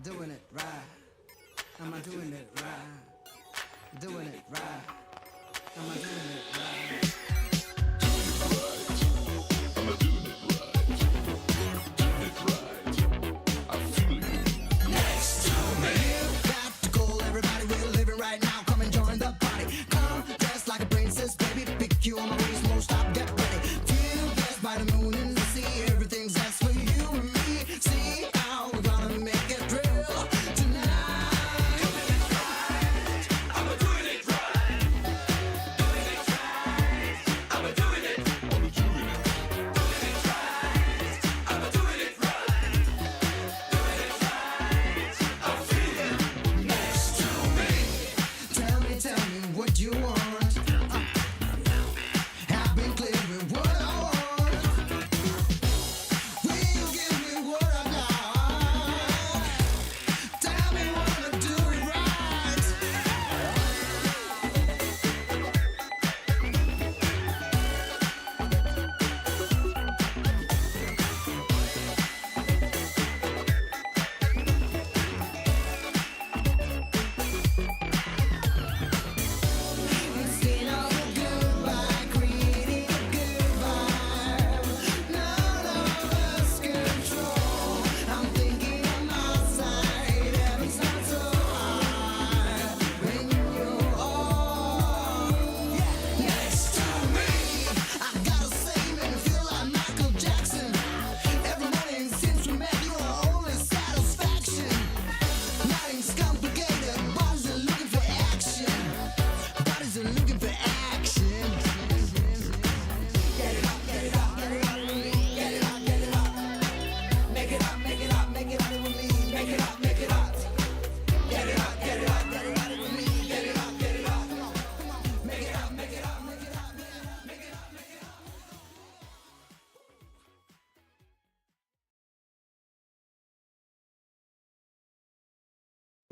Doing it right. Am I doing it right? Doing it right. Am I doing it right? Am I doing it right? Doing it right. I feel you. Next to me. Got to go, everybody. We're living right now. Come and join the party. Come dress like a princess, baby. Pick you on my waist, won't stop, get ready. Feel blessed by the moon and the sea. Everything's that's for you and me. See how we're gonna make it real. Tonight. Doing it right. I'm doing it right. Doing it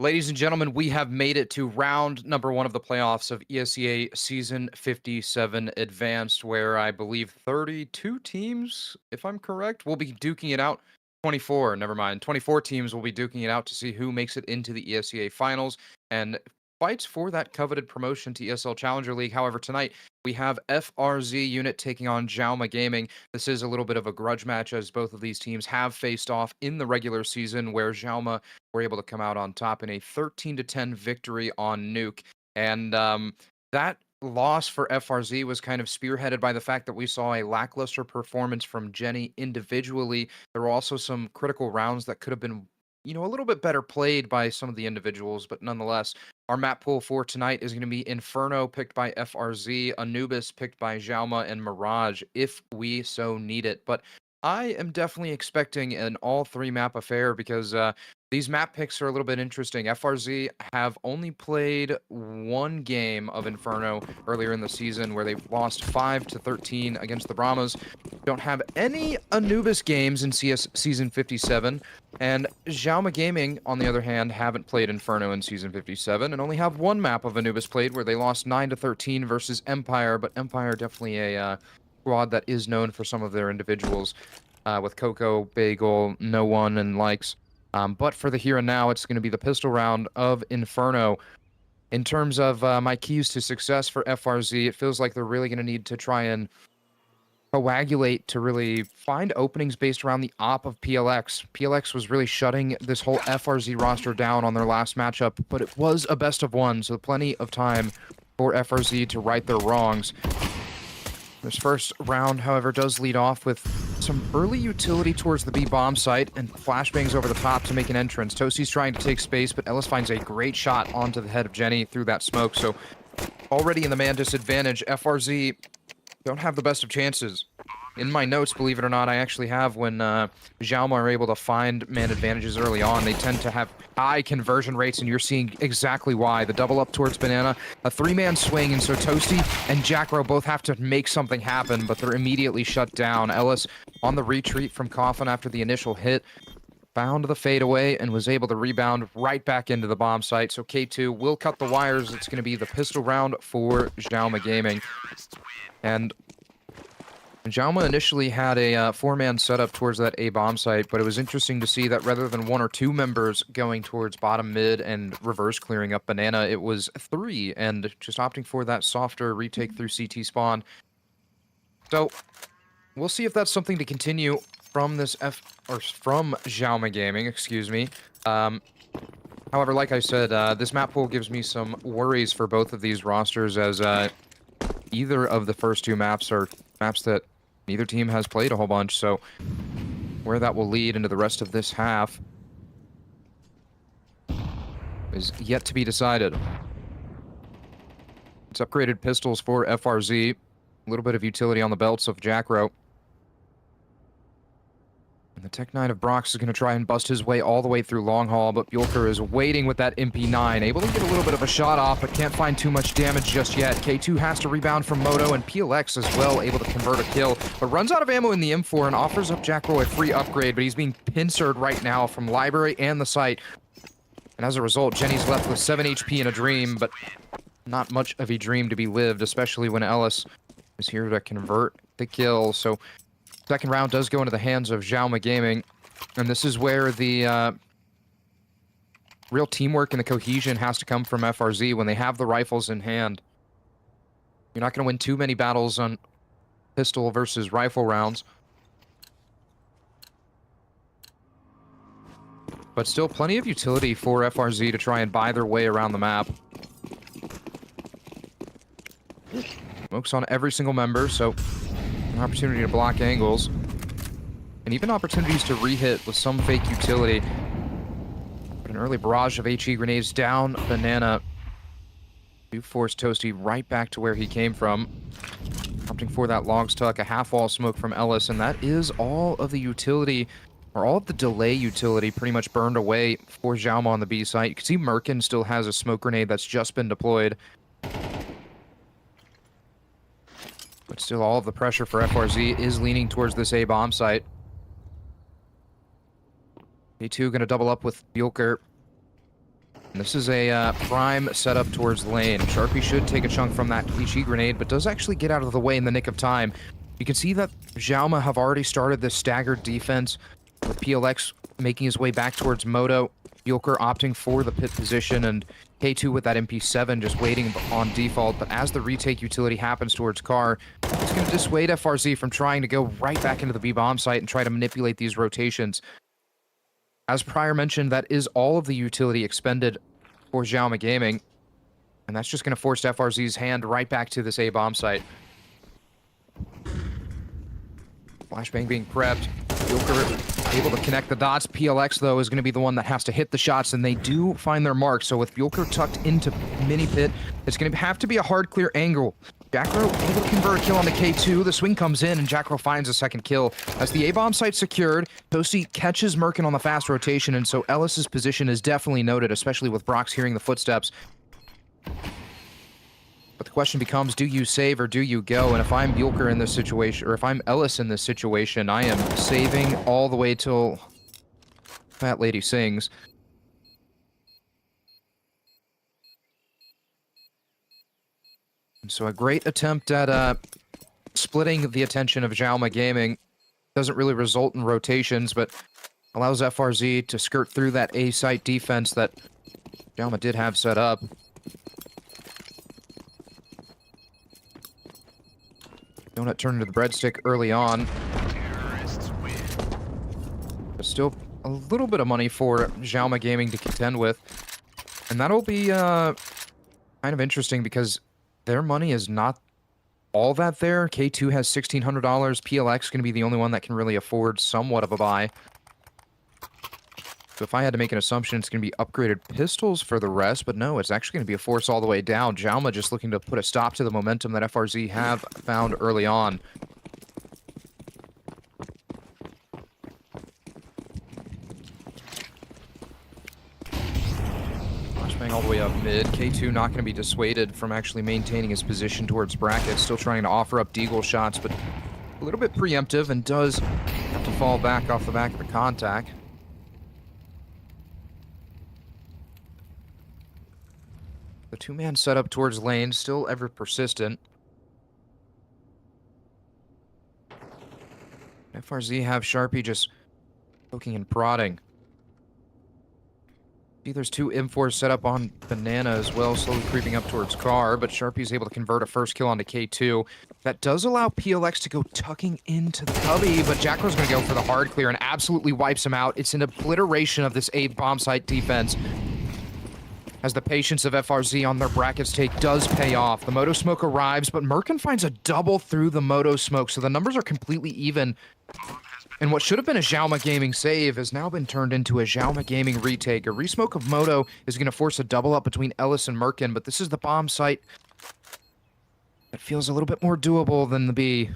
Ladies and gentlemen, we have made it to round number 1 of the playoffs of ESEA Season 57 Advanced, where I believe 32 teams, if I'm correct, will be duking it out. 24, never mind. 24 teams will be duking it out to see who makes it into the ESEA Finals and fights for that coveted promotion to ESL Challenger League. However, tonight we have FRZ unit taking on Xiaoma Gaming. This is a little bit of a grudge match as both of these teams have faced off in the regular season, where Xiaoma were able to come out on top in a 13-10 victory on Nuke. And that loss for FRZ was kind of spearheaded by the fact that we saw a lackluster performance from Jenny individually. There were also some critical rounds that could have been, a little bit better played by some of the individuals, but nonetheless, our map pool for tonight is going to be Inferno picked by FRZ, Anubis picked by Xiaoma, and Mirage if we so need it. But I am definitely expecting an all 3 map affair because these map picks are a little bit interesting. FRZ have only played 1 game of Inferno earlier in the season where they lost 5-13 against the Brahmas. Don't have any Anubis games in CS Season 57. And Xiaoma Gaming, on the other hand, haven't played Inferno in Season 57 and only have 1 map of Anubis played where they lost 9-13 versus Empire. But Empire definitely a squad that is known for some of their individuals with Coco, Bagel, No One, and likes. But for the here and now, it's going to be the pistol round of Inferno. In terms of my keys to success for FRZ, it feels like they're really going to need to try and coagulate to really find openings based around the op of PLX. PLX was really shutting this whole FRZ roster down on their last matchup, but it was a best of 1, so plenty of time for FRZ to right their wrongs. This first round, however, does lead off with some early utility towards the B bomb site and flashbangs over the top to make an entrance. Toasty's trying to take space, but Ellis finds a great shot onto the head of Jenny through that smoke. So already in the man disadvantage, FRZ don't have the best of chances. In my notes, believe it or not, I actually have when Xiaoma are able to find man advantages early on, they tend to have high conversion rates, and you're seeing exactly why. The double up towards Banana, a 3-man swing, and so Toasty and Jackro both have to make something happen, but they're immediately shut down. Ellis on the retreat from Coffin after the initial hit, found the fadeaway and was able to rebound right back into the bomb site. So K2 will cut the wires. It's going to be the pistol round for Xiaoma Gaming. And Xiaoma initially had a 4-man setup towards that A bomb site, but it was interesting to see that rather than 1 or 2 members going towards bottom mid and reverse clearing up Banana, it was 3 and just opting for that softer retake through CT spawn. So we'll see if that's something to continue from this from Xiaoma Gaming, excuse me. However, like I said, this map pool gives me some worries for both of these rosters, as either of the first 2 maps are maps that neither team has played a whole bunch, so where that will lead into the rest of this half is yet to be decided. It's upgraded pistols for FRZ, a little bit of utility on the belts of Jackro. And the Tech 9 of Brox is going to try and bust his way all the way through Long Haul, but Bjorker is waiting with that MP9, able to get a little bit of a shot off, but can't find too much damage just yet. K2 has to rebound from Moto, and PLX as well, able to convert a kill, but runs out of ammo in the M4 and offers up Jackro a free upgrade, but he's being pincered right now from Library and the site. And as a result, Jenny's left with 7 HP and a dream, but not much of a dream to be lived, especially when Ellis is here to convert the kill. So second round does go into the hands of Xiaoma Gaming, and this is where the real teamwork and the cohesion has to come from FRZ when they have the rifles in hand. You're not going to win too many battles on pistol versus rifle rounds, but still plenty of utility for FRZ to try and buy their way around the map. Smokes on every single member, so an opportunity to block angles, and even opportunities to re-hit with some fake utility. But an early barrage of HE grenades down Banana do force Toasty right back to where he came from. Opting for that Logs Tuck, a half-wall smoke from Ellis, and that is all of the utility, or all of the delay utility pretty much burned away for Xiaoma on the B site. You can see Merkin still has a smoke grenade that's just been deployed. But still, all of the pressure for FRZ is leaning towards this A bomb site. A2 going to double up with Bjorker. And this is a prime setup towards lane. Sharpie should take a chunk from that HE grenade, but does actually get out of the way in the nick of time. You can see that Xiaoma have already started this staggered defense, with PLX making his way back towards Moto, Bjorker opting for the pit position, and K2 with that MP7 just waiting on default. But as the retake utility happens towards Car, it's going to dissuade FRZ from trying to go right back into the B-bomb site and try to manipulate these rotations. As prior mentioned, that is all of the utility expended for Xiaoma Gaming, and that's just going to force FRZ's hand right back to this A-bomb site. Flashbang being prepped. Joker able to connect the dots. PLX, though, is going to be the one that has to hit the shots, and they do find their mark. So with Bjorker tucked into mini pit, it's going to have to be a hard clear angle. Jackro able to convert a kill on the K2. The swing comes in, and Jackro finds a second kill. As the A-bomb site secured, Toasty catches Merkin on the fast rotation, and so Ellis's position is definitely noted, especially with Brox hearing the footsteps. But the question becomes, do you save or do you go? And if I'm Bjorker in this situation, or if I'm Ellis in this situation, I am saving all the way till Fat Lady sings. And so a great attempt at splitting the attention of Xiaoma Gaming. Doesn't really result in rotations, but allows FRZ to skirt through that A-site defense that Xiaoma did have set up. Donut turned into the breadstick early on. But still a little bit of money for Xiaoma Gaming to contend with. And that'll be kind of interesting because their money is not all that there. K2 has $1,600. PLX going to be the only one that can really afford somewhat of a buy. So if I had to make an assumption, it's going to be upgraded pistols for the rest, but no, it's actually going to be a force all the way down. Xiaoma just looking to put a stop to the momentum that FRZ have found early on. Flashbang all the way up mid. K2 not going to be dissuaded from actually maintaining his position towards brackets. Still trying to offer up deagle shots, but a little bit preemptive and does have to fall back off the back of the contact. The two-man setup towards lane, still ever persistent. FRZ have Sharpie just poking and prodding. See, there's two M4s set up on Banana as well, slowly creeping up towards Car, but Sharpie's able to convert a first kill onto K2. That does allow PLX to go tucking into the cubby, but Jackro's going to go for the hard clear and absolutely wipes him out. It's an obliteration of this A-bomb site defense, as the patience of FRZ on their brackets take does pay off. The Moto Smoke arrives, but Merkin finds a double through the Moto Smoke, so the numbers are completely even. And what should have been a Xiaoma Gaming save has now been turned into a Xiaoma Gaming retake. A resmoke of Moto is going to force a double up between Ellis and Merkin, but this is the bomb site that feels a little bit more doable than the B.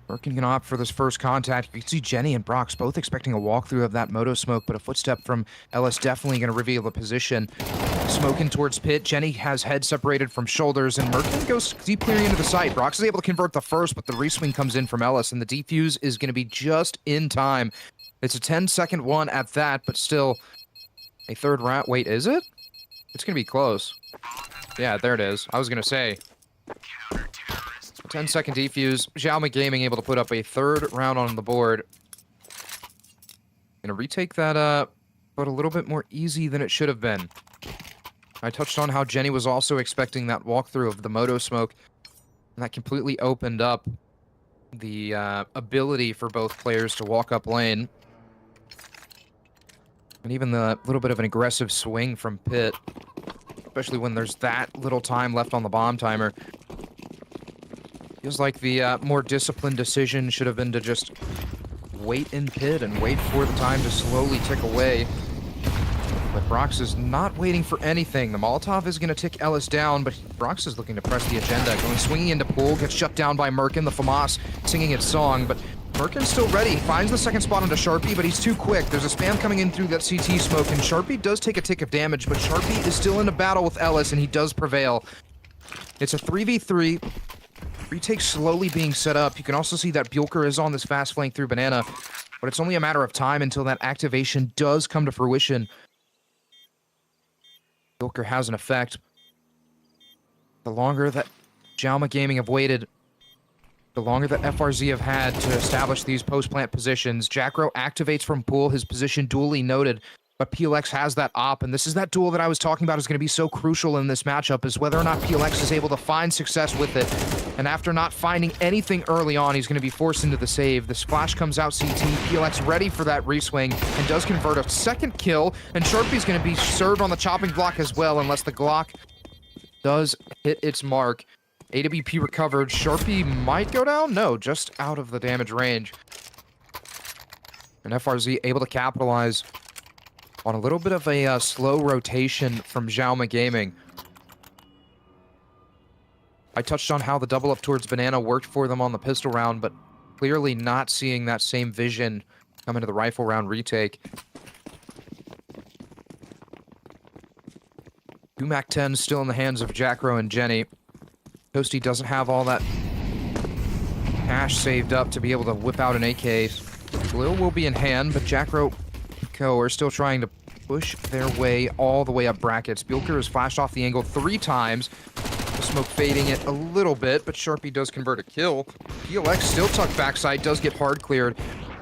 Merkin can opt for this first contact. You can see Jenny and Brox both expecting a walkthrough of that Moto Smoke, but a footstep from Ellis definitely going to reveal the position. Smoking towards pit. Jenny has head separated from shoulders, and Merkin goes deep clearing into the site. Brox is able to convert the first, but the reswing comes in from Ellis, and the defuse is going to be just in time. It's a 10-second one at that, but still a third round. Wait, is it? It's going to be close. Yeah, there it is. I was going to say 10-second defuse. Xiaoma Gaming able to put up a third round on the board. Gonna retake that, but a little bit more easy than it should have been. I touched on how Jenny was also expecting that walkthrough of the Moto Smoke, and that completely opened up the ability for both players to walk up lane. And even the little bit of an aggressive swing from Pit, especially when there's that little time left on the bomb timer. Feels like the more disciplined decision should have been to just wait in pit and wait for the time to slowly tick away. But Brox is not waiting for anything. The Molotov is going to tick Ellis down, but Brox is looking to press the agenda. Going swinging into pool, gets shut down by Merkin. The FAMAS singing its song, but Merkin's still ready. Finds the second spot onto Sharpie, but he's too quick. There's a spam coming in through that CT smoke, and Sharpie does take a tick of damage, but Sharpie is still in a battle with Ellis, and he does prevail. It's a 3v3. Retake slowly being set up. You can also see that Bjorker is on this fast flank through Banana, but it's only a matter of time until that activation does come to fruition. Joker has an effect. The longer that Xiaoma Gaming have waited, the longer that FRZ have had to establish these post-plant positions. Jackro activates from pool, his position duly noted, but PLX has that op, and this is that duel that I was talking about is going to be so crucial in this matchup, is whether or not PLX is able to find success with it. And after not finding anything early on, he's going to be forced into the save. The splash comes out CT, PLX ready for that reswing, and does convert a second kill, and Sharpie's going to be served on the chopping block as well, unless the Glock does hit its mark. AWP recovered. Sharpie might go down? No, just out of the damage range. And FRZ able to capitalize on a little bit of a slow rotation from Xiaoma Gaming. I touched on how the double up towards Banana worked for them on the pistol round, but clearly not seeing that same vision come into the rifle round retake. 2 MAC-10s still in the hands of Jackro and Jenny. Toasty doesn't have all that cash saved up to be able to whip out an AK. Lil will be in hand, but Jackro and Co are still trying to push their way all the way up brackets. Bjorker has flashed off the angle 3 times. The smoke fading it a little bit, but Sharpie does convert a kill. PLX still tucked backside, does get hard cleared.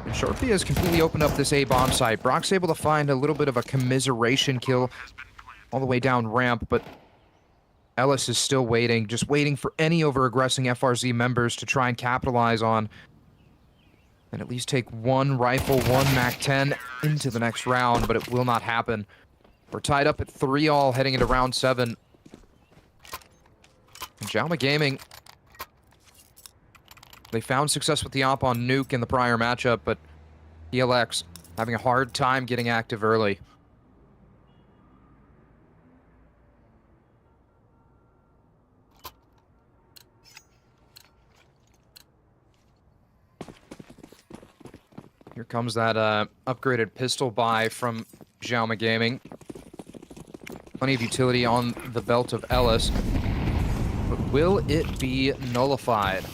And Sharpie has completely opened up this A-bomb site. Brock's able to find a little bit of a commiseration kill all the way down ramp, but Ellis is still waiting, just waiting for any over-aggressing FRZ members to try and capitalize on and at least take 1 rifle, 1 MAC-10 into the next round, but it will not happen. We're tied up at 3-all heading into round 7. And Xiaoma Gaming, they found success with the op on Nuke in the prior matchup, but PLX having a hard time getting active early. Here comes that upgraded pistol buy from Xiaoma Gaming. Plenty of utility on the belt of Ellis. But will it be nullified?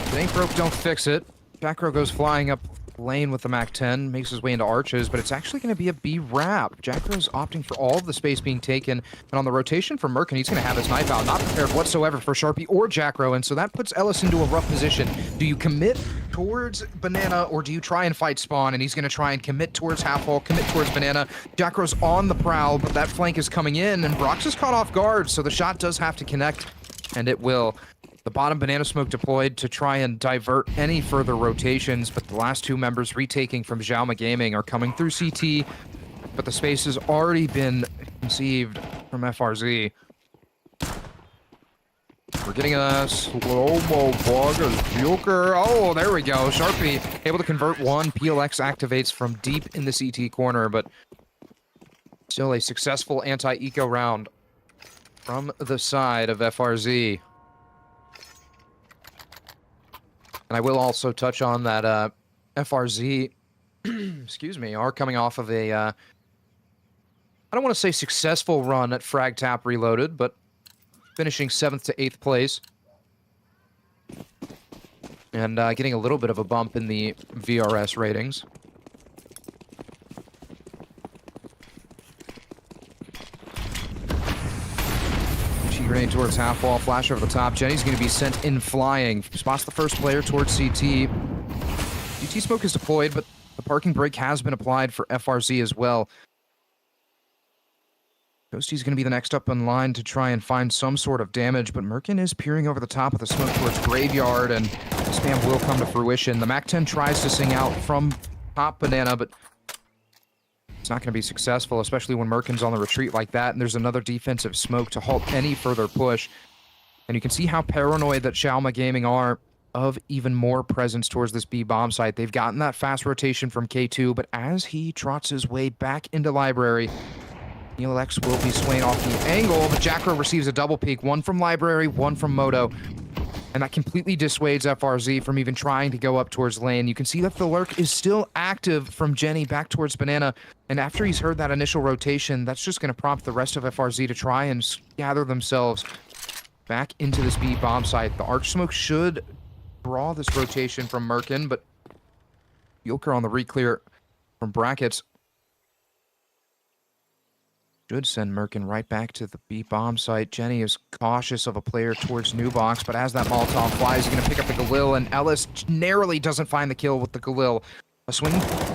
If it ain't broke, don't fix it. Jackro goes flying up lane with the MAC-10, makes his way into arches, but it's actually going to be a B-wrap. Jackro's opting for all of the space being taken, and on the rotation for Merkin, he's going to have his knife out, not prepared whatsoever for Sharpie or Jackro, and so that puts Ellis into a rough position. Do you commit towards Banana, or do you try and fight Spawn? And he's going to try and commit towards Half-Wall, commit towards Banana. Jackro's on the prowl, but that flank is coming in, and Brox is caught off guard, so the shot does have to connect, and it will. The bottom Banana Smoke deployed to try and divert any further rotations, but the last 2 members retaking from Xiaoma Gaming are coming through CT, but the space has already been conceived from FRZ. We're getting a slow-mo bug as Joker. Oh, there we go. Sharpie able to convert 1. PLX activates from deep in the CT corner, but still a successful anti-eco round from the side of FRZ. And I will also touch on that FRZ, excuse me, are coming off of a, I don't want to say successful run at Frag Tap Reloaded, but finishing 7th to 8th place. And getting a little bit of a bump in the VRS ratings. Grenade towards half-wall, flash over the top. Jenny's going to be sent in flying. Spots the first player towards CT. CT smoke is deployed, but the parking brake has been applied for FRZ as well. Ghosty's going to be the next up in line to try and find some sort of damage, but Merkin is peering over the top of the smoke towards Graveyard, and the spam will come to fruition. The MAC-10 tries to sing out from top Banana, but it's not going to be successful, especially when Merkin's on the retreat like that, and there's another defensive smoke to halt any further push. And you can see how paranoid that Xiaoma Gaming are of even more presence towards this B bomb site. They've gotten that fast rotation from K2, but as he trots his way back into Library, ELX will be swaying off the angle, but Jackro receives a double peek, 1 from Library, 1 from Moto. And that completely dissuades FRZ from even trying to go up towards lane. You can see that the lurk is still active from Jenny back towards Banana. And after he's heard that initial rotation, that's just going to prompt the rest of FRZ to try and gather themselves back into this B bomb site. The arch smoke should draw this rotation from Merkin, but Joker on the reclear from brackets. Should send Merkin right back to the B bomb site. Jenny is cautious of a player towards New Box, but as that Molotov flies, he's going to pick up the Galil, and Ellis narrowly doesn't find the kill with the Galil. A swing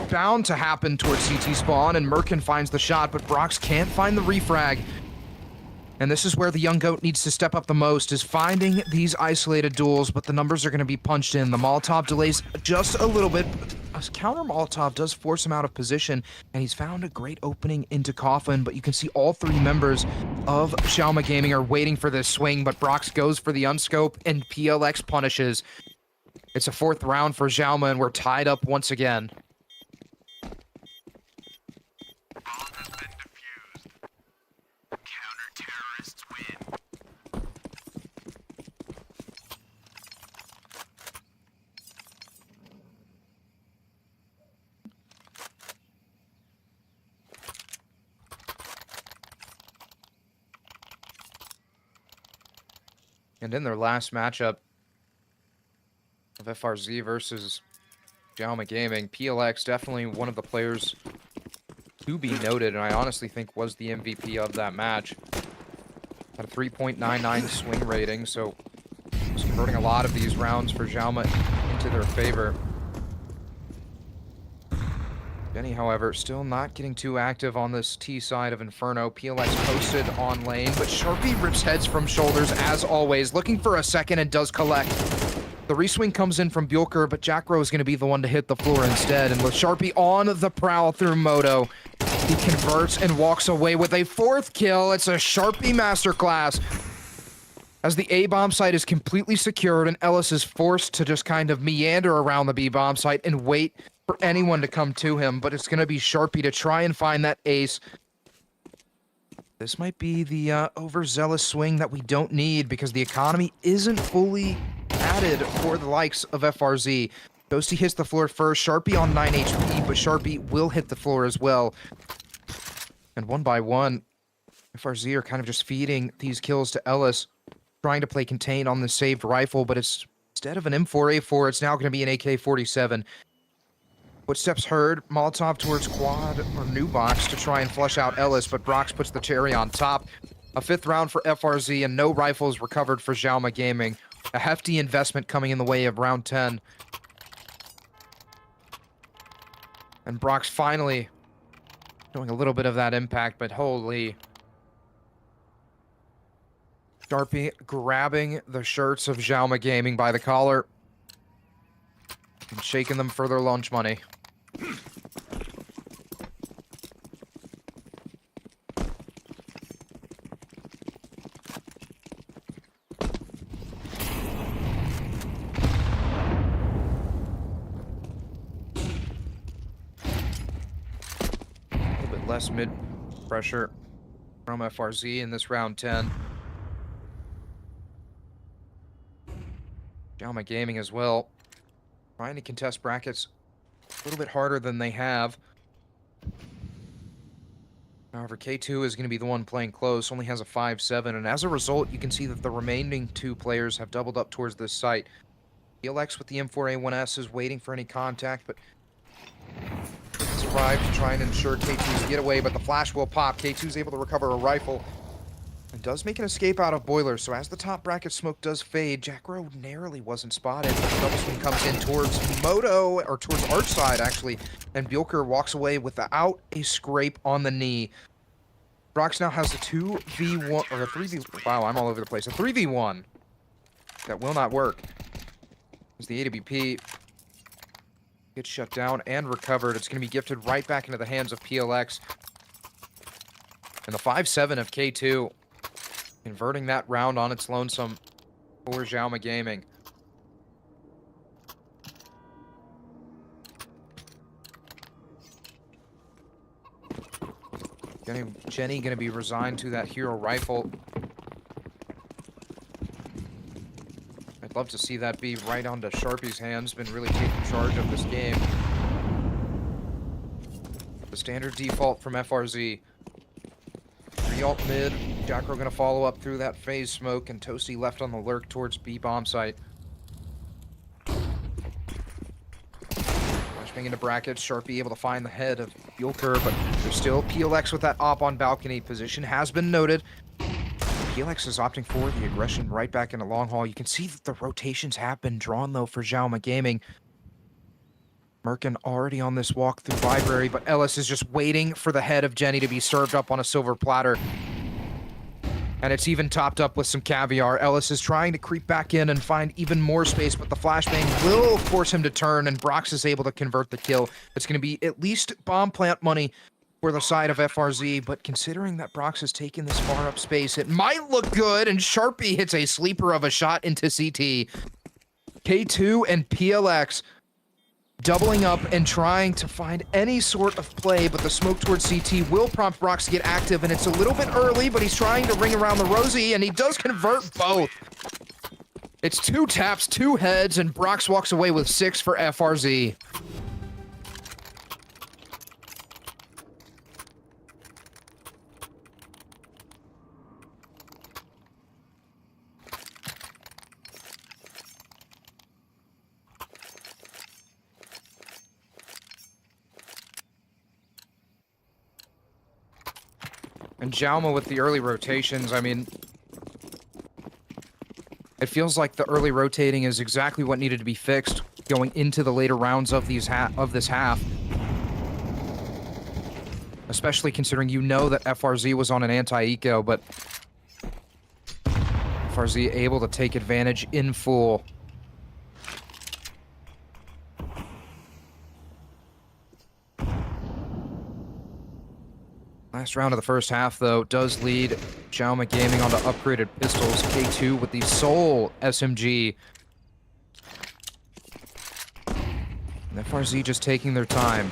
bound to happen towards CT spawn, and Merkin finds the shot, but Brox can't find the refrag. And this is where the young goat needs to step up the most, is finding these isolated duels, but the numbers are going to be punched in. The Molotov delays just a little bit. A counter Molotov does force him out of position, and he's found a great opening into Coffin, but you can see all three members of Xiaoma Gaming are waiting for this swing, but Brox goes for the unscope, and PLX punishes. It's a 4th round for Xiaoma, and we're tied up once again. And in their last matchup of FRZ versus Xiaoma Gaming, PLX definitely one of the players to be noted, and I honestly think was the MVP of that match. Had a 3.99 swing rating, so was converting a lot of these rounds for Xiaoma into their favor. Jenny, however, still not getting too active on this T side of Inferno. PLX posted on lane, but Sharpie rips heads from shoulders as always, looking for a second and does collect. The reswing comes in from Bjorker, but Jackro is going to be the one to hit the floor instead. And with Sharpie on the prowl through Moto, he converts and walks away with a 4th kill. It's a Sharpie masterclass. As the A-bomb site is completely secured and Ellis is forced to just kind of meander around the B-bomb site and wait for anyone to come to him, but it's going to be Sharpie to try and find that ace. This might be the overzealous swing that we don't need because the economy isn't fully added for the likes of FRZ. Ghosty hits the floor first, Sharpie on 9 HP, but Sharpie will hit the floor as well. And one by one, FRZ are kind of just feeding these kills to Ellis, trying to play contain on the saved rifle, but it's instead of an M4A4, it's now going to be an AK-47. Footsteps heard, Molotov towards Quad or New Box to try and flush out Ellis, but Brox puts the cherry on top. A 5th round for FRZ and no rifles recovered for Xiaoma Gaming. A hefty investment coming in the way of round 10. And Brox finally showing a little bit of that impact, but holy. Sharpie grabbing the shirts of Xiaoma Gaming by the collar and shaking them for their lunch money. A little bit less mid pressure from FRZ in this round 10. Xiaoma Gaming as well, trying to contest brackets a little bit harder than they have. However, K2 is going to be the one playing close, only has a 5-7, and as a result, you can see that the remaining 2 players have doubled up towards this site. PLX with the M4A1S is waiting for any contact, but survived to try and ensure K2's getaway, but the flash will pop. K2 is able to recover a rifle and does make an escape out of Boiler, so as the top bracket smoke does fade, Jackro narrowly wasn't spotted. The double swing comes in towards Moto, or towards Archside actually, and Bjorker walks away without a scrape on the knee. Brox now has a 2v1, or a 3v, wow, I'm all over the place, a 3v1 that will not work. As the AWP gets shut down and recovered, it's going to be gifted right back into the hands of PLX. And the 5-7 of K2, converting that round on its lonesome for Xiaoma Gaming. Jenny going to be resigned to that hero rifle. I'd love to see that be right onto Sharpie's hands. Been really taking charge of this game. The standard default from FRZ. Alt mid, Jackro gonna follow up through that phase smoke, and Toasty left on the lurk towards B bomb site. Flashbang into brackets. Sharpie able to find the head of Bjorker, but there's still PLX with that op on balcony. Position has been noted. PLX is opting for the aggression right back into long haul. You can see that the rotations have been drawn, though, for Xiaoma Gaming. Merkin already on this walk through library, but Ellis is just waiting for the head of Jenny to be served up on a silver platter. And it's even topped up with some caviar. Ellis is trying to creep back in and find even more space, but the flashbang will force him to turn, and Brox is able to convert the kill. It's going to be at least bomb plant money for the side of FRZ, but considering that Brox has taken this far up space, it might look good, and Sharpie hits a sleeper of a shot into CT. K2 and PLX doubling up and trying to find any sort of play, but the smoke towards CT will prompt Brox to get active, and it's a little bit early, but he's trying to ring around the Rosie, and he does convert both. It's 2 taps, 2 heads, and Brox walks away with 6 for FRZ. And Xiaoma with the early rotations, I mean, it feels like the early rotating is exactly what needed to be fixed going into the later rounds of this half. Especially considering you know that FRZ was on an anti-eco, but FRZ able to take advantage in full. Last round of the first half, though, does lead Xiaoma Gaming onto upgraded pistols. K2 with the sole SMG. And FRZ just taking their time.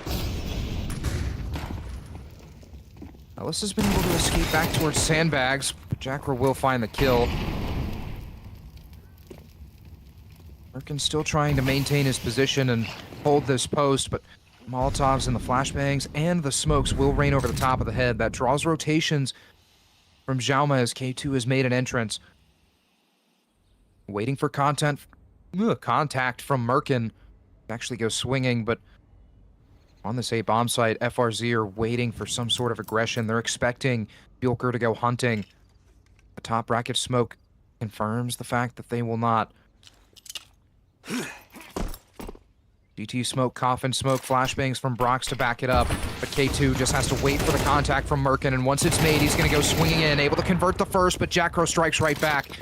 Ellis has been able to escape back towards sandbags, but Jackra will find the kill. Merkin's still trying to maintain his position and hold this post, but Molotovs and the flashbangs and the smokes will rain over the top of the head. That draws rotations from Xiaoma as K2 has made an entrance. Waiting for contact from Merkin. Actually goes swinging, but on this A bomb site, FRZ are waiting for some sort of aggression. They're expecting Bjorker to go hunting. The top bracket smoke confirms the fact that they will not. DT smoke, coffin smoke, flashbangs from Brox to back it up, but K2 just has to wait for the contact from Merkin, and once it's made, he's going to go swinging in, able to convert the first, but Jackro strikes right back.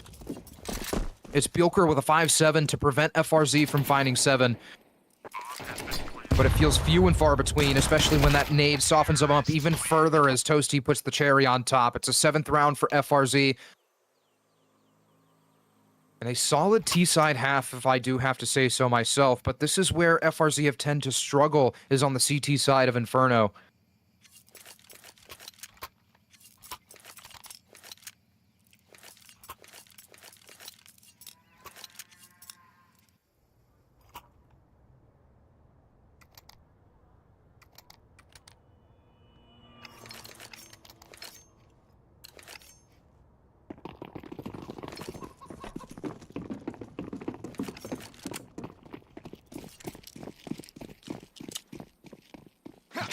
It's Bjorker with a 5-7 to prevent FRZ from finding 7. But it feels few and far between, especially when that nade softens them up even further as Toasty puts the cherry on top. It's a 7th round for FRZ. And a solid T-side half, if I do have to say so myself, but this is where FRZ have tend to struggle, is on the CT side of Inferno.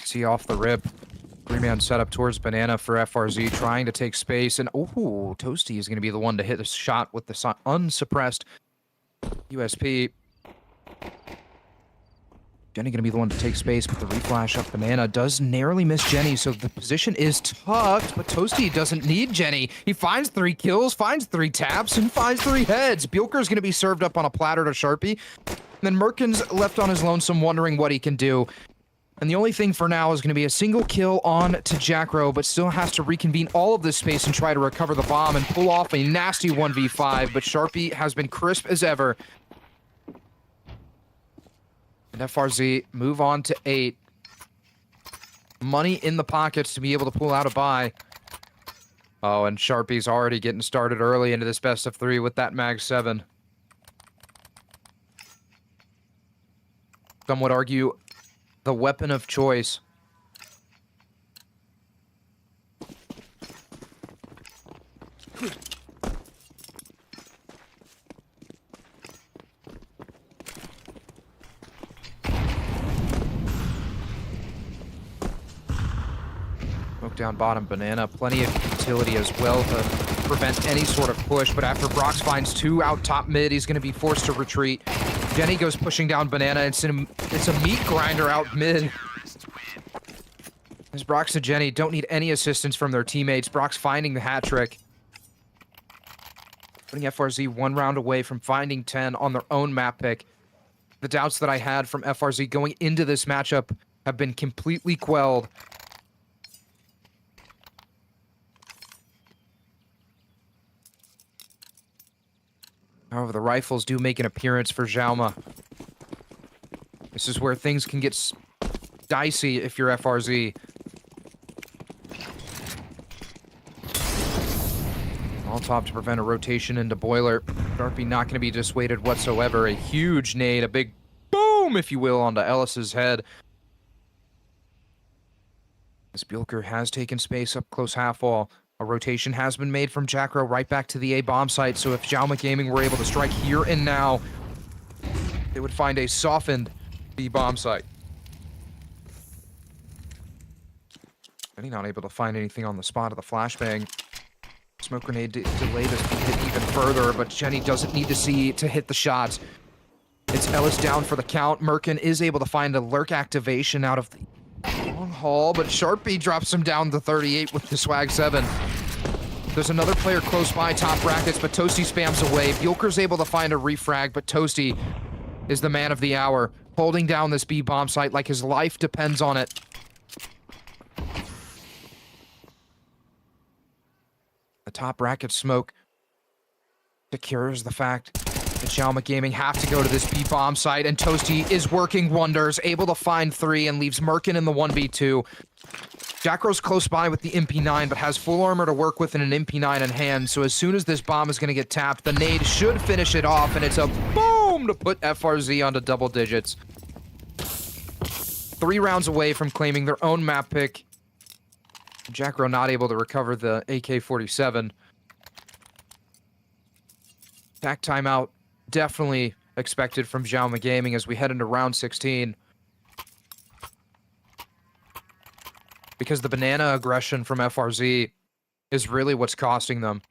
See off the rip. 3-man setup towards Banana for FRZ, trying to take space. And, ooh, Toasty is going to be the one to hit the shot with the unsuppressed USP. Jenny going to be the one to take space, but the reflash up Banana does narrowly miss Jenny, so the position is tucked, but Toasty doesn't need Jenny. He finds 3 kills, finds 3 taps, and finds 3 heads. Bjorker's going to be served up on a platter to Sharpie. And then Merkin's left on his lonesome, wondering what he can do. And the only thing for now is going to be a single kill on to Jackro, but still has to reconvene all of this space and try to recover the bomb and pull off a nasty 1v5, but Sharpie has been crisp as ever. And FRZ move on to 8. Money in the pockets to be able to pull out a buy. Oh, and Sharpie's already getting started early into this best of 3 with that Mag 7. Some would argue the weapon of choice. smoke down bottom banana. Plenty of utility as well to prevent any sort of push. But after Brox finds 2 out top mid, he's going to be forced to retreat. Jenny goes pushing down banana. It's a meat grinder out mid. As Brox and Jenny don't need any assistance from their teammates. Brox finding the hat trick. Putting FRZ 1 round away from finding 10 on their own map pick. The doubts that I had from FRZ going into this matchup have been completely quelled. However, the rifles do make an appearance for Xiaoma. This is where things can get dicey if you're FRZ. All top to prevent a rotation into boiler. Sharpie not going to be dissuaded whatsoever. A huge nade, a big boom, if you will, onto Ellis's head. As Bjorker has taken space up close half wall. A rotation has been made from Jackro right back to the A bomb site. So if Xiaoma Gaming were able to strike here and now, they would find a softened B bomb site. And he's not able to find anything on the spot of the flashbang. Smoke grenade delay this hit even further, but Jenny doesn't need to see to hit the shots. It's Ellis down for the count. Merkin is able to find a lurk activation out of the long haul, but Sharpie drops him down to 38 with the swag 7. There's another player close by, top brackets, but Toasty spams away. Bjorker's able to find a refrag, but Toasty is the man of the hour, holding down this B bomb site like his life depends on it. The top bracket smoke secures the fact that Xiaoma Gaming have to go to this B bomb site, and Toasty is working wonders, able to find 3 and leaves Merkin in the 1v2. Jackro's close by with the MP9, but has full armor to work with and an MP9 in hand, so as soon as this bomb is going to get tapped, the nade should finish it off, and it's a boom to put FRZ onto double digits. 3 rounds away from claiming their own map pick. Jackro not able to recover the AK-47. Attack timeout definitely expected from Xiaoma Gaming as we head into round 16. Because the banana aggression from FRZ is really what's costing them.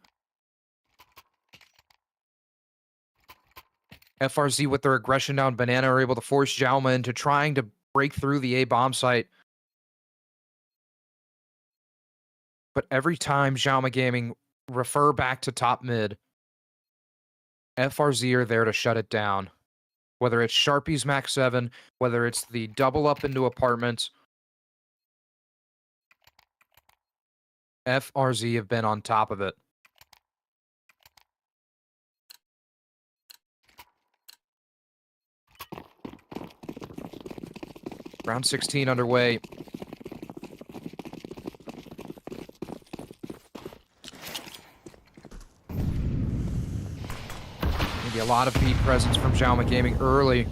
FRZ with their aggression down banana are able to force Xiaoma into trying to break through the A bomb site. But every time Xiaoma Gaming refer back to top mid, FRZ are there to shut it down. Whether it's Sharpie's Max 7, whether it's the double up into apartments, FRZ have been on top of it. Round 16 underway. A lot of beat presence from Xiaoma Gaming early.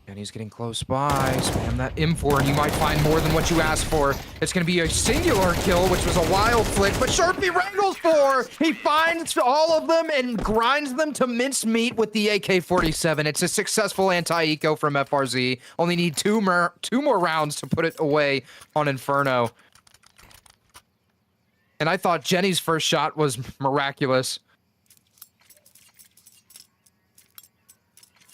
And he's getting close by. Spam that M4 and you might find more than what you asked for. It's going to be a singular kill, which was a wild flick, but Sharpie wrangles 4. He finds all of them and grinds them to mincemeat with the AK-47. It's a successful anti-eco from FRZ. Only need two more rounds to put it away on Inferno. And I thought Jenny's first shot was miraculous.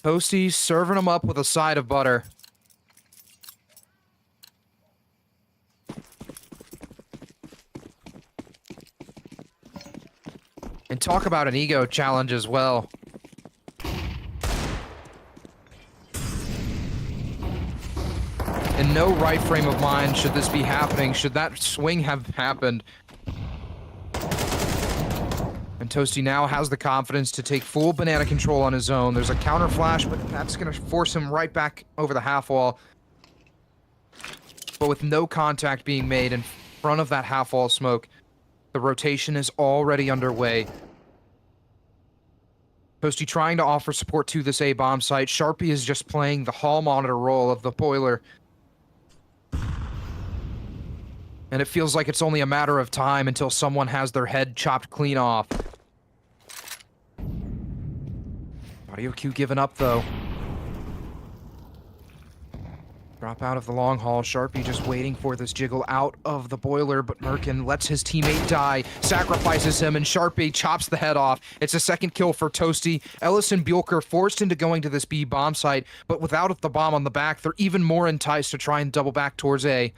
Toasty serving him up with a side of butter. And talk about an ego challenge as well. In no right frame of mind should this be happening, should that swing have happened. And Toasty now has the confidence to take full banana control on his own. There's a counter flash, but that's going to force him right back over the half wall. But with no contact being made in front of that half wall smoke, the rotation is already underway. Toasty trying to offer support to this A bomb site. Sharpie is just playing the hall monitor role of the boiler. And it feels like it's only a matter of time until someone has their head chopped clean off. Audio cue given up, though. Drop out of the long haul. Sharpie just waiting for this jiggle out of the boiler, but Merkin lets his teammate die, sacrifices him, and Sharpie chops the head off. It's a second kill for Toasty. Ellis and Bjorker forced into going to this B bomb site, but without the bomb on the back, they're even more enticed to try and double back towards A.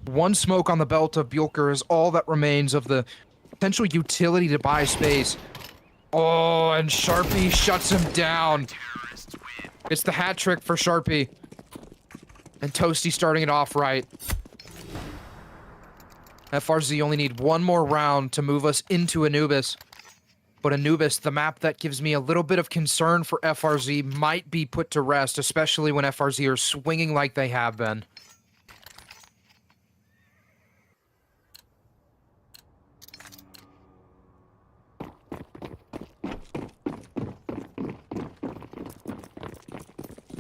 One smoke on the belt of Bjorker is all that remains of the potential utility to buy space. Oh, and Sharpie shuts him down. It's the hat trick for Sharpie. And Toasty starting it off right. FRZ only need one more round to move us into Anubis. But Anubis, the map that gives me a little bit of concern for FRZ, might be put to rest, especially when FRZ are swinging like they have been.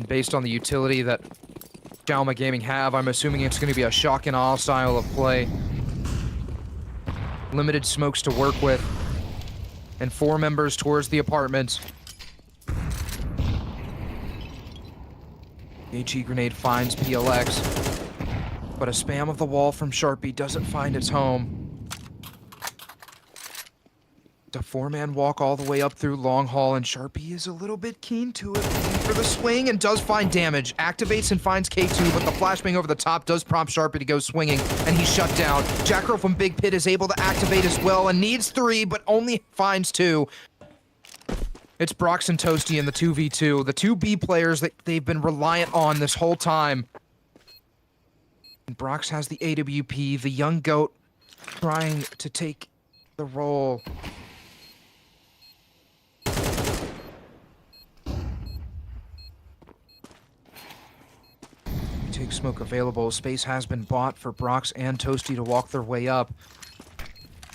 Based on the utility that Xiaoma Gaming have, I'm assuming it's going to be a shock and awe style of play. Limited smokes to work with. And 4 members towards the apartments. HE grenade finds PLX. But a spam of the wall from Sharpie doesn't find its home. A 4-man walk all the way up through long haul, and Sharpie is a little bit keen to it, looking for the swing, and does find damage. Activates and finds K2, but the flashbang over the top does prompt Sharpie to go swinging, and he's shut down. Jackro from Big Pit is able to activate as well, and needs 3, but only finds 2. It's Brox and Toasty in the 2v2, the 2 B players that they've been reliant on this whole time. And Brox has the AWP, the young goat trying to take the role. Take smoke available. Space has been bought for Brox and Toasty to walk their way up.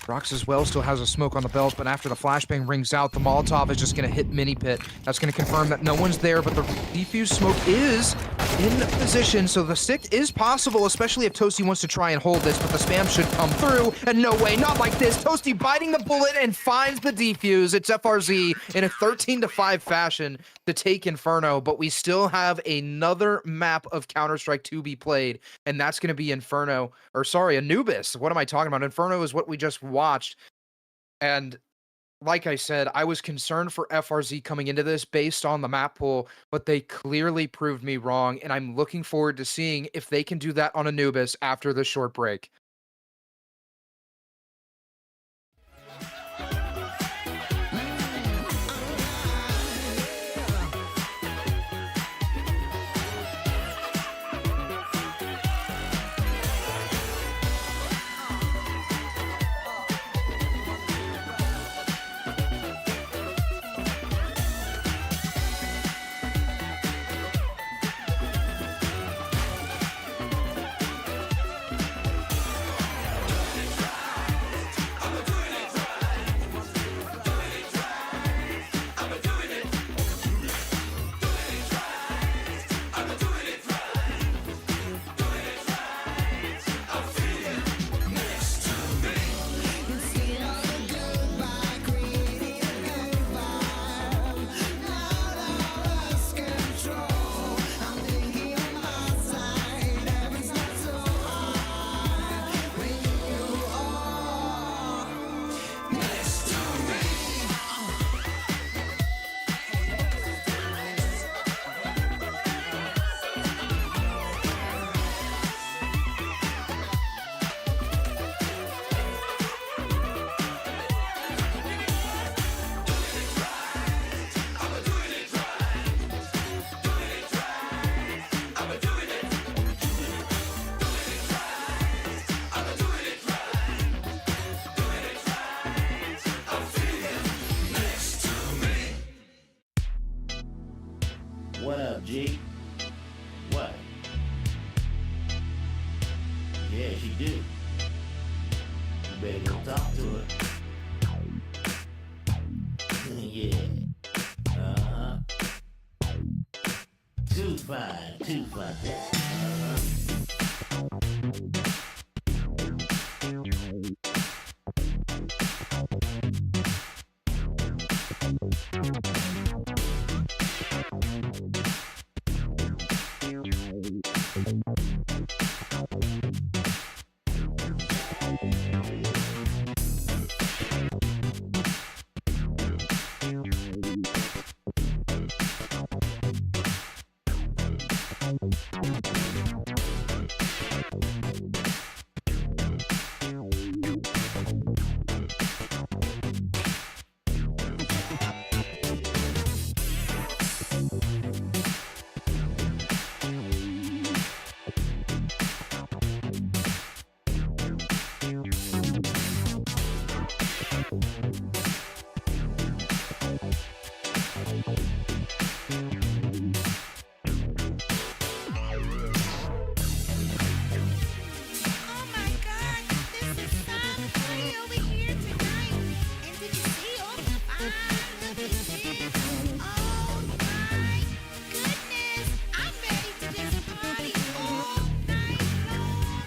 Brox as well still has a smoke on the belt, but after the flashbang rings out, the Molotov is just going to hit Mini Pit. That's going to confirm that no one's there, but the defuse smoke is in position, so the stick is possible, especially if Toasty wants to try and hold this, but the spam should come through, and no way, not like this. Toasty biting the bullet and finds the defuse. It's FRZ in a 13-5 fashion to take Inferno, but we still have another map of Counter-Strike to be played, and that's going to be Anubis. What am I talking about? Inferno is what we just watched, and like I said, I was concerned for FRZ coming into this based on the map pool, but they clearly proved me wrong, and I'm looking forward to seeing if they can do that on Anubis after this short break. What up, G? What? Yeah, she do. You better go talk to her. Yeah. Uh-huh. Too fine, too fine. Uh-huh. Oh my God, this is so pretty over here tonight. And did you see all the fire? Look at this. Oh my goodness, I'm ready to just party all night long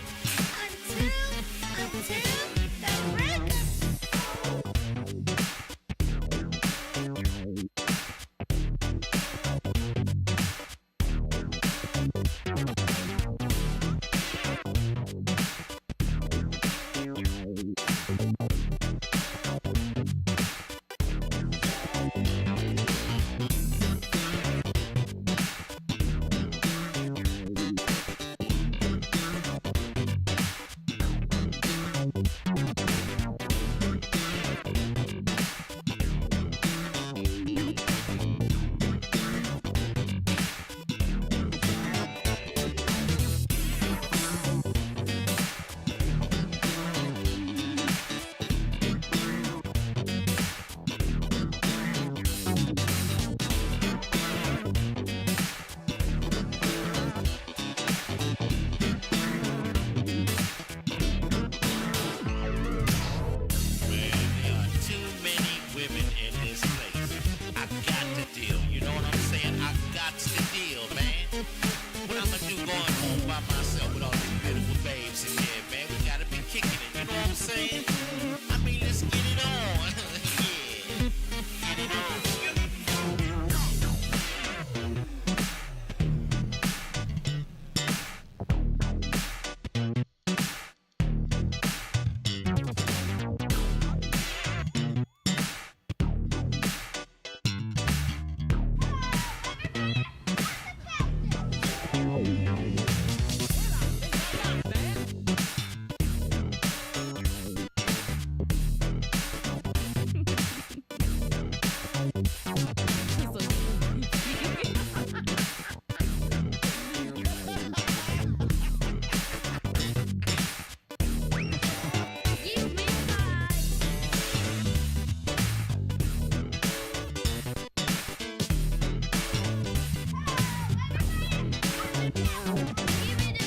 until the break of Man, there are too many women in this place. I got to deal. You know what I'm saying? I got to deal, man. What I'm gonna do going home by myself with all these beautiful babes in here, man? We gotta be kicking it. You know what I'm saying? I mean, let's get it on. Yeah. Get it on. Give me five. Give me the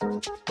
Thank you.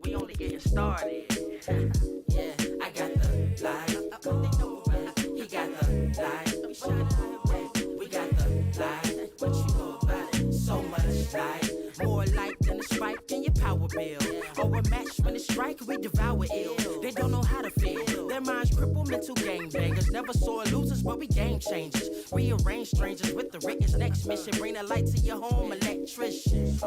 We only getting started. Yeah, I got the light. He got the light. We got the light. What you know about it? So much light. More light than a spike in your power bill. Or a match when it strike, we devour ill. They don't know how to feel. Their minds crippled, mental gangbangers. Never saw losers, but we game changers. Rearrange strangers with the written next mission. Bring the light to your home, electrician.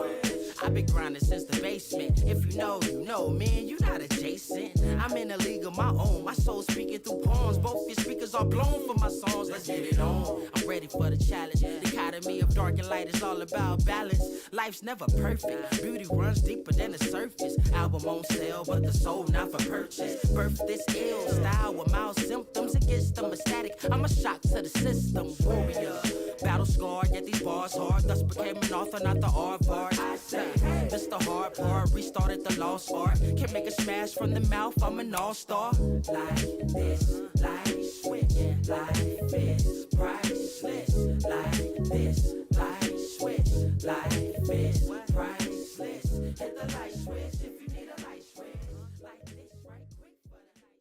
I've been grinding since the basement. If you know, you know, man, you not adjacent. I'm in a league of my own. My soul speaking through poems. Both your speakers are blown for my songs. Let's get it on. I'm ready for the challenge. The dichotomy of dark and light is all about balance. Life's never perfect. Beauty runs deeper than the surface. Album on sale, but the soul not for purchase. Birth this ill style with mild symptoms. It gets them ecstatic. I'm a shock to the system. Warrior. Battle scarred, yet these bars hard. Thus became an author, not the R-Bard. I say, this the hard part. Restarted the lost art. Can make a smash from the mouth. I'm an all-star. Like this, light switch. Life is priceless. Like this, light switch. Life is priceless. Hit the light switch if you need a light switch. Like this, right quick for the night.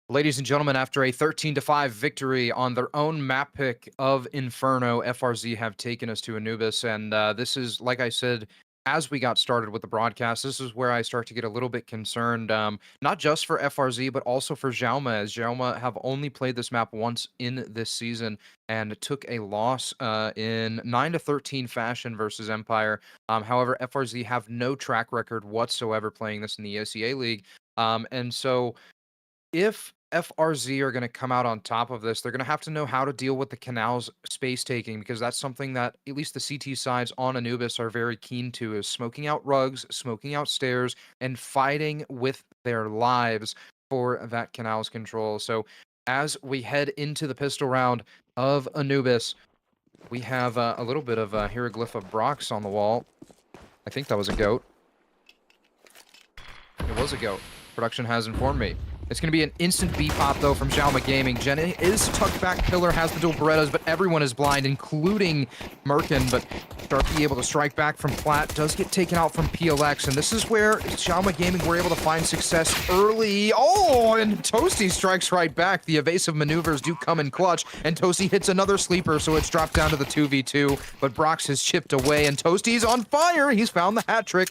Ladies and gentlemen, after a 13-5 victory on their own map pick of Inferno, FRZ have taken us to Anubis. And this is, like I said, as we got started with the broadcast, this is where I start to get a little bit concerned, not just for FRZ, but also for Xiaoma, as Xiaoma have only played this map once in this season and took a loss in 9-13 fashion versus Empire. However, FRZ have no track record whatsoever playing this in the ESEA League. And so if FRZ are going to come out on top of this, they're going to have to know how to deal with the canal's space taking, because that's something that at least the CT sides on Anubis are very keen to, is smoking out rugs, smoking out stairs, and fighting with their lives for that canal's control. So as we head into the pistol round of Anubis, we have a little bit of a hieroglyph of Brox on the wall. I think that was a goat. It was a goat. Production has informed me. It's going to be an instant B-pop, though, from Xiaoma Gaming. Jenny is tucked back pillar, has the dual Berettas, but everyone is blind, including Merkin. But Sharpie able to strike back from Platt, does get taken out from PLX, and this is where Xiaoma Gaming were able to find success early. Oh, and Toasty strikes right back. The evasive maneuvers do come in clutch, and Toasty hits another sleeper, so it's dropped down to the 2v2. But Brox has chipped away, and Toasty's on fire. He's found the hat trick.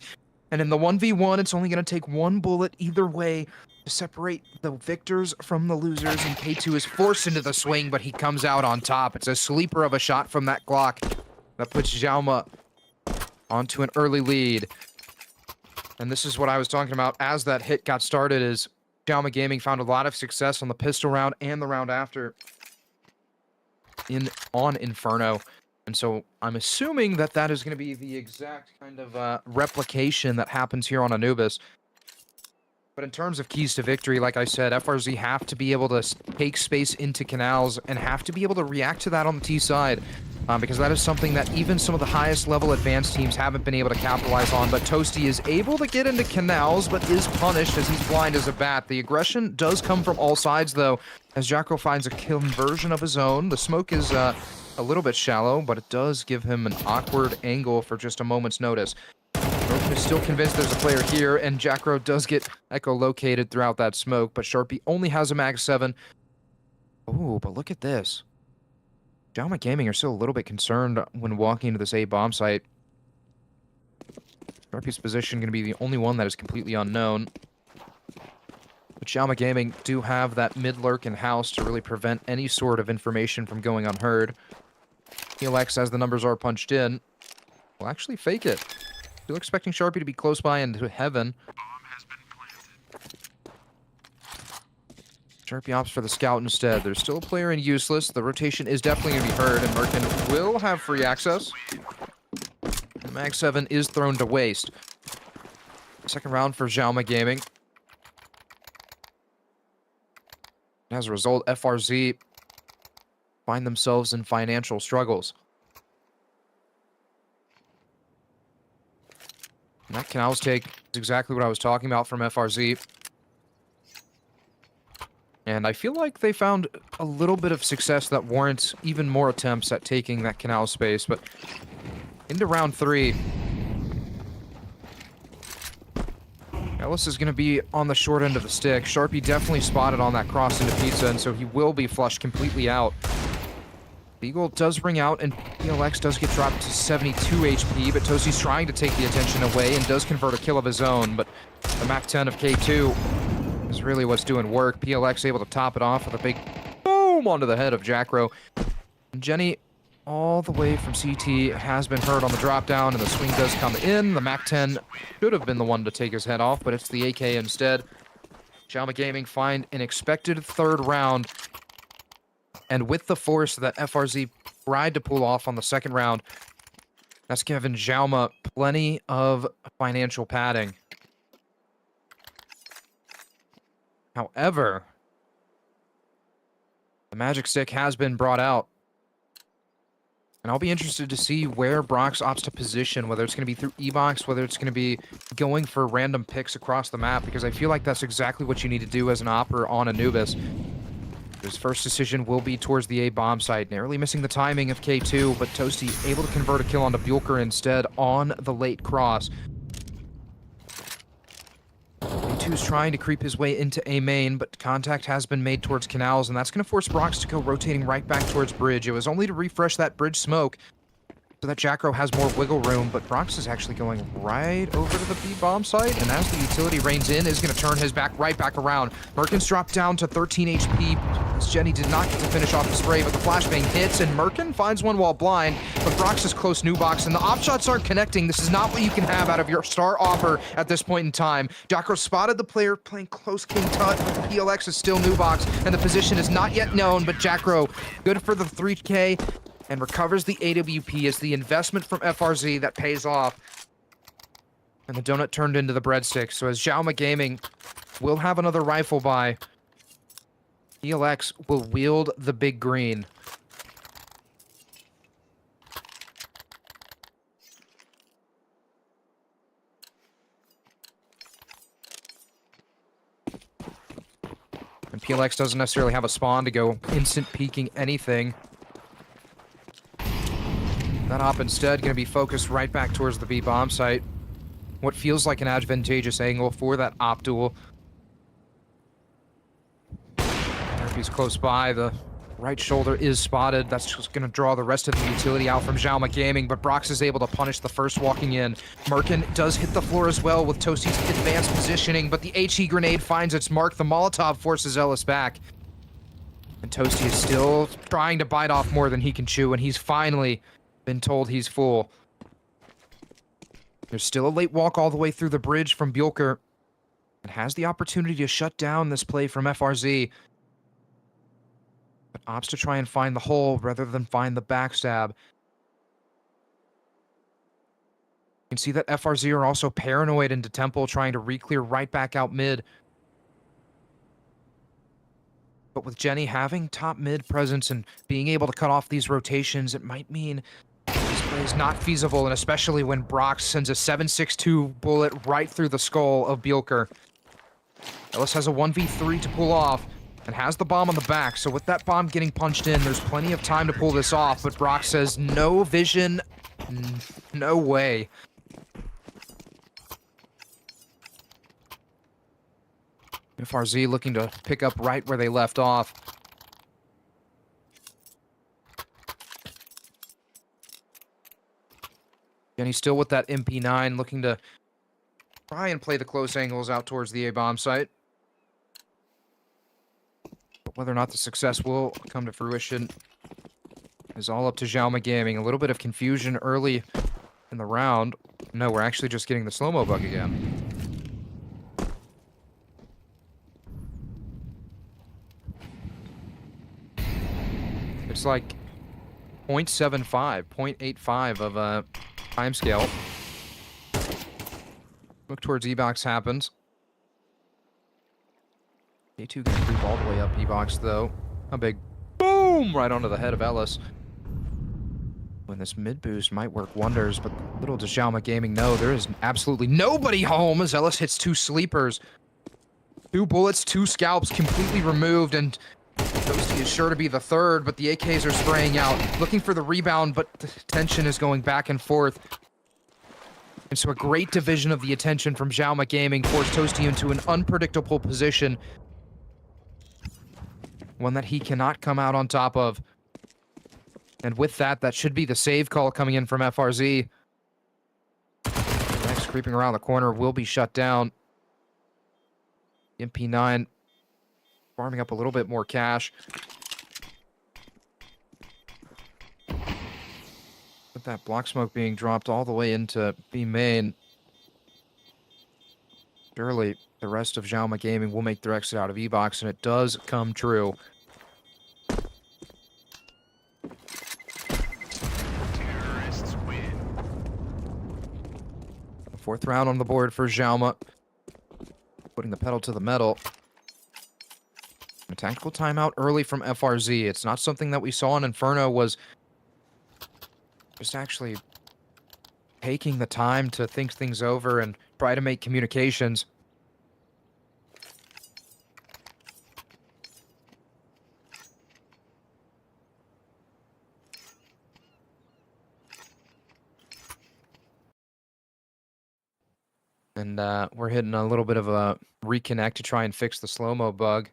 And in the 1v1, it's only going to take one bullet either way to separate the victors from the losers, and K2 is forced into the swing, but he comes out on top. It's a sleeper of a shot from that Glock that puts Xiaoma onto an early lead. And this is what I was talking about as that hit got started, is Xiaoma Gaming found a lot of success on the pistol round and the round after on Inferno. And so I'm assuming that that is going to be the exact kind of replication that happens here on Anubis. But in terms of keys to victory, like I said, FRZ have to be able to take space into canals and have to be able to react to that on the T side. Because that is something that even some of the highest level advanced teams haven't been able to capitalize on. But Toasty is able to get into canals, but is punished as he's blind as a bat. The aggression does come from all sides, though, as Jacko finds a conversion of his own. The smoke is a little bit shallow, but it does give him an awkward angle for just a moment's notice. Broken is still convinced there's a player here, and Jackro does get echolocated throughout that smoke, but Sharpie only has a mag 7. Oh, but look at this. Xiaoma Gaming are still a little bit concerned when walking into this A bomb site. Sharpie's position going to be the only one that is completely unknown. But Xiaoma Gaming do have that mid-lurk in house to really prevent any sort of information from going unheard. PLX, as the numbers are punched in, will actually fake it. Still expecting Sharpie to be close by into heaven. Sharpie opts for the scout instead. There's still a player in useless. The rotation is definitely going to be heard, and Merkin will have free access. The Mag 7 is thrown to waste. Second round for Xiaoma Gaming. As a result, FRZ find themselves in financial struggles. And that Canals take is exactly what I was talking about from FRZ. And I feel like they found a little bit of success that warrants even more attempts at taking that Canal space. But into round 3, Ellis is going to be on the short end of the stick. Sharpie definitely spotted on that cross into Pizza, and so he will be flushed completely out. Beagle does ring out, and PLX does get dropped to 72 HP, but Toasty's trying to take the attention away and does convert a kill of his own, but the Mach 10 of K2 is really what's doing work. PLX able to top it off with a big boom onto the head of Jackro. And Jenny, all the way from CT, has been hurt on the drop down, and the swing does come in. The Mach 10 should have been the one to take his head off, but it's the AK instead. Xiaoma Gaming find an expected third round. And with the force that FRZ tried to pull off on the second round, that's given Xiaoma plenty of financial padding. However, the Magic Stick has been brought out. And I'll be interested to see where Brox opts to position, whether it's going to be through E-Box, whether it's going to be going for random picks across the map, because I feel like that's exactly what you need to do as an opper on Anubis. His first decision will be towards the A bomb site, narrowly missing the timing of K2, but Toasty able to convert a kill onto Bjorker instead on the late cross. K2's trying to creep his way into A main, but contact has been made towards Canals, and that's going to force Brox to go rotating right back towards Bridge. It was only to refresh that Bridge smoke so that Jackro has more wiggle room, but Brox is actually going right over to the B bomb site, and as the utility reigns in, is going to turn his back right back around. Merkin's dropped down to 13 HP, as Jenny did not get to finish off the spray, but the flashbang hits, and Merkin finds one while blind, but Brox is close new box, and the op shots aren't connecting. This is not what you can have out of your star offer at this point in time. Jackro spotted the player playing close king tut, but the PLX is still new box, and the position is not yet known, but Jackro, good for the 3K, and recovers the AWP as the investment from FRZ that pays off. And the donut turned into the breadstick. So as Xiaoma Gaming will have another rifle buy, ELX will wield the big green. And PLX doesn't necessarily have a spawn to go instant peeking anything. That op instead going to be focused right back towards the B bomb site. What feels like an advantageous angle for that op duel. He's close by. The right shoulder is spotted. That's just going to draw the rest of the utility out from Xiaoma Gaming, but Brox is able to punish the first walking in. Merkin does hit the floor as well with Toasty's advanced positioning, but the HE grenade finds its mark. The Molotov forces Ellis back. And Toasty is still trying to bite off more than he can chew, and he's finally been told he's full. There's still a late walk all the way through the bridge from Bjorker. It has the opportunity to shut down this play from FRZ. But opts to try and find the hole rather than find the backstab. You can see that FRZ are also paranoid into Temple, trying to re-clear right back out mid. But with Jenny having top mid presence and being able to cut off these rotations, it might mean this play is not feasible, and especially when Brox sends a 7.62 bullet right through the skull of Bjorker. Ellis has a 1v3 to pull off and has the bomb on the back, so with that bomb getting punched in, there's plenty of time to pull this off, but Brox says no vision, no way. FRZ looking to pick up right where they left off. And he's still with that MP9, looking to try and play the close angles out towards the A-bomb site. But whether or not the success will come to fruition is all up to Xiaoma Gaming. A little bit of confusion early in the round. No, we're actually just getting the slow-mo bug again. Looks like 0.75, 0.85 of a timescale. Look towards E-Box happens. A2 gonna creep all the way up E-Box, though. A big boom right onto the head of Ellis. When this mid boost might work wonders, but little does Xiaoma Gaming know there is absolutely nobody home as Ellis hits 2 sleepers. 2 bullets, 2 scalps completely removed, and Toasty is sure to be the third, but the AKs are spraying out, looking for the rebound, but the tension is going back and forth. And so a great division of the attention from Xiaoma Gaming forced Toasty into an unpredictable position. One that he cannot come out on top of. And with that, that should be the save call coming in from FRZ. Next, creeping around the corner will be shut down. MP9 farming up a little bit more cash. With that block smoke being dropped all the way into B main. Surely the rest of Xiaoma Gaming will make their exit out of E-Box, and it does come true. Fourth round on the board for Xiaoma. Putting the pedal to the metal. A tactical timeout early from FRZ. It's not something that we saw in Inferno, was just actually taking the time to think things over and try to make communications. And we're hitting a little bit of a reconnect to try and fix the slow-mo bug.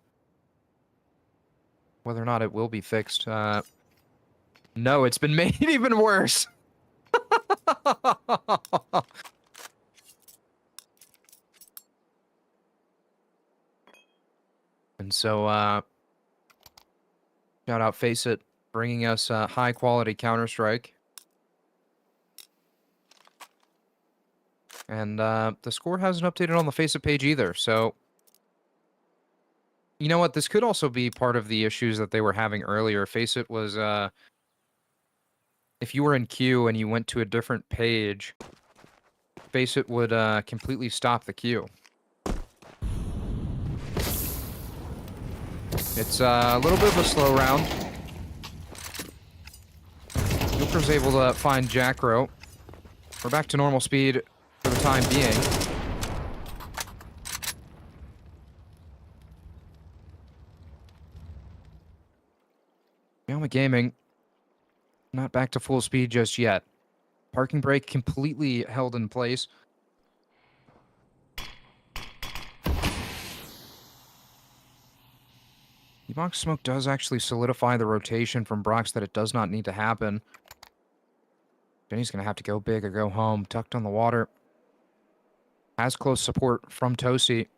Whether or not it will be fixed. No, it's been made even worse. And so, shout out Face It, bringing us high-quality Counter-Strike. And the score hasn't updated on the Face It page either, so... You know what? This could also be part of the issues that they were having earlier. Face It was, if you were in queue and you went to a different page, Face It would completely stop the queue. It's a little bit of a slow round. Joker's able to find Jackro. We're back to normal speed for the time being. Xiaoma Gaming, not back to full speed just yet. Parking brake completely held in place. E-Box smoke does actually solidify the rotation from Brox that it does not need to happen. Jenny's going to have to go big or go home. Tucked on the water. Has close support from Toasty.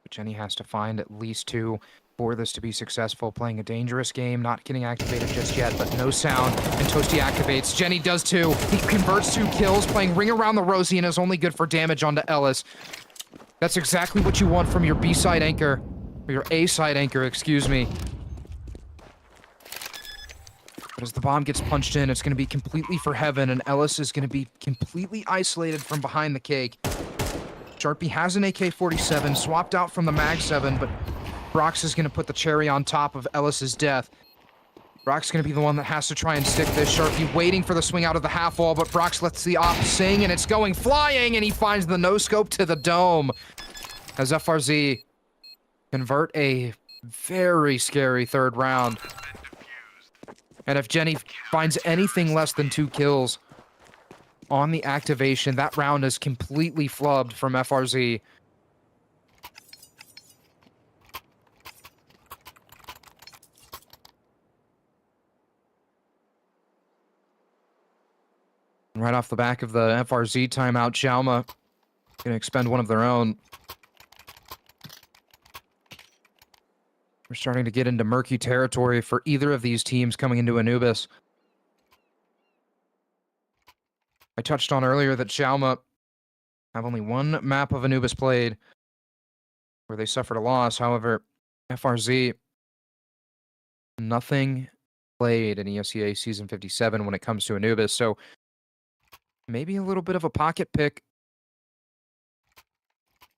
But Jenny has to find at least 2 for this to be successful. Playing a dangerous game, not getting activated just yet, but no sound, and Toasty activates. Jenny does too. He converts 2 kills, playing Ring Around the Rosie, and is only good for damage onto Ellis. That's exactly what you want from your B-side anchor, or your A-side anchor, excuse me. But as the bomb gets punched in, it's going to be completely for heaven, and Ellis is going to be completely isolated from behind the cake. Sharpie has an AK-47, swapped out from the Mag-7, but Brox is going to put the cherry on top of Ellis's death. Brock's going to be the one that has to try and stick this. Sharpie waiting for the swing out of the half wall, but Brox lets the op sing, and it's going flying, and he finds the no-scope to the dome. As FRZ convert a very scary third round. And if Jenny finds anything less than 2 kills on the activation, that round is completely flubbed from FRZ. Right off the back of the FRZ timeout, Xiaoma gonna expend one of their own. We're starting to get into murky territory for either of these teams coming into Anubis. I touched on earlier that Xiaoma have only 1 map of Anubis played where they suffered a loss. However, FRZ nothing played in ESEA Season 57 when it comes to Anubis, so maybe a little bit of a pocket pick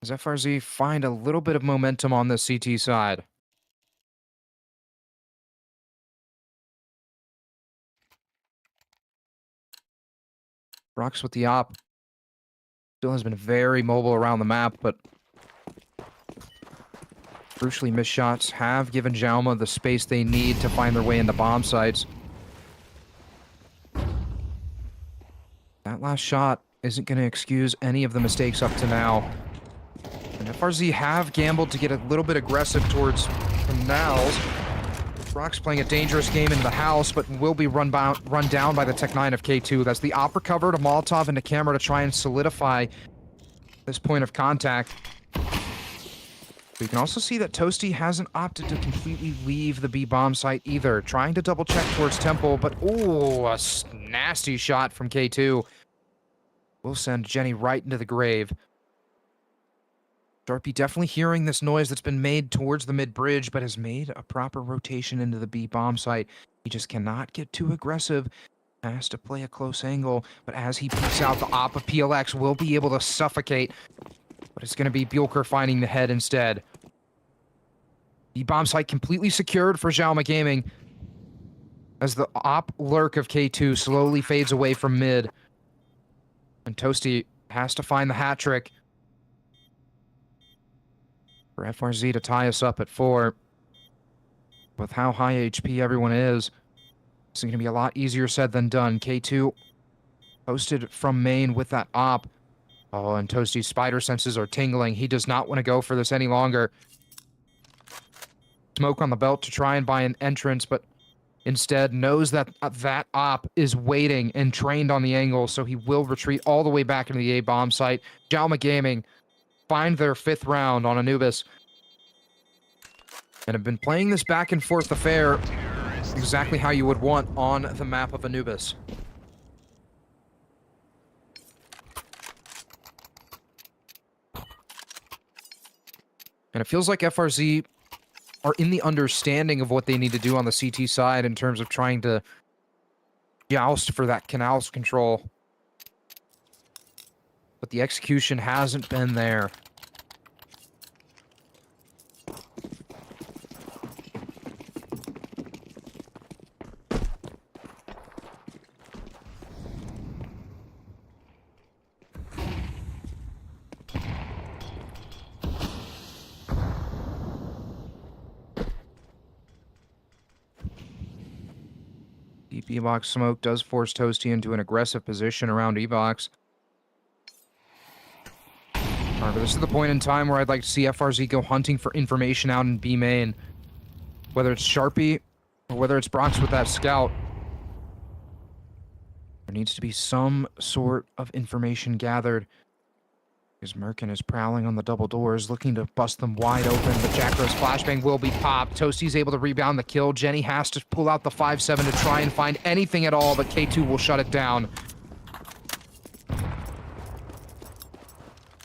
as FRZ find a little bit of momentum on the CT side. Brox with the op. Still has been very mobile around the map, but crucially missed shots have given Xiaoma the space they need to find their way into bomb sites. That last shot isn't going to excuse any of the mistakes up to now. And FRZ have gambled to get a little bit aggressive towards canals. Brock's playing a dangerous game in the house, but will be run down by the Tech 9 of K2. That's the op recovered, a Molotov into camera to try and solidify this point of contact. We can also see that Toasty hasn't opted to completely leave the B bomb site either. Trying to double check towards Temple, but ooh, a nasty shot from K2. Will send Jenny right into the grave. Sharpie definitely hearing this noise that's been made towards the mid-bridge, but has made a proper rotation into the B bomb site. He just cannot get too aggressive. Has to play a close angle, but as he peeks out, the op of PLX will be able to suffocate. But it's going to be Bjorker finding the head instead. The bomb site completely secured for Xiaoma Gaming as the op lurk of K2 slowly fades away from mid. And Toasty has to find the hat trick for FRZ to tie us up at 4. With how high HP everyone is, it's going to be a lot easier said than done. K2 posted from main with that op. Oh, and Toasty's spider senses are tingling. He does not want to go for this any longer. Smoke on the belt to try and buy an entrance, but instead knows that that op is waiting and trained on the angle, so he will retreat all the way back into the A bomb site. Xiaoma Gaming find their 5th round on Anubis and have been playing this back and forth affair exactly how you would want on the map of Anubis. And it feels like FRZ are in the understanding of what they need to do on the CT side in terms of trying to joust for that canals control. But the execution hasn't been there. Deep E-Box smoke does force Toasty into an aggressive position around E-Box. However, this is the point in time where I'd like to see FRZ go hunting for information out in B main. Whether it's Sharpie or whether it's Brox with that scout. There needs to be some sort of information gathered. Because Merkin is prowling on the double doors, looking to bust them wide open. The Jackrose flashbang will be popped. Toasty's able to rebound the kill. Jenny has to pull out the 5-7 to try and find anything at all, but K2 will shut it down.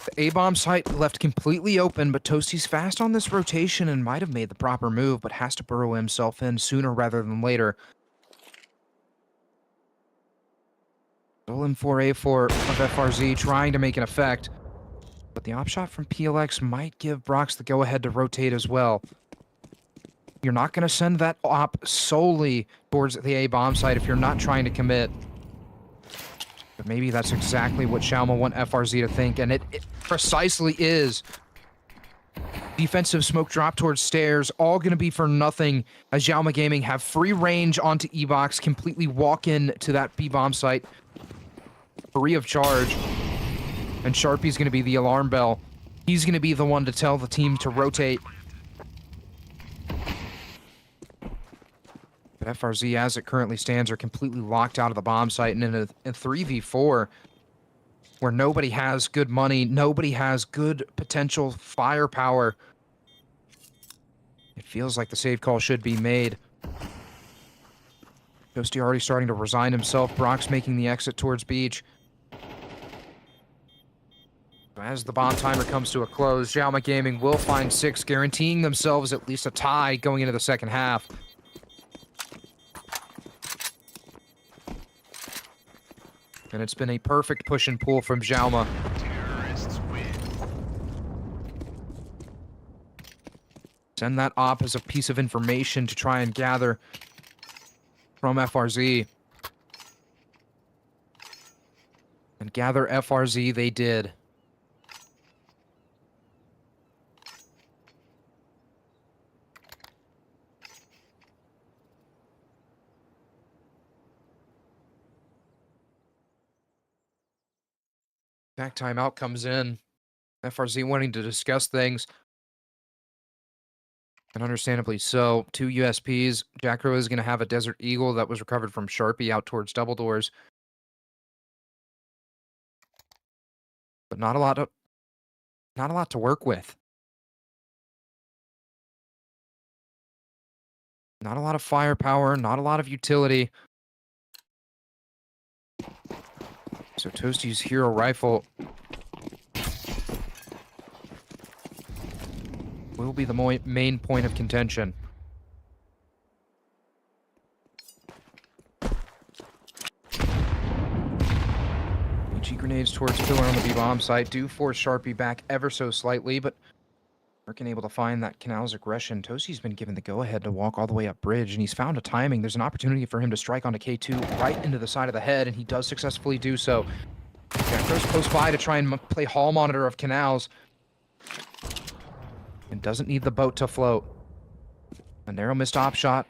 The A-bomb site left completely open, but Toasty's fast on this rotation and might have made the proper move, but has to burrow himself in sooner rather than later. Stolen 4A4 of FRZ trying to make an effect. But the op shot from PLX might give Brox the go-ahead to rotate as well. You're not going to send that op solely towards the A bomb site if you're not trying to commit. But maybe that's exactly what Xiaoma want FRZ to think, and it precisely is. Defensive smoke drop towards stairs, all going to be for nothing as Xiaoma Gaming have free range onto E-Box, completely walk in to that B bomb site free of charge. And Sharpie's going to be the alarm bell. He's going to be the one to tell the team to rotate. But FRZ, as it currently stands, are completely locked out of the bomb site. And in a 3v4, where nobody has good money, nobody has good potential firepower, it feels like the save call should be made. Toasty already starting to resign himself. Brock's making the exit towards Beach. As the bomb timer comes to a close, Xiaoma Gaming will find 6, guaranteeing themselves at least a tie going into the second half. And it's been a perfect push and pull from Xiaoma. Send that op as a piece of information to try and gather from FRZ. And gather FRZ they did. Back timeout comes in. FRZ wanting to discuss things. And understandably so. 2 USPs. Jackro is going to have a Desert Eagle that was recovered from Sharpie out towards double doors. But not a lot to work with. Not a lot of firepower, not a lot of utility. So Toasty's hero rifle will be the main point of contention. HE grenades towards Pillar on the B-bomb site do force Sharpie back ever so slightly, but Merkin able to find that Canal's aggression. Toasty's been given the go-ahead to walk all the way up bridge, and he's found a timing. There's an opportunity for him to strike onto K2 right into the side of the head, and he does successfully do so. Jackro's close by to try and play hall monitor of Canals. And doesn't need the boat to float. A narrow missed op shot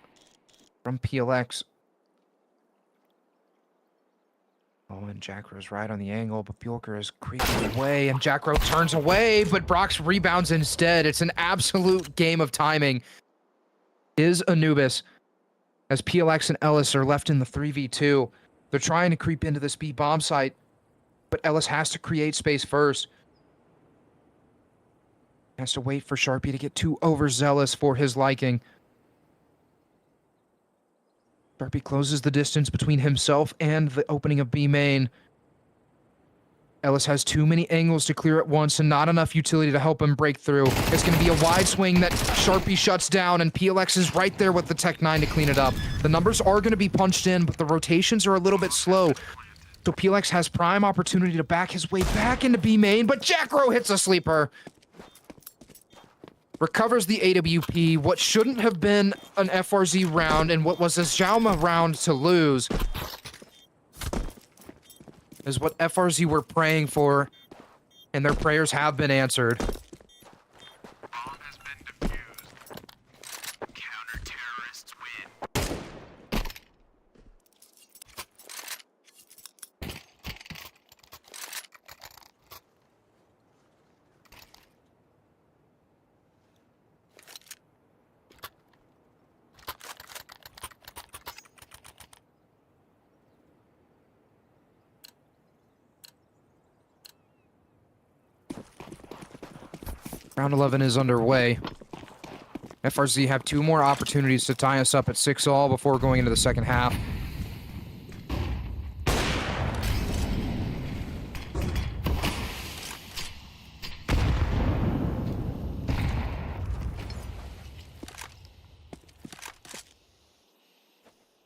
from PLX. Oh, and Jackro's right on the angle, but Bjorker is creeping away, and Jackro turns away, but Brox rebounds instead. It's an absolute game of timing. Is Anubis, as PLX and Ellis are left in the 3v2. They're trying to creep into this B bomb site, but Ellis has to create space first. Has to wait for Sharpie to get too overzealous for his liking. Sharpie closes the distance between himself and the opening of B main. Ellis has too many angles to clear at once and not enough utility to help him break through. It's going to be a wide swing that Sharpie shuts down, and PLX is right there with the Tech 9 to clean it up. The numbers are going to be punched in, but the rotations are a little bit slow. So PLX has prime opportunity to back his way back into B main, but Jackro hits a sleeper. Recovers the AWP, what shouldn't have been an FRZ round and what was a Xiaoma round to lose is what FRZ were praying for, and their prayers have been answered. Bomb has been defused. Counter-terrorists win. Round 11 is underway. FRZ have 2 more opportunities to tie us up at 6-all before going into the second half.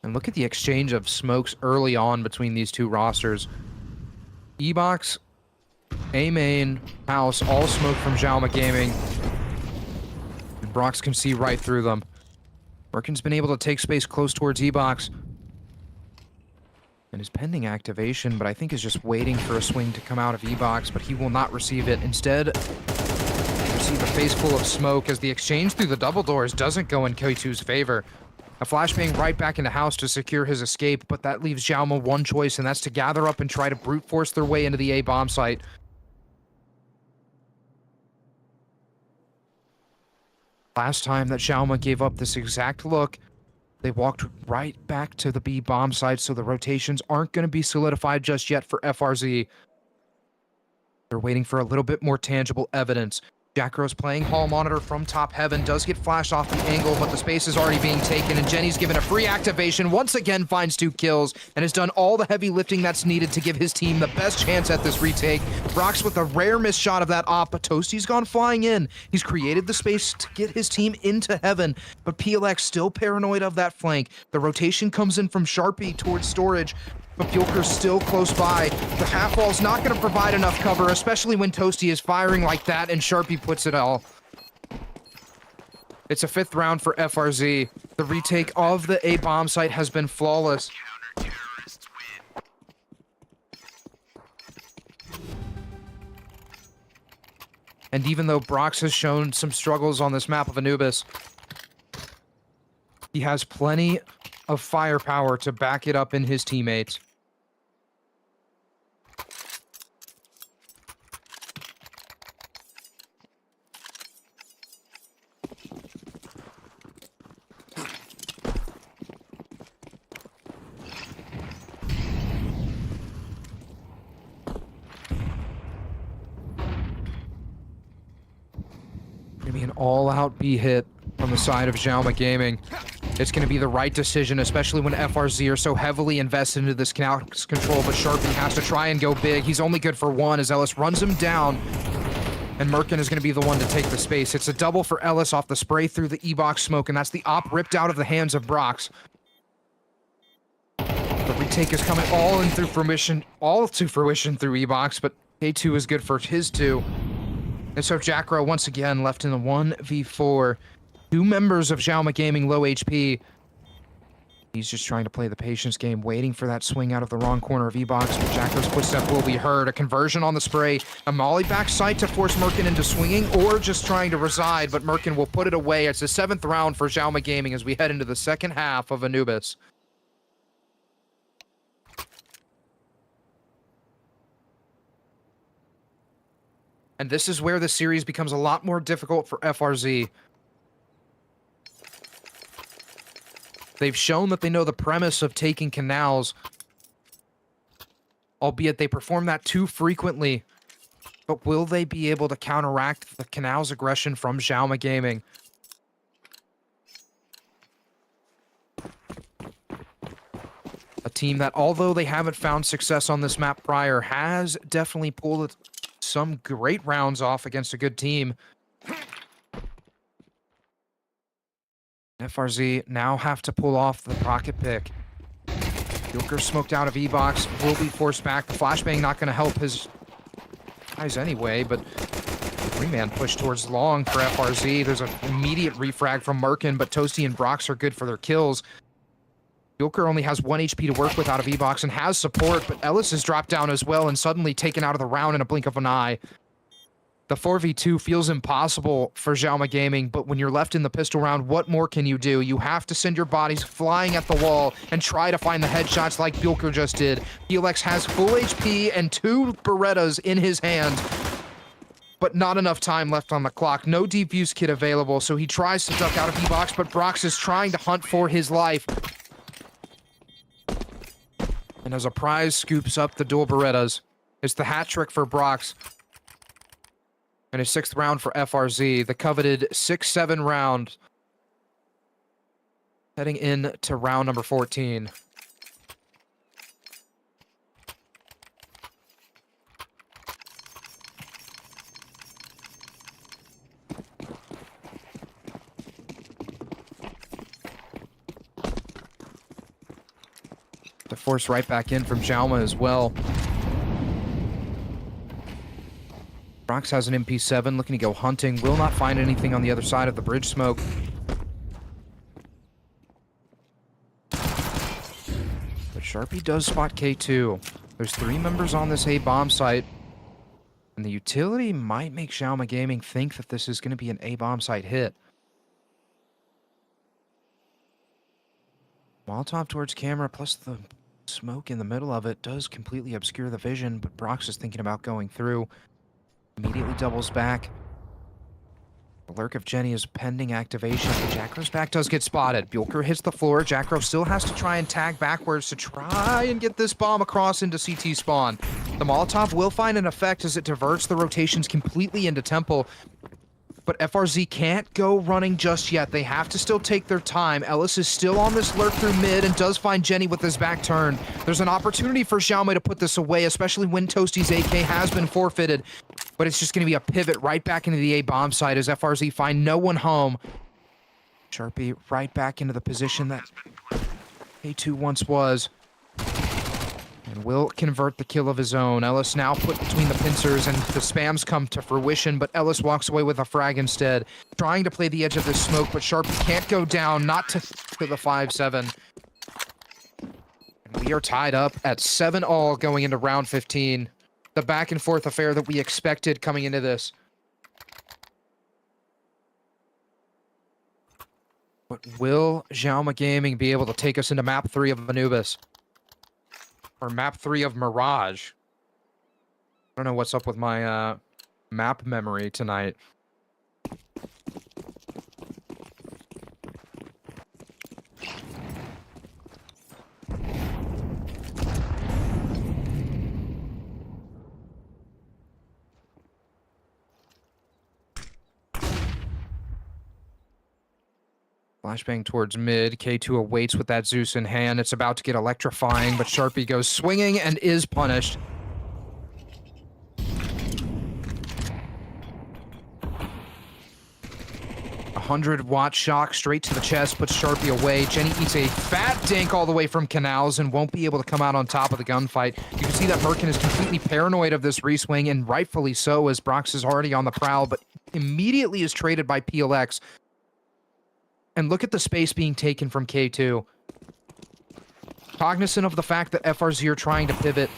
And look at the exchange of smokes early on between these 2 rosters. E-Box, A-Main, House, all smoke from Xiaoma Gaming. And Brox can see right through them. Merkin's been able to take space close towards E-Box. And is pending activation, but I think is just waiting for a swing to come out of E-Box, but he will not receive it. Instead, receive a face full of smoke as the exchange through the double doors doesn't go in K2's favor. A flashbang right back into House to secure his escape, but that leaves Xiaoma one choice, and that's to gather up and try to brute force their way into the A bomb site. Last time that Xiaoma gave up this exact look, they walked right back to the B bomb site, so the rotations aren't going to be solidified just yet for FRZ. They're waiting for a little bit more tangible evidence. Jackro's playing hall monitor from top heaven, does get flashed off the angle, but the space is already being taken, and Jenny's given a free activation, once again finds 2 kills, and has done all the heavy lifting that's needed to give his team the best chance at this retake. Brox with a rare missed shot of that op, but Toasty's gone flying in. He's created the space to get his team into heaven, but PLX still paranoid of that flank. The rotation comes in from Sharpie towards storage. but Bjorker's still close by. The half wall's not going to provide enough cover, especially when Toasty is firing like that, and Sharpie puts it all. It's a 5th round for FRZ. The retake of the A bomb site has been flawless. Counter-terrorists win. And even though Brox has shown some struggles on this map of Anubis, he has plenty of firepower to back it up in his teammates. Gonna be an all-out B hit from the side of Xiaoma Gaming. It's going to be the right decision, especially when FRZ are so heavily invested into this Canucks control, but Sharpie has to try and go big. He's only good for 1 as Ellis runs him down, and Merkin is going to be the one to take the space. It's a double for Ellis off the spray through the E-box smoke, and that's the op ripped out of the hands of Brox. The retake is coming all to fruition through E-box, but K2 is good for his 2. And so Jackro once again left in the 1v4. 2 members of Xiaoma Gaming low HP. He's just trying to play the patience game, waiting for that swing out of the wrong corner of E-box, but Jacko's footstep will be heard. A conversion on the spray, a molly back sight to force Merkin into swinging, or just trying to reside, but Merkin will put it away. It's the 7th round for Xiaoma Gaming as we head into the second half of Anubis. And this is where the series becomes a lot more difficult for FRZ. They've shown that they know the premise of taking canals, albeit they perform that too frequently. But will they be able to counteract the canals' aggression from Xiaoma Gaming? A team that, although they haven't found success on this map prior, has definitely pulled some great rounds off against a good team. FRZ now have to pull off the pocket pick. Joker smoked out of E-box, will be forced back. The flashbang not going to help his guys anyway, but 3-man push towards long for FRZ. There's an immediate refrag from Merkin, but Toasty and Brox are good for their kills. Joker only has 1 HP to work with out of E-box and has support, but Ellis is dropped down as well and suddenly taken out of the round in a blink of an eye. The 4v2 feels impossible for Xiaoma Gaming, but when you're left in the pistol round, what more can you do? You have to send your bodies flying at the wall and try to find the headshots like Bjorker just did. Felix has full HP and 2 Berettas in his hand, but not enough time left on the clock. No defuse kit available, so he tries to duck out of E-box, but Brox is trying to hunt for his life. And as a prize scoops up the dual Berettas, it's the hat trick for Brox. And a 6th round for FRZ, the coveted 6-7 round. Heading into round number 14. The force right back in from Xiaoma as well. Brox has an MP7, looking to go hunting. Will not find anything on the other side of the bridge smoke. But Sharpie does spot K2. There's 3 members on this A bomb site. And the utility might make Xiaoma Gaming think that this is going to be an A bomb site hit. Molotov towards camera, plus the smoke in the middle of it does completely obscure the vision, but Brox is thinking about going through. Immediately doubles back. The lurk of Jenny is pending activation. Jackro's back does get spotted. Bjorker hits the floor. Jackro still has to try and tag backwards to try and get this bomb across into CT spawn. The Molotov will find an effect as it diverts the rotations completely into Temple. But FRZ can't go running just yet. They have to still take their time. Ellis is still on this lurk through mid and does find Jenny with his back turned. There's an opportunity for Xiaoma to put this away, especially when Toasty's AK has been forfeited. But it's just going to be a pivot right back into the A bomb site as FRZ find no one home. Sharpie right back into the position that K2 once was. And will convert the kill of his own. Ellis now put between the pincers, and the spams come to fruition, but Ellis walks away with a frag instead. Trying to play the edge of this smoke, but Sharpie can't go down, not to the 5-7. And we are tied up at 7-all going into round 15. The back and forth affair that we expected coming into this. But will Xiaoma Gaming be able to take us into map 3 of Anubis? Or map 3 of Mirage? I don't know what's up with my map memory tonight. Flashbang towards mid. K2 awaits with that Zeus in hand. It's about to get electrifying, but Sharpie goes swinging and is punished. A 100-watt shock straight to the chest puts Sharpie away. Jenny eats a fat dink all the way from Canals and won't be able to come out on top of the gunfight. You can see that Merkin is completely paranoid of this reswing, and rightfully so, as Brox is already on the prowl, but immediately is traded by PLX. And look at the space being taken from K2. Cognizant of the fact that FRZ are trying to pivot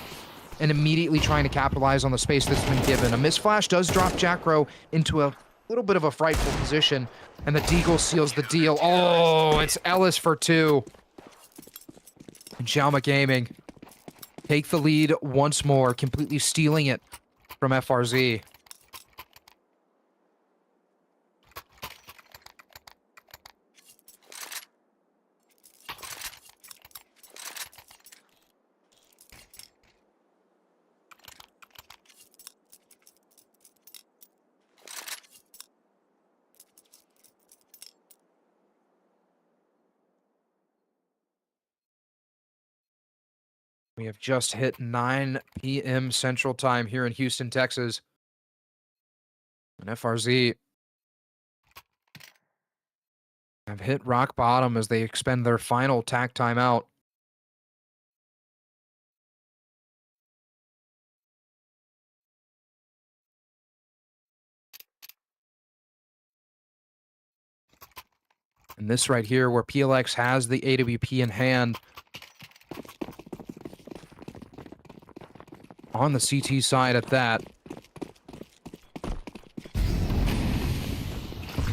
and immediately trying to capitalize on the space that's been given. A misflash does drop Jackro into a little bit of a frightful position, and the Deagle seals the deal. Oh, it's Ellis for 2. And Xiaoma Gaming take the lead once more, completely stealing it from FRZ. We have just hit 9 p.m. Central Time here in Houston, Texas. And FRZ have hit rock bottom as they expend their final tack timeout. And this right here, where PLX has the AWP in hand. On the CT side at that.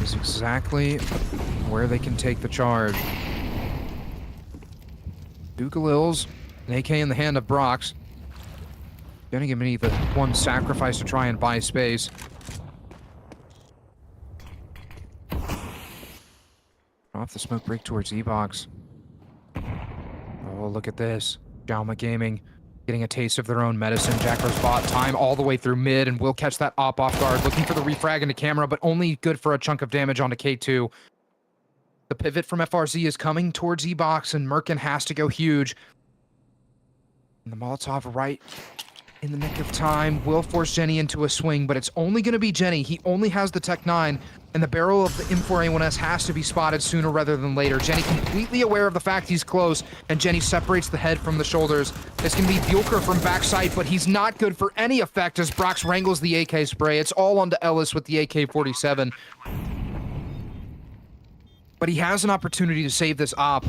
Is exactly where they can take the charge. Dugalils, an AK in the hand of Brox. Gonna give me the one sacrifice to try and buy space. Off the smoke break towards E-Box. Oh, look at this. Xiaoma Gaming getting a taste of their own medicine. Jacko's bot time all the way through mid and will catch that op off guard. Looking for the refrag into camera, but only good for a chunk of damage onto K2. The pivot from FRZ is coming towards E-Box, and Merkin has to go huge. And the Molotov right in the nick of time will force Jenny into a swing, but it's only going to be Jenny. He only has the Tech 9, and the barrel of the M4A1S has to be spotted sooner rather than later. Jenny completely aware of the fact he's close, and Jenny separates the head from the shoulders. It's going to be Bjorker from backside, but he's not good for any effect as Brox wrangles the AK spray. It's all onto Ellis with the AK-47. But he has an opportunity to save this op.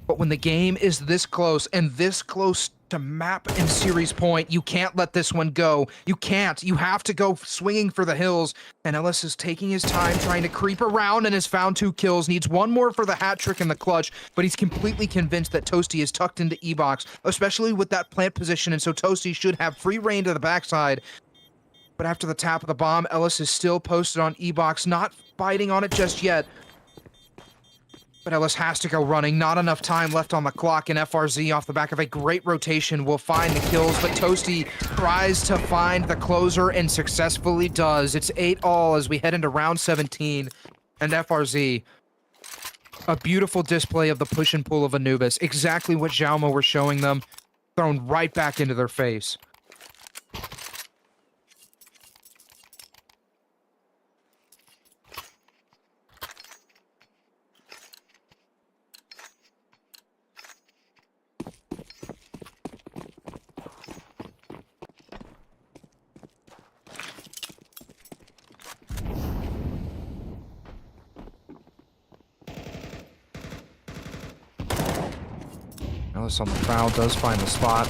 But when the game is this close, and this close to map and series point, you can't let this one go. You can't. You have to go swinging for the hills. And Ellis is taking his time, trying to creep around, and has found 2 kills. Needs one more for the hat trick in the clutch, but he's completely convinced that Toasty is tucked into E-Box, especially with that plant position, and so Toasty should have free reign to the backside. But after the tap of the bomb, Ellis is still posted on E-Box, not biting on it just yet. But Ellis has to go running. Not enough time left on the clock, and FRZ, off the back of a great rotation, will find the kills. But Toasty tries to find the closer and successfully does. It's 8-all as we head into round 17. And FRZ, a beautiful display of the push and pull of Anubis. Exactly what Xiaoma were showing them, thrown right back into their face. Ellis on the prowl does find the spot.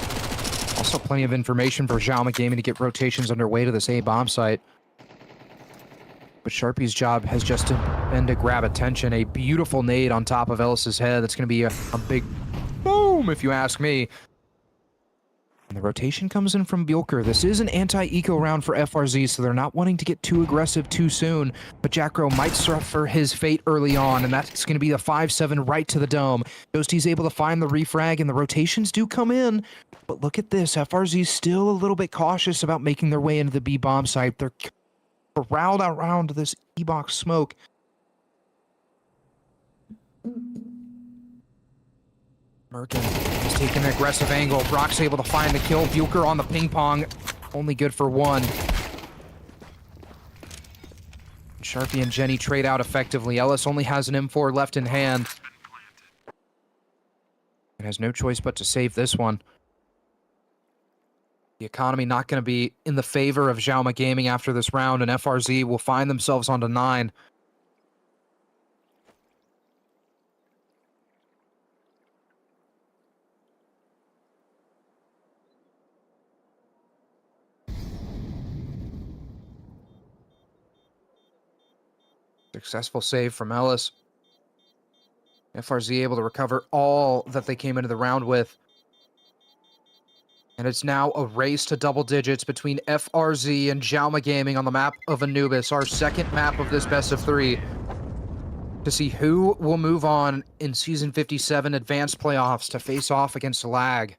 Also plenty of information for Xiaoma Gaming to get rotations underway to this A bomb site. But Sharpie's job has just been to grab attention. A beautiful nade on top of Ellis's head. That's going to be a big boom, if you ask me. And the rotation comes in from Bjorker. This is an anti-eco round for FRZ, so they're not wanting to get too aggressive too soon. But Jackro might suffer his fate early on, and that's going to be a 5-7 right to the dome. Ghosty's able to find the refrag, and the rotations do come in. But look at this. FRZ's still a little bit cautious about making their way into the B bomb site. They're corralled around this E-box smoke. Merkin is taking an aggressive angle. Brock's able to find the kill. Bucher on the ping pong. Only good for one. Sharpie and Jenny trade out effectively. Ellis only has an M4 left in hand. And has no choice but to save this one. The economy not going to be in the favor of Xiaoma Gaming after this round, and FRZ will find themselves onto 9. Successful save from Ellis. FRZ able to recover all that they came into the round with. And it's now a race to double digits between FRZ and Xiaoma Gaming on the map of Anubis, our second map of this best of 3. To see who will move on in Season 57 Advanced Playoffs to face off against Lag.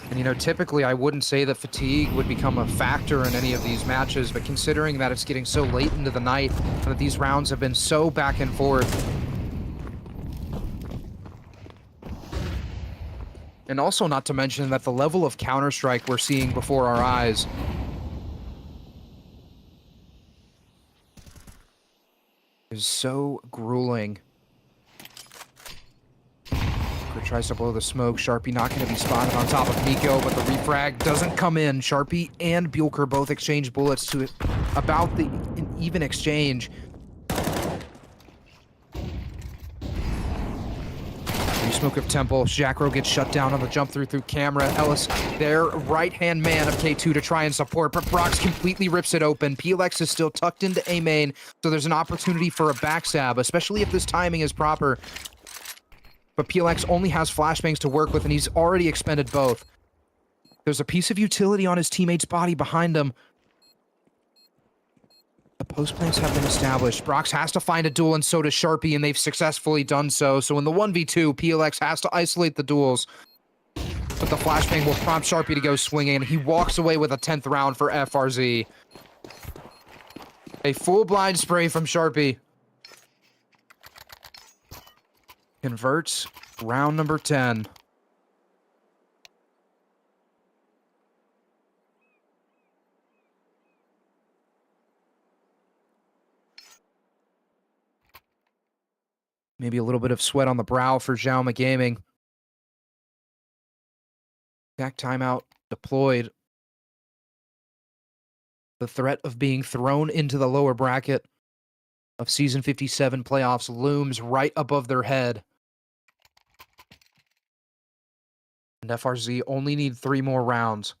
And, you know, typically I wouldn't say that fatigue would become a factor in any of these matches, but considering that it's getting so late into the night and that these rounds have been so back and forth. And also not to mention that the level of Counter-Strike we're seeing before our eyes is so grueling. Tries to blow the smoke. Sharpie not going to be spotted on top of Nico, but the refrag doesn't come in. Sharpie and Bjorker both exchange bullets to about an even exchange. Smoke of Temple. Jackro gets shut down on the jump through camera. Ellis, their right-hand man of K2 to try and support, but Brox completely rips it open. PLX is still tucked into A main, so there's an opportunity for a backstab, especially if this timing is proper. But PLX only has flashbangs to work with, and he's already expended both. There's a piece of utility on his teammate's body behind him. The post plants have been established. Brox has to find a duel, and so does Sharpie, and they've successfully done so. So in the 1v2, PLX has to isolate the duels. But the flashbang will prompt Sharpie to go swinging, and he walks away with a 10th round for FRZ. A full blind spray from Sharpie. Converts round number 10. Maybe a little bit of sweat on the brow for Xiaoma Gaming. Back timeout deployed. The threat of being thrown into the lower bracket of Season 57 playoffs looms right above their head. And FRZ only need 3 more rounds.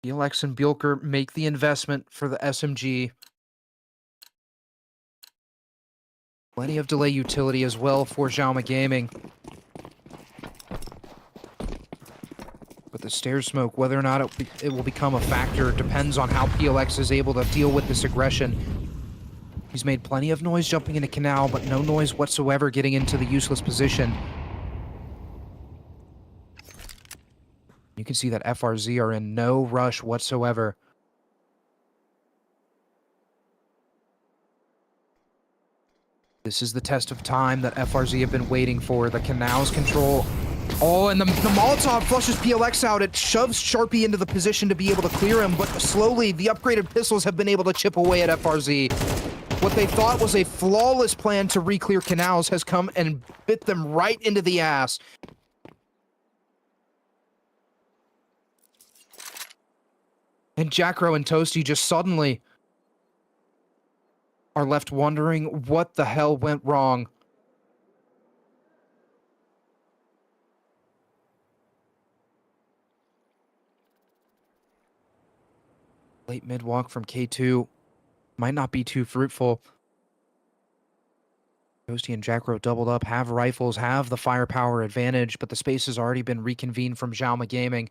PLX and Bjorker make the investment for the SMG. Plenty of delay utility as well for Xiaoma Gaming. But the stairs smoke, whether or not it will become a factor, depends on how PLX is able to deal with this aggression. He's made plenty of noise jumping into Canal, but no noise whatsoever getting into the useless position. You can see that FRZ are in no rush whatsoever. This is the test of time that FRZ have been waiting for. The canals control. Oh, and the Molotov flushes PLX out. It shoves Sharpie into the position to be able to clear him, but slowly the upgraded pistols have been able to chip away at FRZ. What they thought was a flawless plan to re-clear canals has come and bit them right into the ass. And Jackro and Toasty just suddenly are left wondering what the hell went wrong. Late mid-walk from K2 might not be too fruitful. Toasty and Jackro doubled up, have rifles, have the firepower advantage, but the space has already been reconvened from Xiaoma Gaming.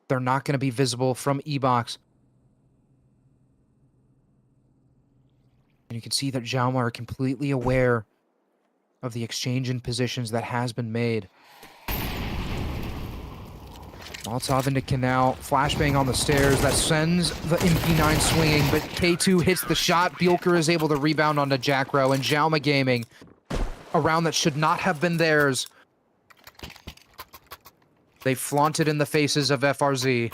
They're not going to be visible from E-Box. And you can see that Xiaoma are completely aware of the exchange in positions that has been made. Molotov into Canal, flashbang on the stairs. That sends the MP9 swinging, but K2 hits the shot. Bjorker is able to rebound onto Jackro, and Xiaoma Gaming, a round that should not have been theirs. They flaunted in the faces of FRZ.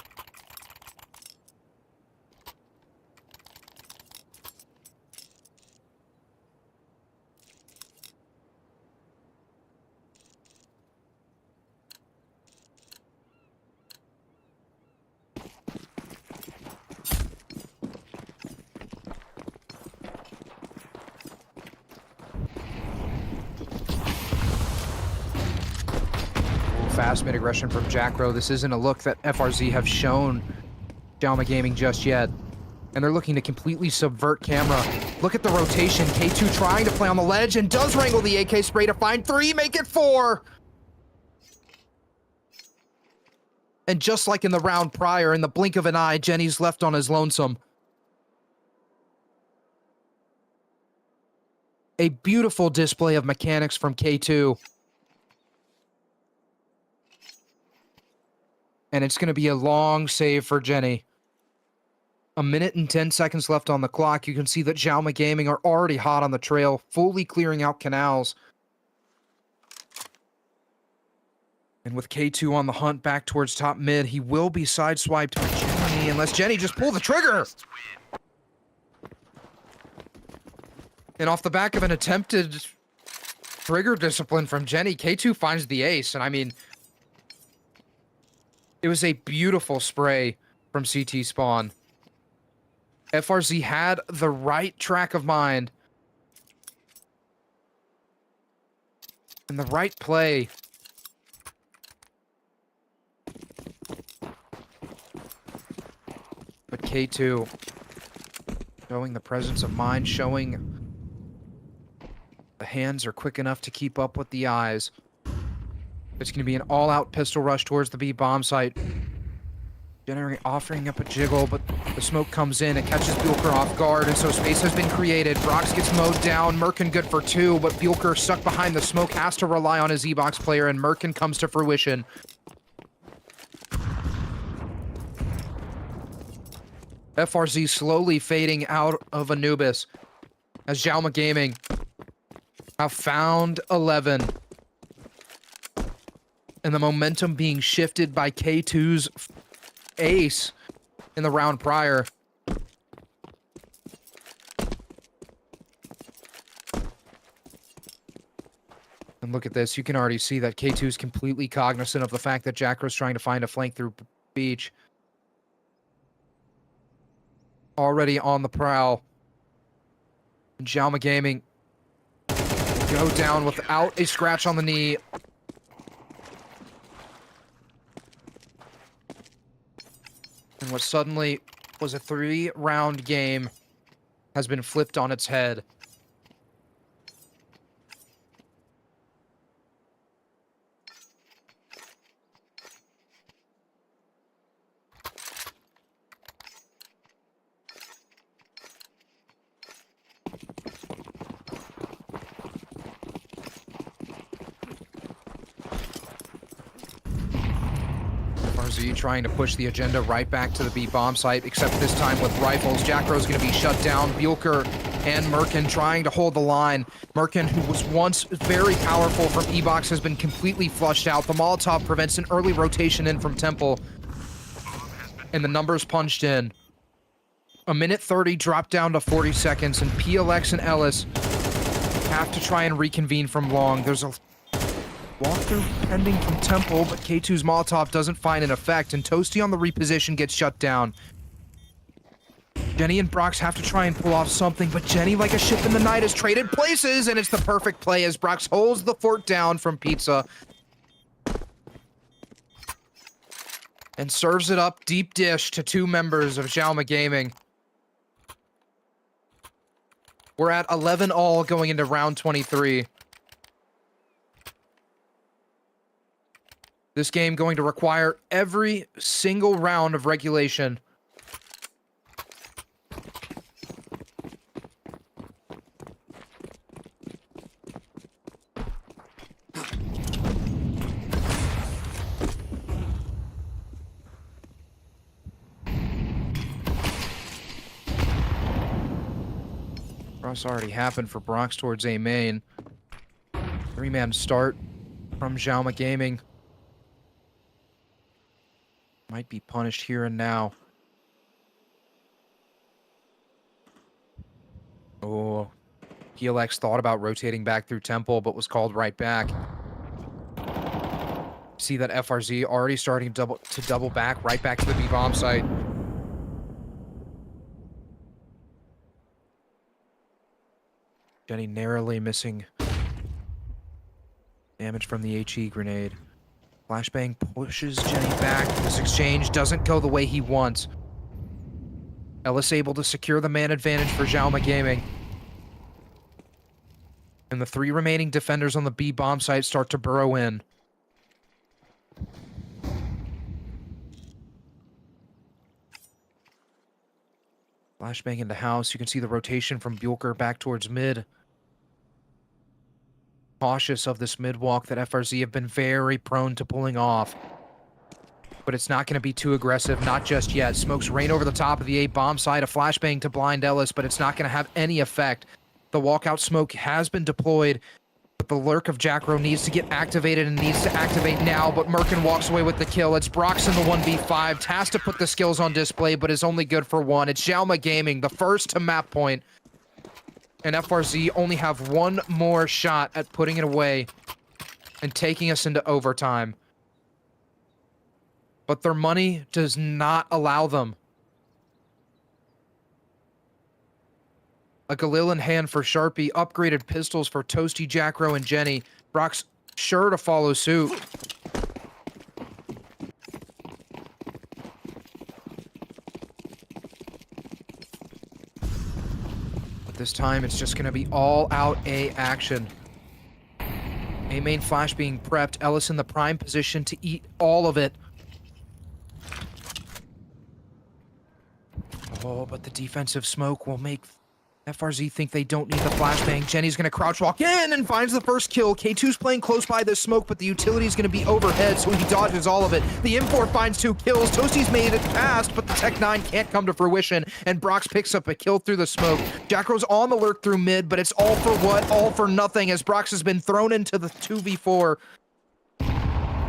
Fast mid-aggression from Jackro. This isn't a look that FRZ have shown Xiaoma Gaming just yet. And they're looking to completely subvert camera. Look at the rotation. K2 trying to play on the ledge and does wrangle the AK spray to find 3, make it 4. And just like in the round prior, in the blink of an eye, Jenny's left on his lonesome. A beautiful display of mechanics from K2. And it's going to be a long save for Jenny. 1 minute and 10 seconds left on the clock. You can see that Xiaoma Gaming are already hot on the trail, fully clearing out canals. And with K2 on the hunt back towards top mid, he will be sideswiped by Jenny, unless Jenny just pull the trigger. And off the back of an attempted trigger discipline from Jenny, K2 finds the ace. And I mean, it was a beautiful spray from CT Spawn. FRZ had the right track of mind. And the right play. But K2 showing the presence of mind, showing the hands are quick enough to keep up with the eyes. It's going to be an all-out pistol rush towards the B bomb site. Generally offering up a jiggle, but the smoke comes in. It catches Bjorker off guard, and so space has been created. Brox gets mowed down. Merkin good for 2, but Bjorker stuck behind the smoke, has to rely on his E-Box player, and Merkin comes to fruition. FRZ slowly fading out of Anubis as Xiaoma Gaming have found 11. And the momentum being shifted by K2's ace in the round prior. And look at this. You can already see that K2's completely cognizant of the fact that Jackro's trying to find a flank through beach. Already on the prowl. And Xiaoma Gaming go down without a scratch on the knee. And what suddenly was a 3-round game has been flipped on its head. FRZ trying to push the agenda right back to the B bomb site, except this time with rifles. Jackro's going to be shut down. Bjorker and Merkin trying to hold the line. Merkin, who was once very powerful from E-Box, has been completely flushed out. The Molotov prevents an early rotation in from Temple, and the numbers punched in. A minute 30 dropped down to 40 seconds, and PLX and Ellis have to try and reconvene from long. There's a walkthrough pending from Temple, but K2's Molotov doesn't find an effect, and Toasty on the reposition gets shut down. Jenny and Brox have to try and pull off something, but Jenny, like a ship in the night, has traded places, and it's the perfect play as Brox holds the fort down from Pizza and serves it up deep dish to two members of Xiaoma Gaming. We're at 11 all going into round 23. This game going to require every single round of regulation. Cross already happened for Brox towards A main. 3-man start from Xiaoma Gaming. Might be punished here and now. Oh, PLX thought about rotating back through Temple, but was called right back. See that FRZ already starting to double back, right back to the B-bomb site. Jenny narrowly missing damage from the HE grenade. Flashbang pushes Jenny back. This exchange doesn't go the way he wants. Ellis able to secure the man advantage for Xiaoma Gaming. And the 3 remaining defenders on the B bomb site start to burrow in. Flashbang into house. You can see the rotation from Bjorker back towards mid. Cautious of this mid walk that FRZ have been very prone to pulling off. But it's not going to be too aggressive, not just yet. Smokes rain over the top of the A bomb side, a flashbang to blind Ellis, but it's not going to have any effect. The walkout smoke has been deployed, but the lurk of Jackro needs to get activated and needs to activate now, but Merkin walks away with the kill. It's Brox in the 1v5, has to put the skills on display, but is only good for one. It's Xiaoma Gaming, the first to map point. And FRZ only have one more shot at putting it away and taking us into overtime. But their money does not allow them. A Galil in hand for Sharpie, upgraded pistols for Toasty, Jackro, and Jenny. Brock's sure to follow suit. But this time it's just going to be all out A action. A main flash being prepped. Ellis in the prime position to eat all of it. Oh, but the defensive smoke will make FRZ think they don't need the flashbang. Jenny's going to crouch walk in and finds the first kill. K2's playing close by this smoke, but the utility is going to be overhead, so he dodges all of it. The M4 finds 2 kills. Toasty's made it past, but the Tech 9 can't come to fruition, and Brox picks up a kill through the smoke. Jackro's on the lurk through mid, but it's all for what? All for nothing, as Brox has been thrown into the 2v4.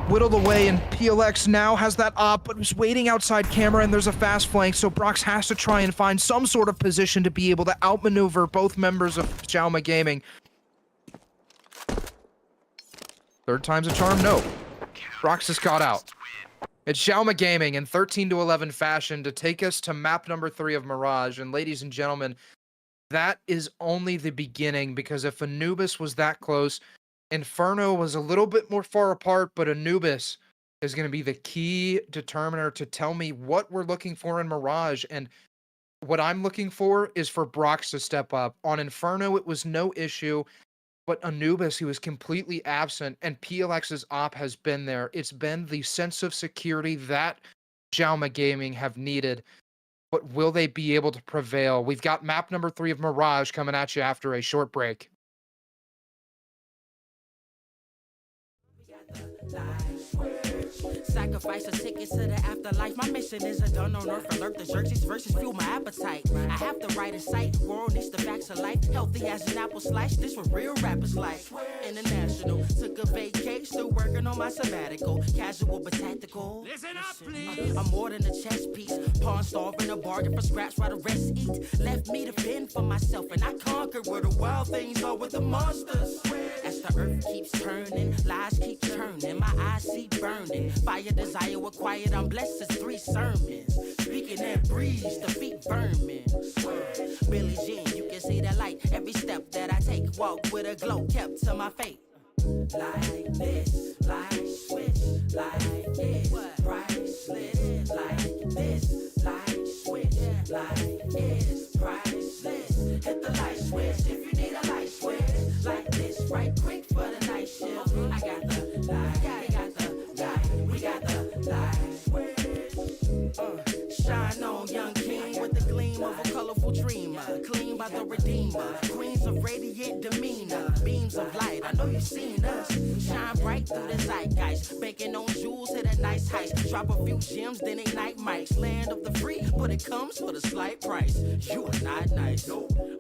Whittled away, and PLX now has that op, but is waiting outside camera, and there's a fast flank, so Brox has to try and find some sort of position to be able to outmaneuver both members of Xiaoma Gaming. Third time's a charm? No. Brox is caught out. It's Xiaoma Gaming in 13-11 fashion to take us to map number 3 of Mirage, and ladies and gentlemen, that is only the beginning, because if Anubis was that close, Inferno was a little bit more far apart, but Anubis is going to be the key determiner to tell me what we're looking for in Mirage. And what I'm looking for is for Brox to step up. On Inferno, it was no issue, but Anubis, he was completely absent, and PLX's op has been there. It's been the sense of security that Xiaoma Gaming have needed, but will they be able to prevail? We've got map number 3 of Mirage coming at you after a short break. Sacrifice a ticket to the afterlife. My mission isn't done on earth. Alert the Xerxes versus fuel my appetite. I have the right insight. World needs the facts of life. Healthy as an apple slice. This what real rappers like. International. Took a vacation. Still working on my sabbatical. Casual but tactical. Listen up, please. I'm more than a chess piece. Pawn starving a bargain for scraps while the rest eat. Left me to fend for myself, and I conquered where the wild things are with the monsters. As the earth keeps turning, lies keep turning, my eyes see burning. Fire desire acquired, I'm blessed as 3 sermons. Speaking that breeze, defeat vermin. Billie Jean, you can see the light. Every step that I take, walk with a glow, kept to my faith. Like this, like switch, like this, priceless. Like this, like switch, like this, priceless. Hit the light switch if you need a light switch. Like this, right quick for the night shift. I got the light, I got the light, we got the light switch. Shine on, young king, with the gleam of a colorful dreamer. Clean by the redeemer, queens of radiant demeanor. Beams of light, I know you've seen us. Shine bright through the zeitgeist. Baking on jewels, hit a nice heist. Drop a few gems, then ignite mics. Land of the free, but it comes for the slight price. You are not nice.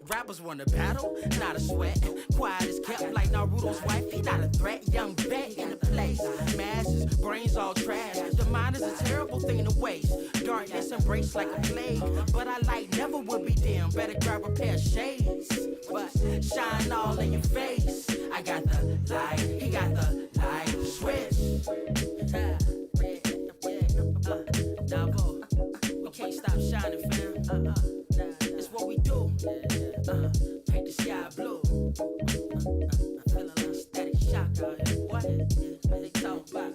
Rappers want to battle, not a sweat. Quiet is kept like Naruto's wife. He not a threat, young vet in the place. Masses, brains all trash. The mind is a terrible thing to waste. Darkness embraced like a plague. But our light never would be dim. Better grab a pair of shades. But shine all in your face. I got the light, he got the light switch. Davo, we can't stop shining, fam. It's what we do. Paint the sky blue. Feeling like static shock out here. What? They talk about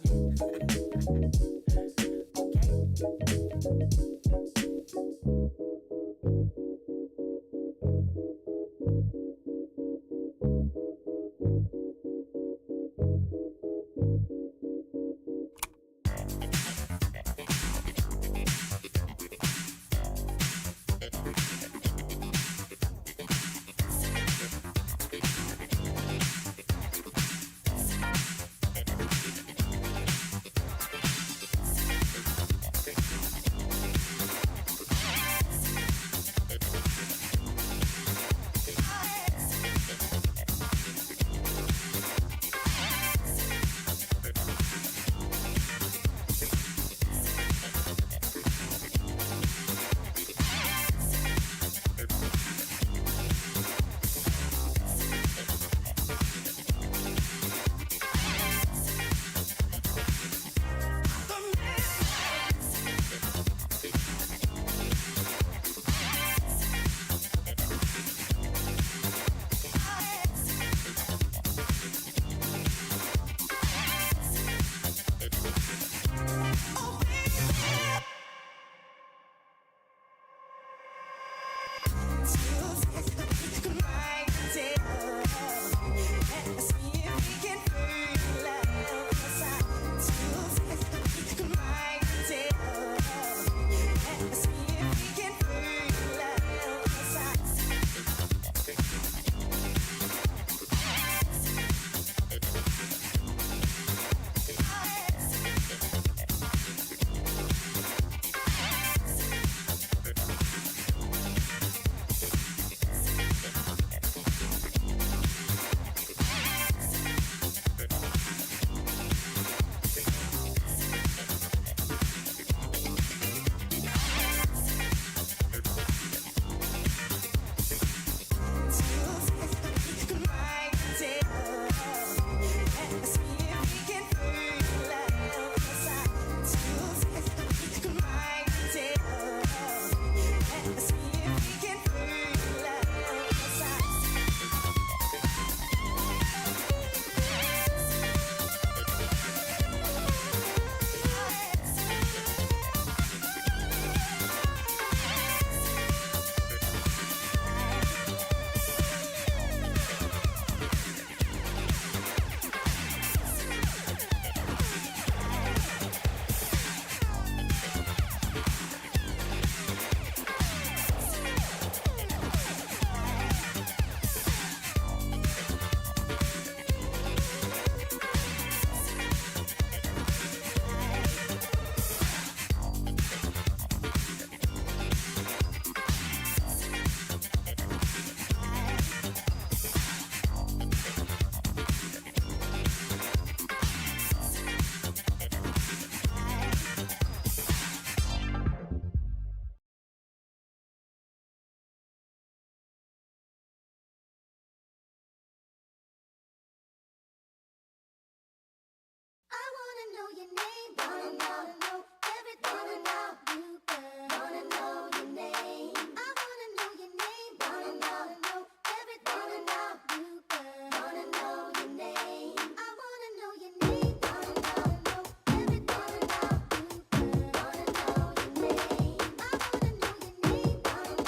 your name. Wanna know everything about you, girl. Wanna know your name. I wanna know your name. Wanna know everything about you, girl. Wanna know your name. I wanna know your name. Wanna know everything about you, girl. Wanna know your name. I wanna know your name. Wanna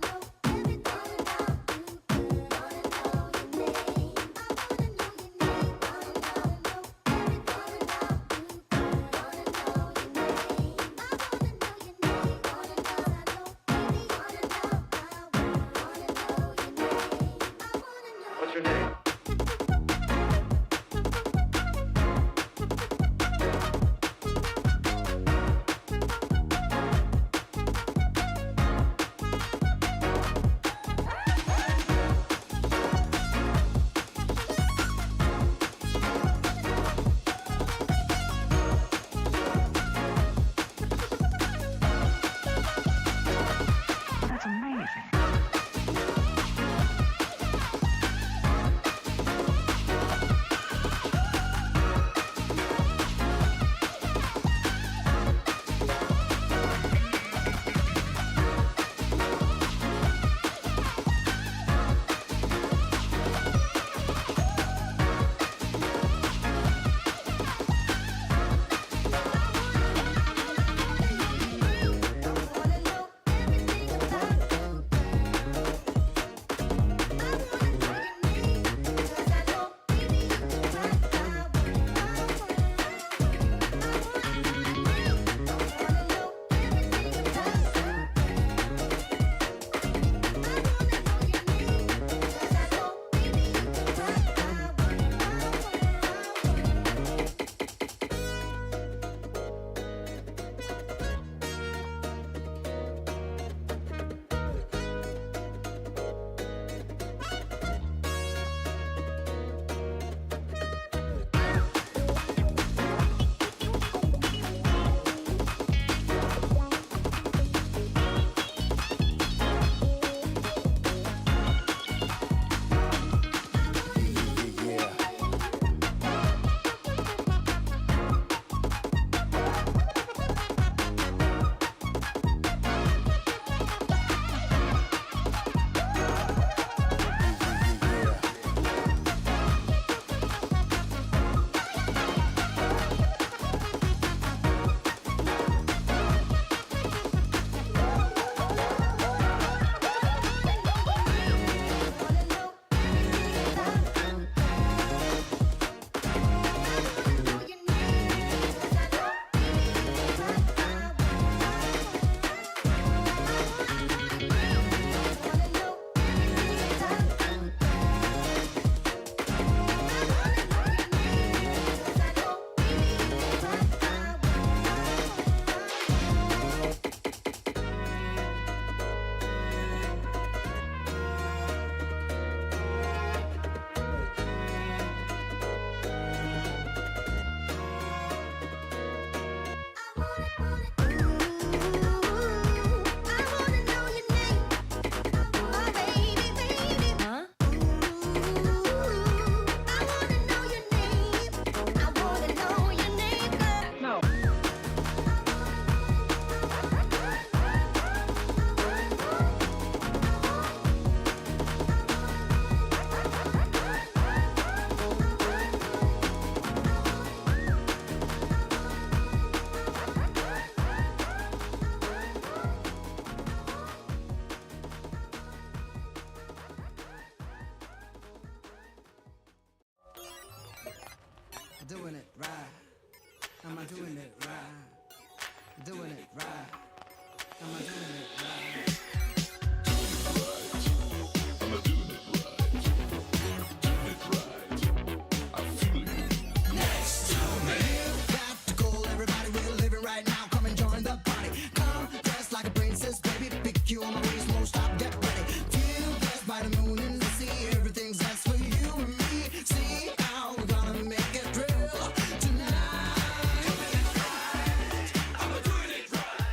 know everything about you, girl. Wanna know your name. I wanna know your name. Wanna know everything about you, girl. Wanna know your name. I wanna know your name. Wanna know, baby, wanna know, I wanna know your name. I wanna know. What's your name? That's amazing. Doing it right. Am I doing it right? Doing it right. Am I doing it right? Am I doing it right? Doing it right. I feel you. Got to go, everybody. We're living right now. Come and join the party. Come dressed like a princess, baby. Pick you on my waist, won't stop, get ready. Feel blessed by the moon and the sea. Everything's best for you and me. See how we're gonna make it real tonight. I'm doing it right.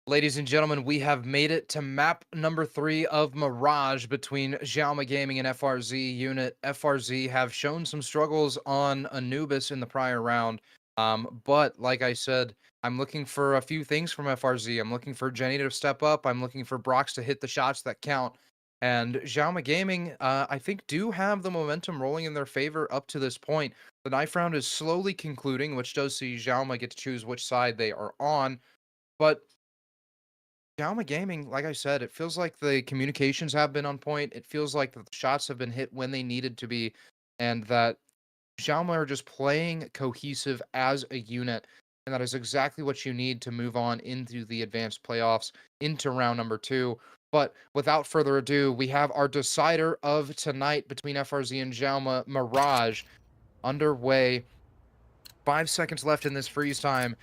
Ladies and gentlemen, we have made it to map number 3 of Mirage between Xiaoma Gaming and FRZ unit. FRZ have shown some struggles on Anubis in the prior round. But like I said, I'm looking for a few things from FRZ. I'm looking for Jenny to step up. I'm looking for Brox to hit the shots that count. And Xiaoma Gaming, I think, do have the momentum rolling in their favor up to this point. The knife round is slowly concluding, which does see Xiaoma get to choose which side they are on. But Xiaoma Gaming, like I said, it feels like the communications have been on point. It feels like the shots have been hit when they needed to be, and that Xiaoma are just playing cohesive as a unit. And that is exactly what you need to move on into the advanced playoffs, into round number 2. But without further ado, we have our decider of tonight between FRZ and Xiaoma, Mirage, underway. 5 seconds left in this freeze time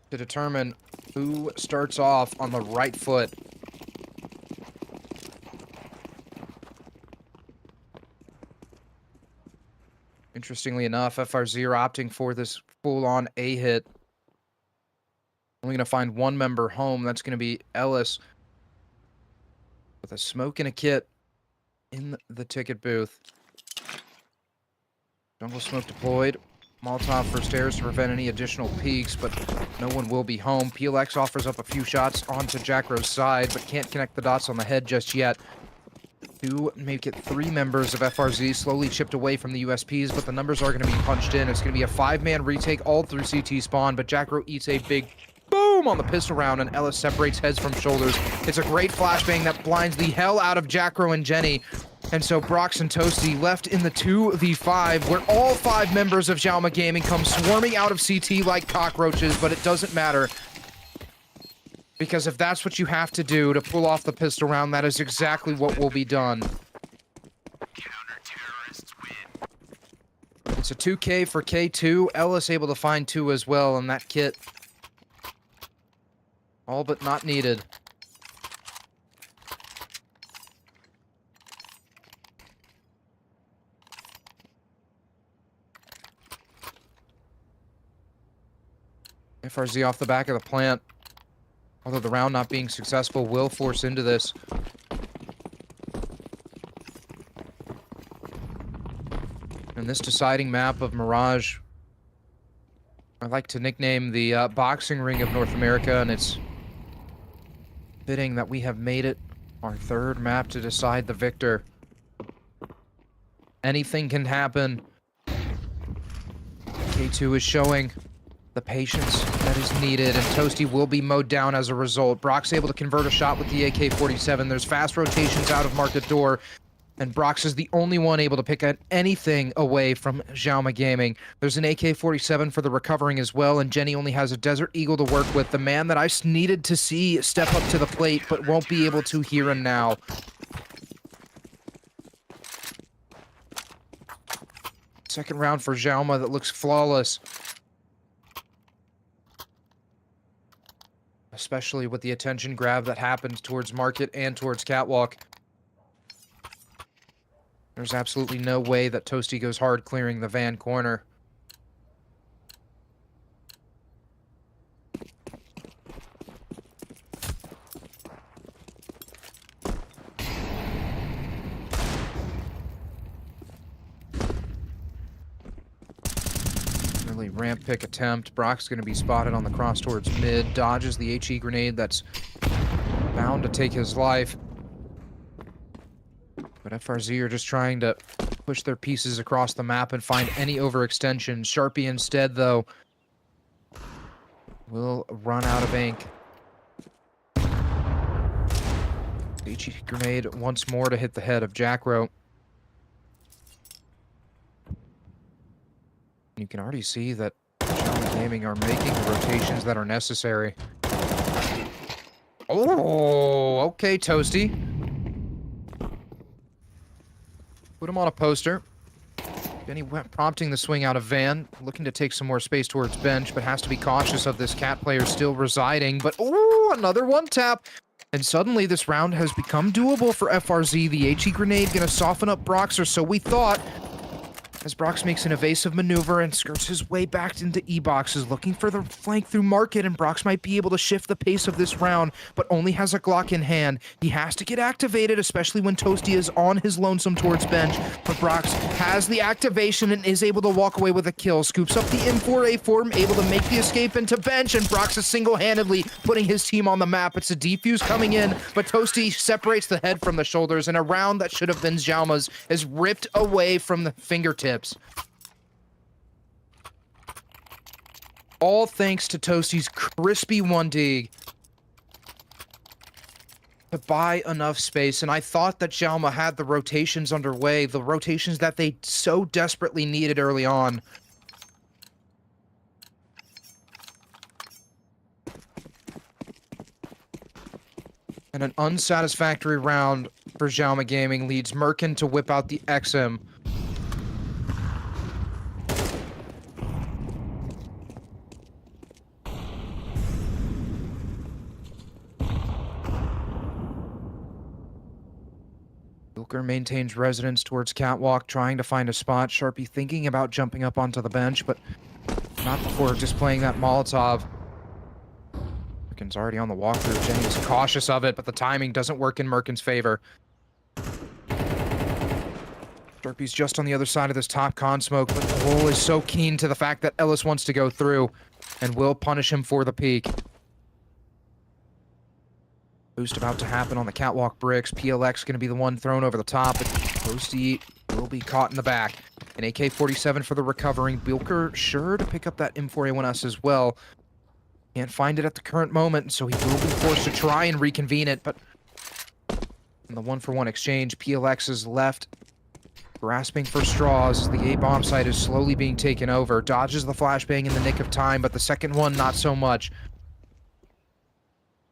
to determine who starts off on the right foot. Interestingly enough, FRZ are opting for this full-on A hit. Only going to find one member home. That's going to be Ellis with a smoke and a kit in the ticket booth. Jungle smoke deployed. Molotov for stairs to prevent any additional peeks, but no one will be home. PLX offers up a few shots onto Jacro's side, but can't connect the dots on the head just yet. 2, make it 3 members of FRZ slowly chipped away from the USPs, but the numbers are going to be punched in. It's going to be a 5-man retake all through CT spawn, but Jacro eats a big boom on the pistol round, and Ellis separates heads from shoulders. It's a great flashbang that blinds the hell out of Jacro and Jenny. And so Brox and Toasty left in the 2v5, where all 5 members of Xiaoma Gaming come swarming out of CT like cockroaches, but it doesn't matter. Because if that's what you have to do to pull off the pistol round, that is exactly what will be done. Counter-terrorists win. It's a 2K for K2. Ellis able to find 2 as well, and that kit all but not needed. FRZ off the back of the plant. Although the round not being successful will force into this. And this deciding map of Mirage, I like to nickname the boxing ring of North America, and it's fitting that we have made it our 3rd map to decide the victor. Anything can happen. K2 is showing the patience that is needed, and Toasty will be mowed down as a result. Brock's able to convert a shot with the AK-47. There's fast rotations out of market door, and Brox is the only one able to pick anything away from Xiaoma Gaming. There's an AK-47 for the recovering as well, and Jenny only has a Desert Eagle to work with, the man that I needed to see step up to the plate, but won't be able to here and now. Second round for Xiaoma that looks flawless. Especially with the attention grab that happened towards Market and towards Catwalk. There's absolutely no way that Toasty goes hard clearing the van corner. Early ramp pick attempt. Brock's going to be spotted on the cross towards mid. Dodges the HE grenade that's bound to take his life. But FRZ are just trying to push their pieces across the map and find any overextension. Sharpie instead, though, will run out of ink. HE grenade once more to hit the head of Jacro. You can already see that Xiaoma Gaming are making the rotations that are necessary. Oh, okay, Toasty. Put him on a poster. Jenny prompting the swing out of van, looking to take some more space towards bench, but has to be cautious of this cat player still residing. But, oh, another one tap. And suddenly this round has become doable for FRZ. The HE grenade going to soften up Brox, or so we thought. As Brox makes an evasive maneuver and skirts his way back into E-boxes, looking for the flank through Market, and Brox might be able to shift the pace of this round, but only has a Glock in hand. He has to get activated, especially when Toasty is on his lonesome towards bench, but Brox has the activation and is able to walk away with a kill. Scoops up the M4A4, able to make the escape into bench, and Brox is single-handedly putting his team on the map. It's a defuse coming in, but Toasty separates the head from the shoulders, and a round that should have been Xiaoma's is ripped away from the fingertips. All thanks to Toasty's crispy 1D to buy enough space, and I thought that Xiaoma had the rotations underway, the rotations that they so desperately needed early on. And an unsatisfactory round for Xiaoma Gaming leads Merkin to whip out the XM. Wilker maintains residence towards Catwalk, trying to find a spot. Sharpie thinking about jumping up onto the bench, but not before displaying that Molotov. Merkin's already on the walkthrough. Jenny is cautious of it, but the timing doesn't work in Merkin's favor. Sharpie's just on the other side of this top con smoke, but Lowell is so keen to the fact that Ellis wants to go through and will punish him for the peek. Boost about to happen on the Catwalk bricks. PLX going to be the one thrown over the top, but Toasty will be caught in the back. An AK-47 for the recovering. Bilker sure to pick up that M4A1S as well. Can't find it at the current moment, so he will be forced to try and reconvene it, but in the one-for-one exchange, PLX is left grasping for straws as the A-bomb site is slowly being taken over. Dodges the flashbang in the nick of time, but the second one, not so much.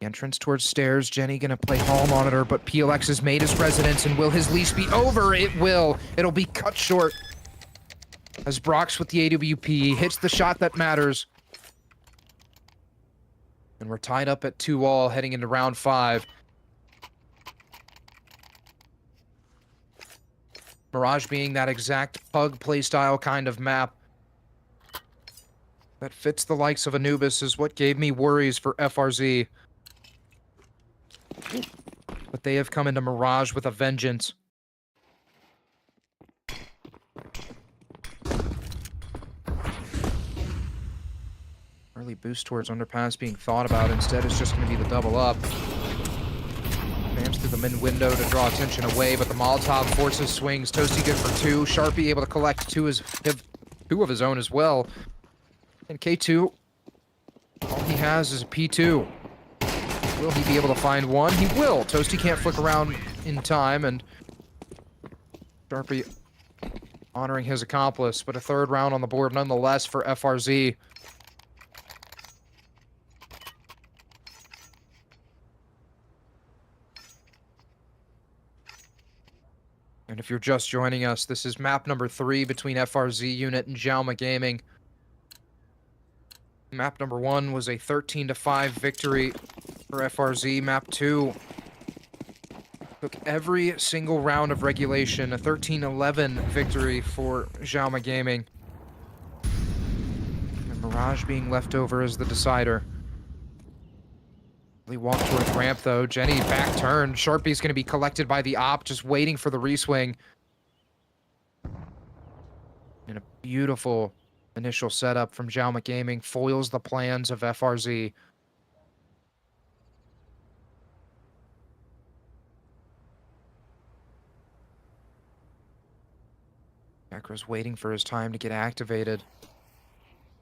Entrance towards stairs. Jenny gonna play hall monitor, but PLX has made his residence, and will his lease be over? It will. It'll be cut short as Brox with the AWP hits the shot that matters. And we're tied up at 2-all heading into round 5. Mirage being that exact pug playstyle kind of map that fits the likes of Anubis is what gave me worries for FRZ. But they have come into Mirage with a vengeance. Early boost towards underpass being thought about. Instead, it's just going to be the double up. Advance through the min window to draw attention away, but the Molotov forces swings. Toasty good for 2. Sharpie able to collect 2 of his own as well. And K2, all he has is a P2. Will he be able to find one? He will. Toasty can't flick around in time, and Sharpie honoring his accomplice, but a third round on the board nonetheless for FRZ. And if you're just joining us, this is map number 3 between FRZ unit and Xiaoma Gaming. Map number 1 was a 13-5 victory for FRZ. Map 2 took every single round of regulation, a 13-11 victory for Xiaoma Gaming. And Mirage being left over as the decider. He walked towards ramp though. Jenny back turn. Sharpie's going to be collected by the op, just waiting for the reswing. And a beautiful initial setup from Xiaoma Gaming foils the plans of FRZ. Akra's waiting for his time to get activated.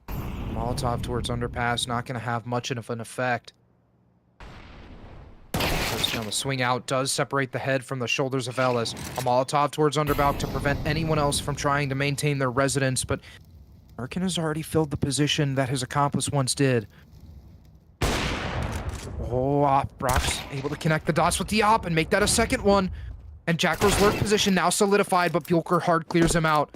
Molotov towards underpass, not going to have much of an effect. The swing out does separate the head from the shoulders of Ellis. A Molotov towards underbout to prevent anyone else from trying to maintain their residence, but Merkin has already filled the position that his accomplice once did. Oh, Brock's able to connect the dots with the op and make that a second one. And Jacko's lurk position now solidified, but Bjorker hard clears him out.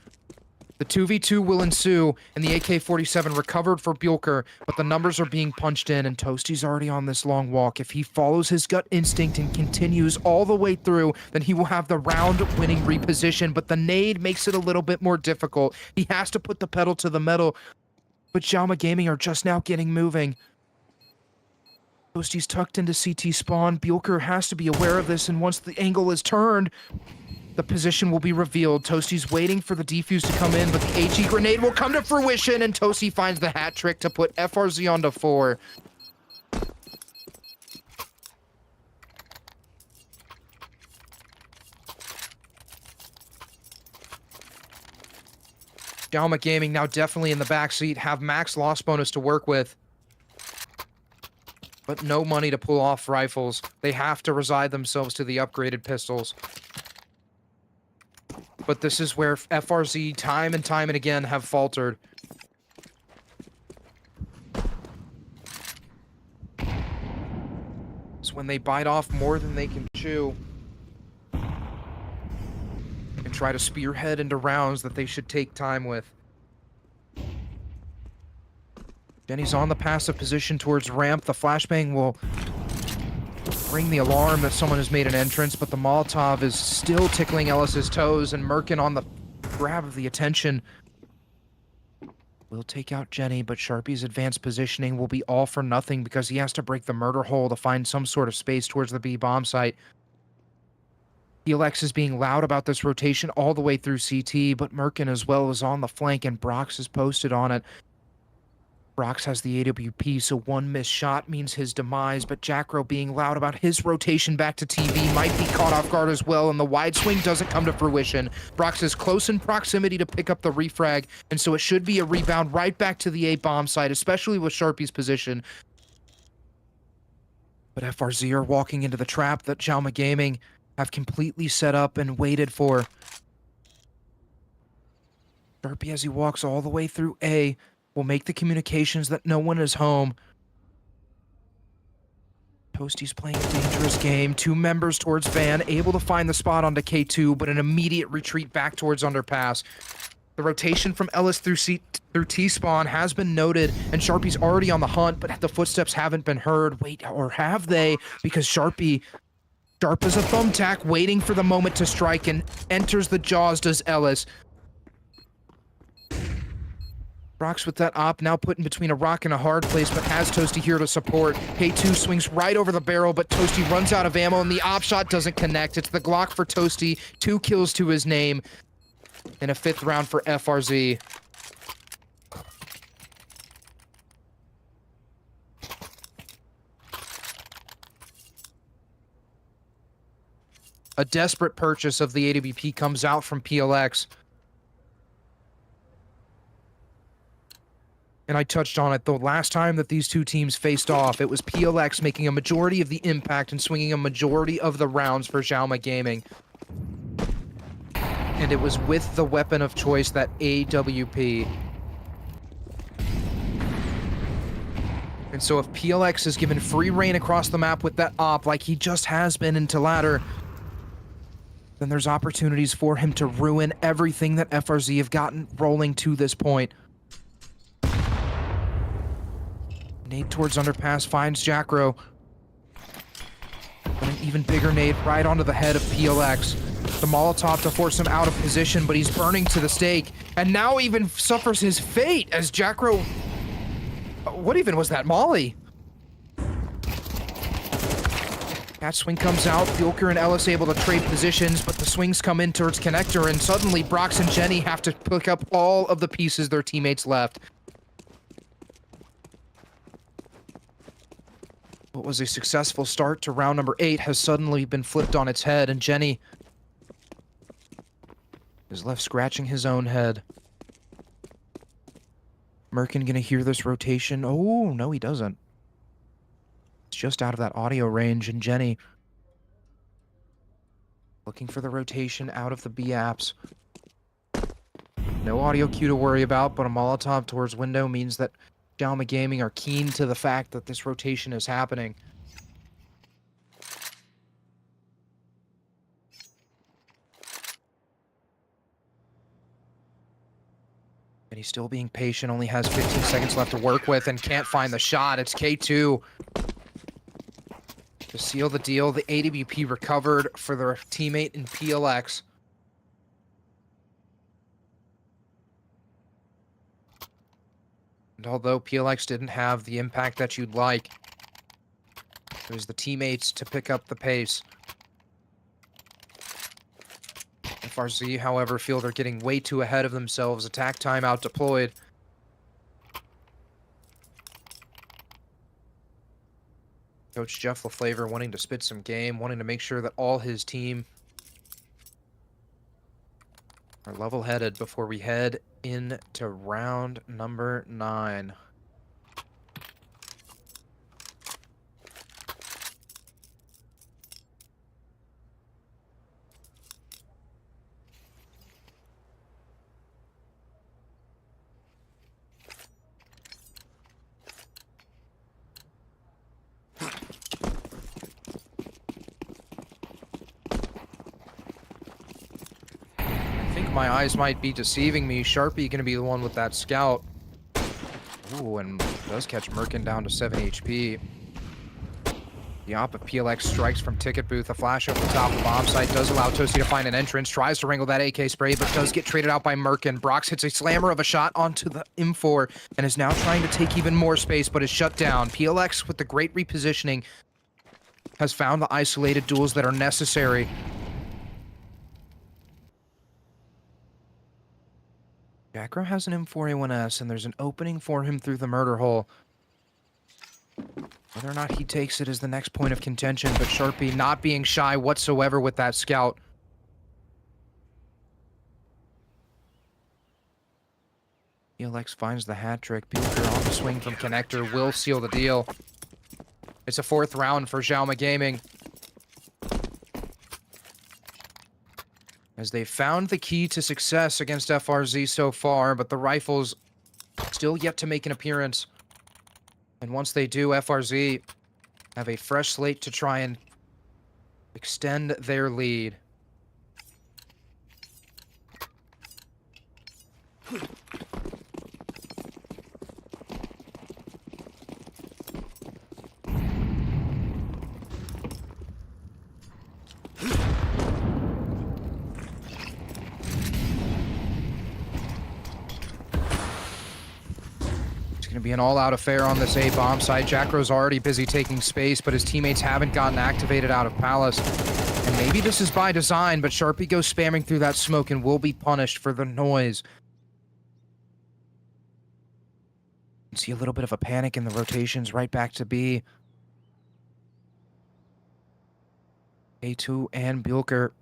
The 2v2 will ensue, and the AK-47 recovered for Bjorker, but the numbers are being punched in, and Toasty's already on this long walk. If he follows his gut instinct and continues all the way through, then he will have the round-winning reposition, but the nade makes it a little bit more difficult. He has to put the pedal to the metal, but Xiaoma Gaming are just now getting moving. Toasty's tucked into CT spawn. Bjorker has to be aware of this, and once the angle is turned, the position will be revealed. Toasty's waiting for the defuse to come in, but the HE grenade will come to fruition, and Toasty finds the hat trick to put FRZ onto 4. Xiaoma Gaming now definitely in the backseat, have max loss bonus to work with, but no money to pull off rifles. They have to reside themselves to the upgraded pistols. But this is where FRZ time and time and again have faltered. It's when they bite off more than they can chew and try to spearhead into rounds that they should take time with. Jenny's on the passive position towards ramp. The flashbang will ring the alarm that someone has made an entrance, but the Molotov is still tickling Ellis's toes, and Merkin on the grab of the attention will take out Jenny, but Sharpie's advanced positioning will be all for nothing because he has to break the murder hole to find some sort of space towards the B bomb site. PLX is being loud about this rotation all the way through CT, but Merkin as well is on the flank, and Brox is posted on it. Brox has the AWP, so one missed shot means his demise, but Jackro being loud about his rotation back to TV might be caught off guard as well, and the wide swing doesn't come to fruition. Brox is close in proximity to pick up the refrag, and so it should be a rebound right back to the A bomb site, especially with Sharpie's position. But FRZ are walking into the trap that Xiaoma Gaming have completely set up and waited for. Sharpie, as he walks all the way through A, will make the communications that no one is home. Toasty's playing a dangerous game. 2 members towards Van, able to find the spot onto K2, but an immediate retreat back towards underpass. The rotation from Ellis through T-spawn has been noted, and Sharpie's already on the hunt, but the footsteps haven't been heard. Wait, or have they? Because sharp as a thumbtack, waiting for the moment to strike, and enters the jaws does Ellis. Brox with that op, now put in between a rock and a hard place, but has Toasty here to support. K2 swings right over the barrel, but Toasty runs out of ammo, and the op shot doesn't connect. It's the Glock for Toasty, 2 kills to his name, and a 5th round for FRZ. A desperate purchase of the AWP comes out from PLX. And I touched on it, the last time that these two teams faced off, it was PLX making a majority of the impact and swinging a majority of the rounds for Xiaoma Gaming. And it was with the weapon of choice, that AWP. And so if PLX is given free reign across the map with that op, like he just has been into ladder, then there's opportunities for him to ruin everything that FRZ have gotten rolling to this point. Nade towards underpass finds Jackro. But an even bigger nade right onto the head of PLX. The Molotov to force him out of position, but he's burning to the stake. And now even suffers his fate as Jackro... What even was that molly? That swing comes out. Bjorker and Ellis able to trade positions, but the swings come in towards connector, and suddenly Brox and Jenny have to pick up all of the pieces their teammates left. What was a successful start to round number 8 has suddenly been flipped on its head, and Jenny is left scratching his own head. Merkin gonna hear this rotation? Oh, no he doesn't. It's just out of that audio range, and Jenny looking for the rotation out of the B apps. No audio cue to worry about, but a Molotov towards window means that Xiaoma Gaming are keen to the fact that this rotation is happening. And he's still being patient, only has 15 seconds left to work with and can't find the shot. It's K2 to seal the deal. The AWP recovered for their teammate in PLX. And although PLX didn't have the impact that you'd like, it was the teammates to pick up the pace. FRZ, however, feel they're getting way too ahead of themselves. Attack timeout deployed. Coach Jeff LaFlavor wanting to spit some game, wanting to make sure that all his team are level-headed before we head into round number 9. My eyes might be deceiving me. Sharpie gonna be the one with that scout. Ooh, and does catch Merkin down to 7 HP. The op of PLX strikes from Ticket Booth. A flash over the top of the bomb site does allow Toasty to find an entrance. Tries to wrangle that AK spray, but does get traded out by Merkin. Brox hits a slammer of a shot onto the M4 and is now trying to take even more space, but is shut down. PLX, with the great repositioning, has found the isolated duels that are necessary. Jacro has an M4A1S, and there's an opening for him through the murder hole. Whether or not he takes it is the next point of contention, but Sharpie not being shy whatsoever with that scout. ELX finds the hat trick. Bucher on the swing from Connector will seal the deal. It's a 4th round for Xiaoma Gaming, as they found the key to success against FRZ so far, but the rifles still yet to make an appearance. And once they do, FRZ have a fresh slate to try and extend their lead. Going to be an all-out affair on this A bomb site. Jacro's already busy taking space, but his teammates haven't gotten activated out of Palace. And maybe this is by design, but Sharpie goes spamming through that smoke and will be punished for the noise. You can see a little bit of a panic in the rotations right back to B. A2 and Bucher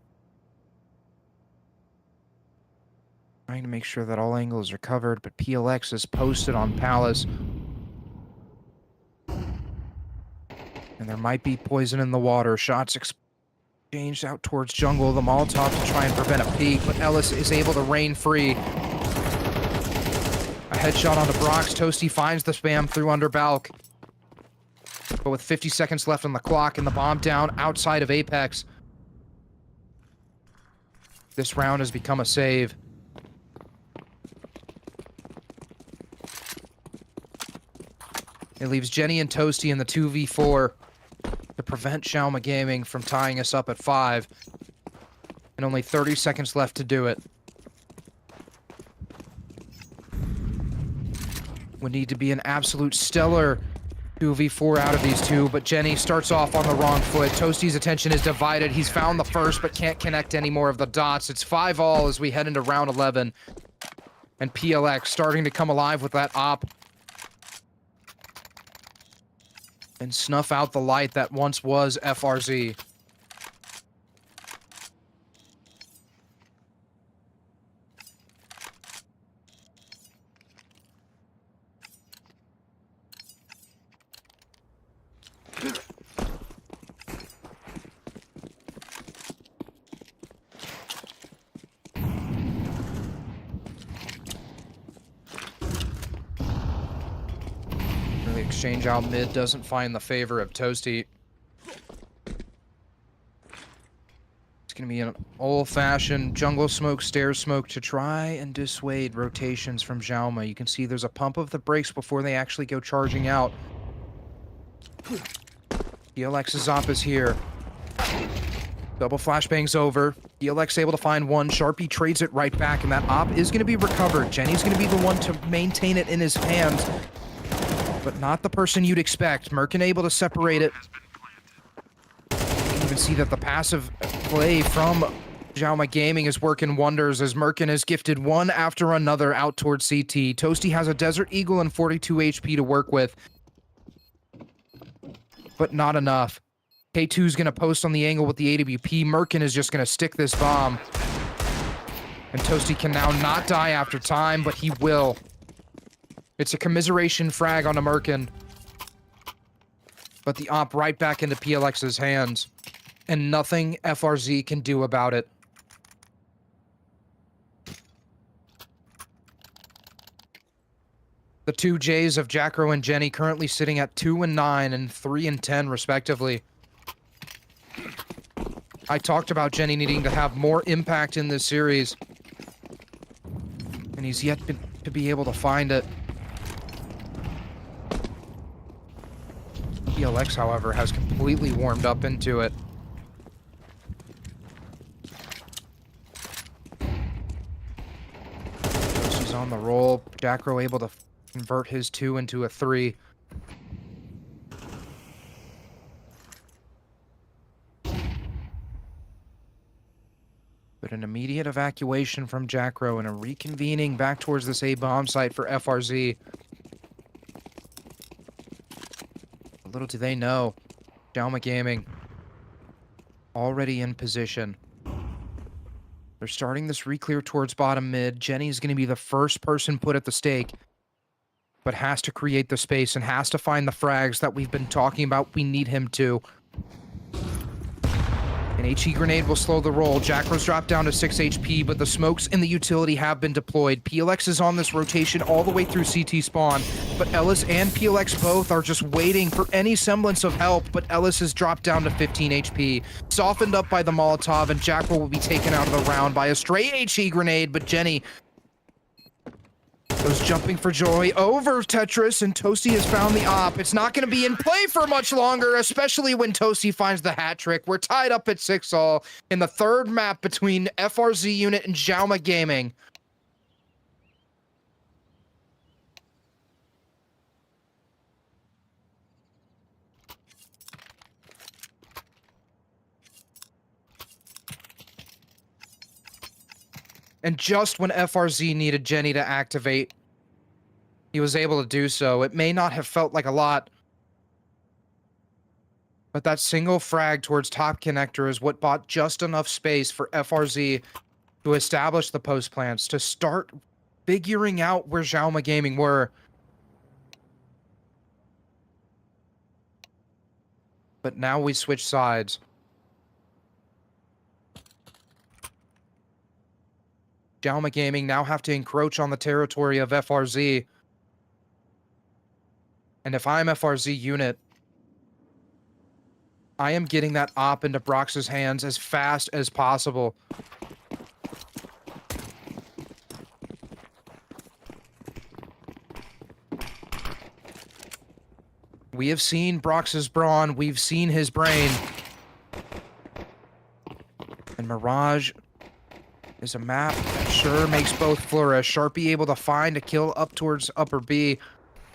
trying to make sure that all angles are covered, but PLX is posted on Palace. And there might be poison in the water. Shots exchanged out towards jungle. The Molotov to try and prevent a peek, but Ellis is able to reign free. A headshot onto Brox. Toasty finds the spam through under Balk. But with 50 seconds left on the clock and the bomb down outside of Apex, this round has become a save. It leaves Jenny and Toasty in the 2v4 to prevent Xiaoma Gaming from tying us up at 5. And only 30 seconds left to do it. Would need to be an absolute stellar 2v4 out of these two, but Jenny starts off on the wrong foot. Toasty's attention is divided. He's found the first, but can't connect any more of the dots. It's 5-all as we head into round 11. And PLX starting to come alive with that op and snuff out the light that once was FRZ. Exchange out mid doesn't find the favor of Toasty. He's going to be an old-fashioned jungle smoke, stairs smoke to try and dissuade rotations from Xiaoma. You can see there's a pump of the brakes before they actually go charging out. ELX's op is here. Double flashbangs over. ELX able to find one. Sharpie trades it right back, and that op is going to be recovered. Jenny's going to be the one to maintain it in his hands, but not the person you'd expect. Merkin able to separate it. You can even see that the passive play from Xiaoma Gaming is working wonders as Merkin has gifted one after another out towards CT. Toasty has a Desert Eagle and 42 HP to work with, but not enough. K2's going to post on the angle with the AWP. Merkin is just going to stick this bomb. And Toasty can now not die after time, but he will. It's a commiseration frag on a Merkin. But the op right back into PLX's hands. And nothing FRZ can do about it. The two J's of Jackro and Jenny currently sitting at 2-9 and 3-10 respectively. I talked about Jenny needing to have more impact in this series, and he's yet to be able to find it. ELX, however, has completely warmed up into it. She's on the roll. Jackro able to convert his 2 into a 3. But an immediate evacuation from Jackro and a reconvening back towards this A bomb site for FRZ. Little do they know, Xiaoma Gaming already in position. They're starting this re-clear towards bottom mid. Jenny's going to be the first person put at the stake, but has to create the space and has to find the frags that we've been talking about we need him to. An HE grenade will slow the roll. Jackro's dropped down to 6 HP, but the smokes in the utility have been deployed. PLX is on this rotation all the way through CT spawn, but Ellis and PLX both are just waiting for any semblance of help, but Ellis has dropped down to 15 HP. Softened up by the Molotov, and Jackro will be taken out of the round by a straight HE grenade, but Jenny goes jumping for joy over Tetris, and Toasty has found the op. It's not going to be in play for much longer, especially when Toasty finds the hat trick. We're tied up at 6-all in the third map between FRZ unit and Xiaoma Gaming. And just when FRZ needed Jenny to activate, he was able to do so. It may not have felt like a lot, but that single frag towards top connector is what bought just enough space for FRZ to establish the post plants, to start figuring out where Xiaoma Gaming were. But now we switch sides. Xiaoma Gaming now have to encroach on the territory of FRZ. And if I'm FRZ unit, I am getting that op into Brox's hands as fast as possible. We have seen Brox's brawn, we've seen his brain. And Mirage is a map that sure makes both flourish. Sharpie able to find a kill up towards upper B.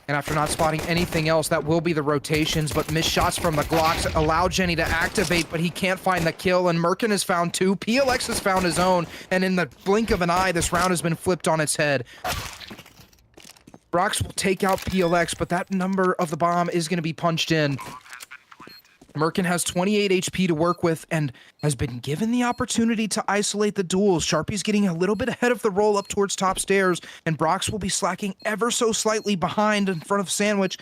And after not spotting anything else, that will be the rotations, but missed shots from the Glocks allow Jenny to activate, but he can't find the kill, and Merkin has found 2. PLX has found his own, and in the blink of an eye, this round has been flipped on its head. Brox will take out PLX, but that number of the bomb is going to be punched in. Merkin has 28 HP to work with and has been given the opportunity to isolate the duels. Sharpie's getting a little bit ahead of the roll up towards top stairs, and Brox will be slacking ever so slightly behind in front of Sandwich,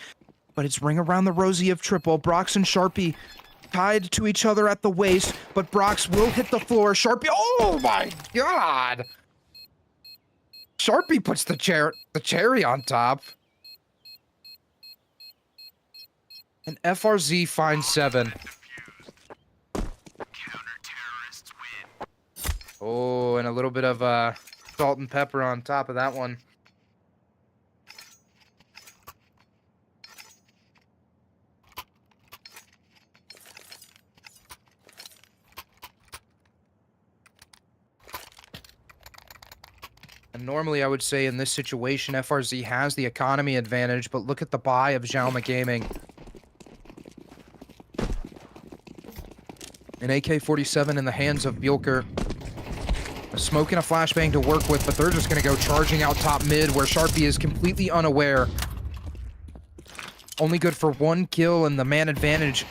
but it's ring around the rosy of triple. Brox and Sharpie tied to each other at the waist, but Brox will hit the floor. Sharpie, oh my god! Sharpie puts the cherry on top. And FRZ finds 7. Counter-terrorists win. Oh, and a little bit of salt and pepper on top of that one. And normally I would say in this situation, FRZ has the economy advantage, but look at the buy of Xiaoma Gaming. An AK-47 in the hands of Bjorker. A smoke and a flashbang to work with, but they're just going to go charging out top mid, where Sharpie is completely unaware. Only good for 1 kill, and the man advantage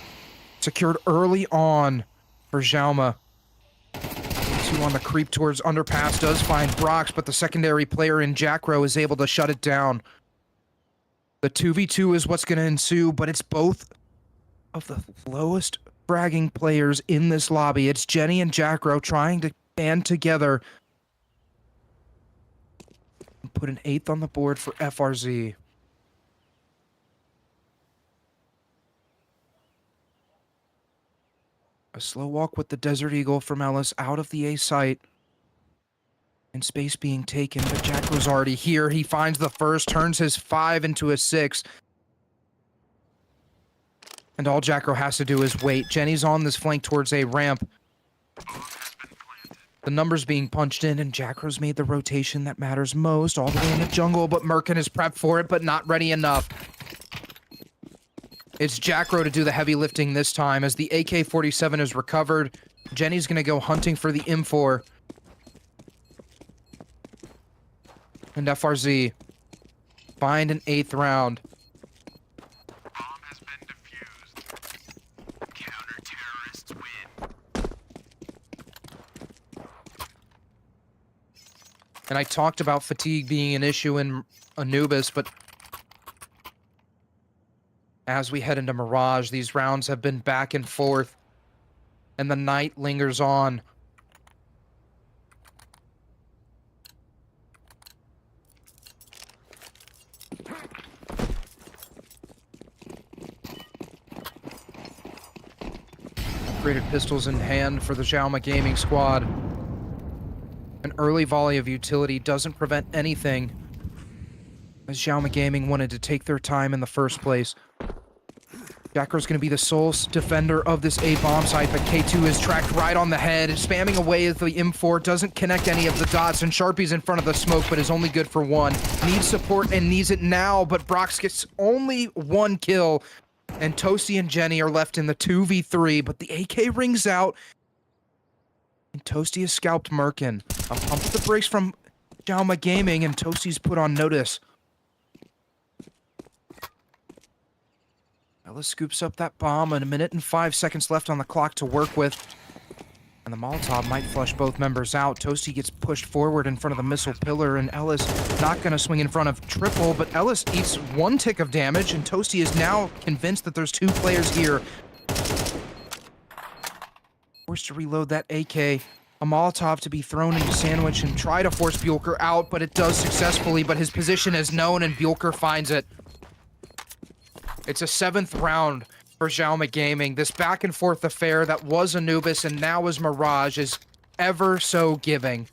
secured early on for Xiaoma. 2 on the creep towards underpass does find Brox, but the secondary player in Jackro is able to shut it down. The 2v2 is what's going to ensue, but it's both of the lowest fragging players in this lobby. It's Jenny and Jackro trying to band together and put an 8th on the board for FRZ. A slow walk with the Desert Eagle from Ellis out of the A site. And space being taken, but Jackro's already here. He finds the first, turns his 5 into a 6. And all Jackro has to do is wait. Jenny's on this flank towards a ramp. The numbers being punched in, and Jackro's made the rotation that matters most all the way in the jungle, but Merkin is prepped for it, but not ready enough. It's Jackro to do the heavy lifting this time as the AK-47 is recovered. Jenny's going to go hunting for the M4. And FRZ find an 8th round. Bomb has been defused. Counter-terrorists win. And I talked about fatigue being an issue in Anubis, but as we head into Mirage, these rounds have been back and forth, and the night lingers on. Upgraded pistols in hand for the Xiaoma Gaming squad. An early volley of utility doesn't prevent anything, as Xiaoma Gaming wanted to take their time in the first place. Jackro's going to be the sole defender of this A bomb site, but K2 is tracked right on the head, spamming away as the M4 doesn't connect any of the dots, and Sharpie's in front of the smoke, but is only good for 1. Needs support and needs it now, but Brox gets only 1 kill, and Toasty and Jenny are left in the 2v3, but the AK rings out, and Toasty has scalped Merkin. A pump the brakes from Xiaoma Gaming, and Toasty's put on notice. Ellis scoops up that bomb, and 1 minute and 5 seconds left on the clock to work with. And the Molotov might flush both members out. Toasty gets pushed forward in front of the missile pillar, and Ellis not going to swing in front of Triple, but Ellis eats 1 tick of damage, and Toasty is now convinced that there's 2 players here. Forced to reload that AK. A Molotov to be thrown into Sandwich and try to force Bjorker out, but it does successfully, but his position is known, and Bjorker finds it. It's a 7th round for Xiaoma Gaming. This back and forth affair that was Anubis and now is Mirage is ever so giving.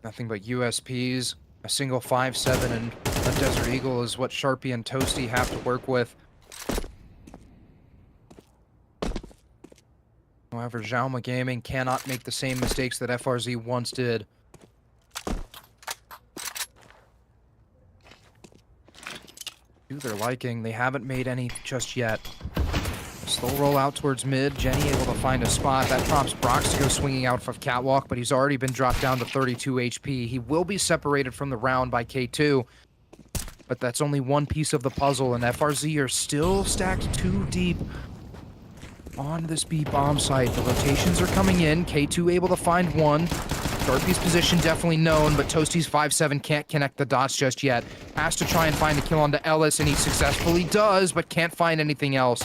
Nothing but USPs, a single 5.7, and a Desert Eagle is what Sharpie and Toasty have to work with. However, Xiaoma Gaming cannot make the same mistakes that FRZ once did. To their liking, they haven't made any just yet. Slow roll out towards mid. Jenny able to find a spot. That prompts Brox to go swinging out from Catwalk, but he's already been dropped down to 32 HP. He will be separated from the round by K2, but that's only one piece of the puzzle, and FRZ are still stacked 2 deep on this B bomb site. The rotations are coming in. K2 able to find 1. Sharpie's position definitely known, but Toasty's 5-7 can't connect the dots just yet. Has to try and find the kill onto Ellis, and he successfully does, but can't find anything else.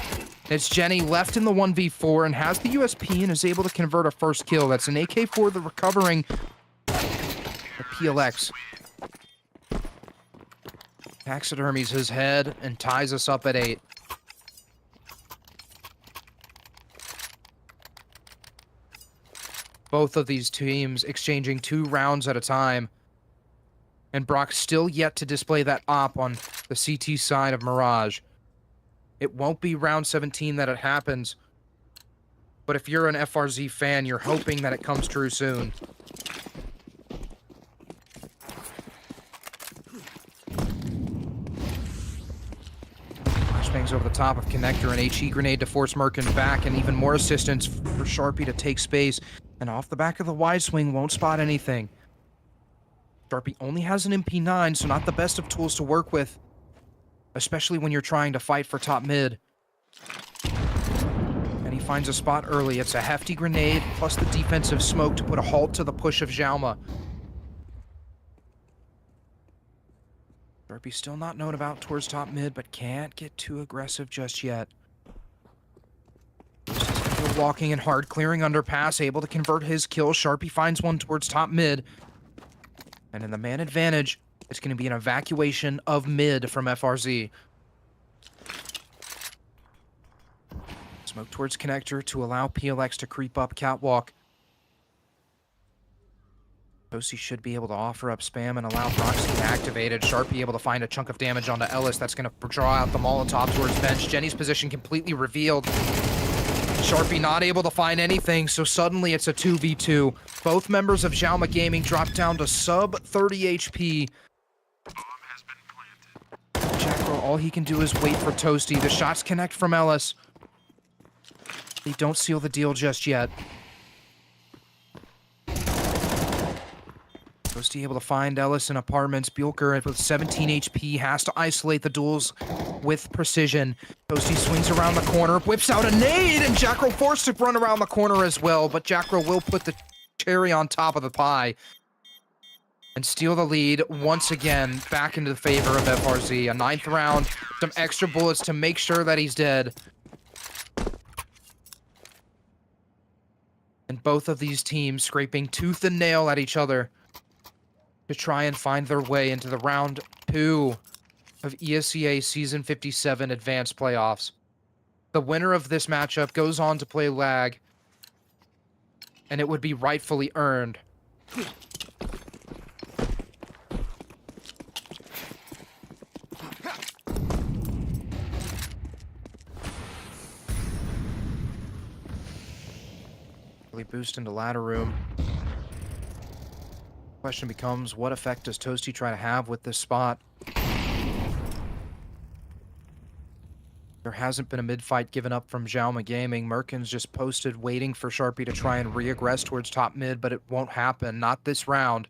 It's Jenny left in the 1v4 and has the USP and is able to convert a first kill. That's an AK-4, the recovering the PLX. Taxidermies his head and ties us up at 8. Both of these teams exchanging 2 rounds at a time. And Brock still yet to display that op on the CT side of Mirage. It won't be round 17 that it happens. But if you're an FRZ fan, you're hoping that it comes true soon. Flashbangs over the top of Connector, and HE grenade to force Merkin back, and even more assistance for Sharpie to take space. And off the back of the wide swing, won't spot anything. Sharpie only has an MP9, so not the best of tools to work with, especially when you're trying to fight for top mid. And he finds a spot early. It's a hefty grenade, plus the defensive smoke to put a halt to the push of Xiaoma. Sharpie still not known about towards top mid, but can't get too aggressive just yet. Walking in hard, clearing underpass, able to convert his kill. Sharpie finds one towards top mid. And in the man advantage, it's going to be an evacuation of mid from FRZ. Smoke towards Connector to allow PLX to creep up catwalk. Toasty should be able to offer up spam and allow Brock to get activated. Sharpie able to find a chunk of damage onto Ellis. That's going to draw out the Molotov towards bench. Jenny's position completely revealed. Sharpie not able to find anything, so suddenly it's a 2v2. Both members of Xiaoma Gaming drop down to sub 30 HP. Jackro, all he can do is wait for Toasty. The shots connect from Ellis. They don't seal the deal just yet. Toasty able to find Ellis in apartments. Bjorker with 17 HP has to isolate the duels with precision. Toasty swings around the corner, whips out a nade, and Jackro forced to run around the corner as well, but Jackro will put the cherry on top of the pie and steal the lead once again back into the favor of FRZ. A 9th round, some extra bullets to make sure that he's dead. And both of these teams scraping tooth and nail at each other to try and find their way into the round 2 of ESEA Season 57 Advanced Playoffs. The winner of this matchup goes on to play LAG, and it would be rightfully earned. Really boost into ladder room. Question becomes, what effect does Toasty try to have with this spot? There hasn't been a mid-fight given up from Xiaoma Gaming. Merkin's just posted waiting for Sharpie to try and re-aggress towards top mid, but it won't happen. Not this round.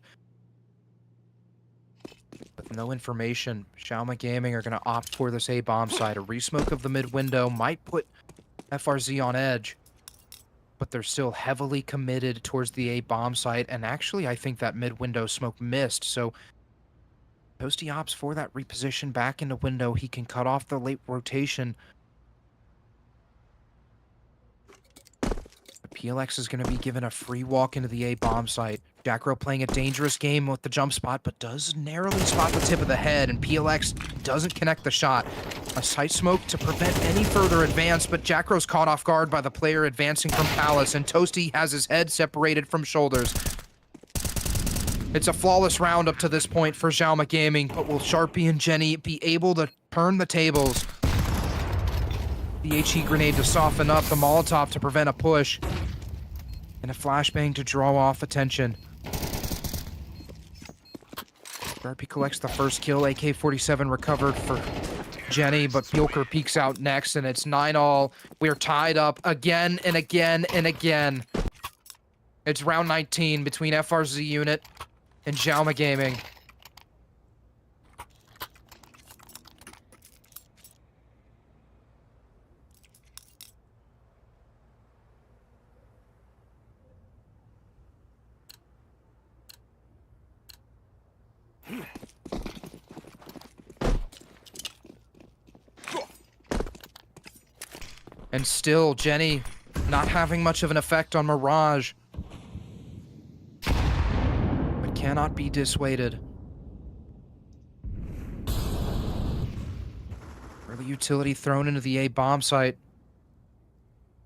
With no information, Xiaoma Gaming are going to opt for this A-bomb side. A resmoke of the mid window might put FRZ on edge, but they're still heavily committed towards the A-bomb site, and actually I think that mid-window smoke missed, so Toasty opts for that reposition back into window. He can cut off the late rotation. The PLX is going to be given a free walk into the A-bomb site. Jackro playing a dangerous game with the jump spot, but does narrowly spot the tip of the head, and PLX doesn't connect the shot. A sight smoke to prevent any further advance, but Jackro's caught off guard by the player advancing from Palace, and Toasty has his head separated from shoulders. It's a flawless round up to this point for Xiaoma Gaming, but will Sharpie and Jenny be able to turn the tables? The HE grenade to soften up, the Molotov to prevent a push, and a flashbang to draw off attention. Sharpie collects the first kill, AK-47 recovered for Jenny, but Bjorker peeks out next, and it's 9-all. We're tied up again and again and again. It's round 19 between FRZ unit and Xiaoma Gaming. And still, Jenny not having much of an effect on Mirage. But cannot be dissuaded. Early utility thrown into the A bomb site.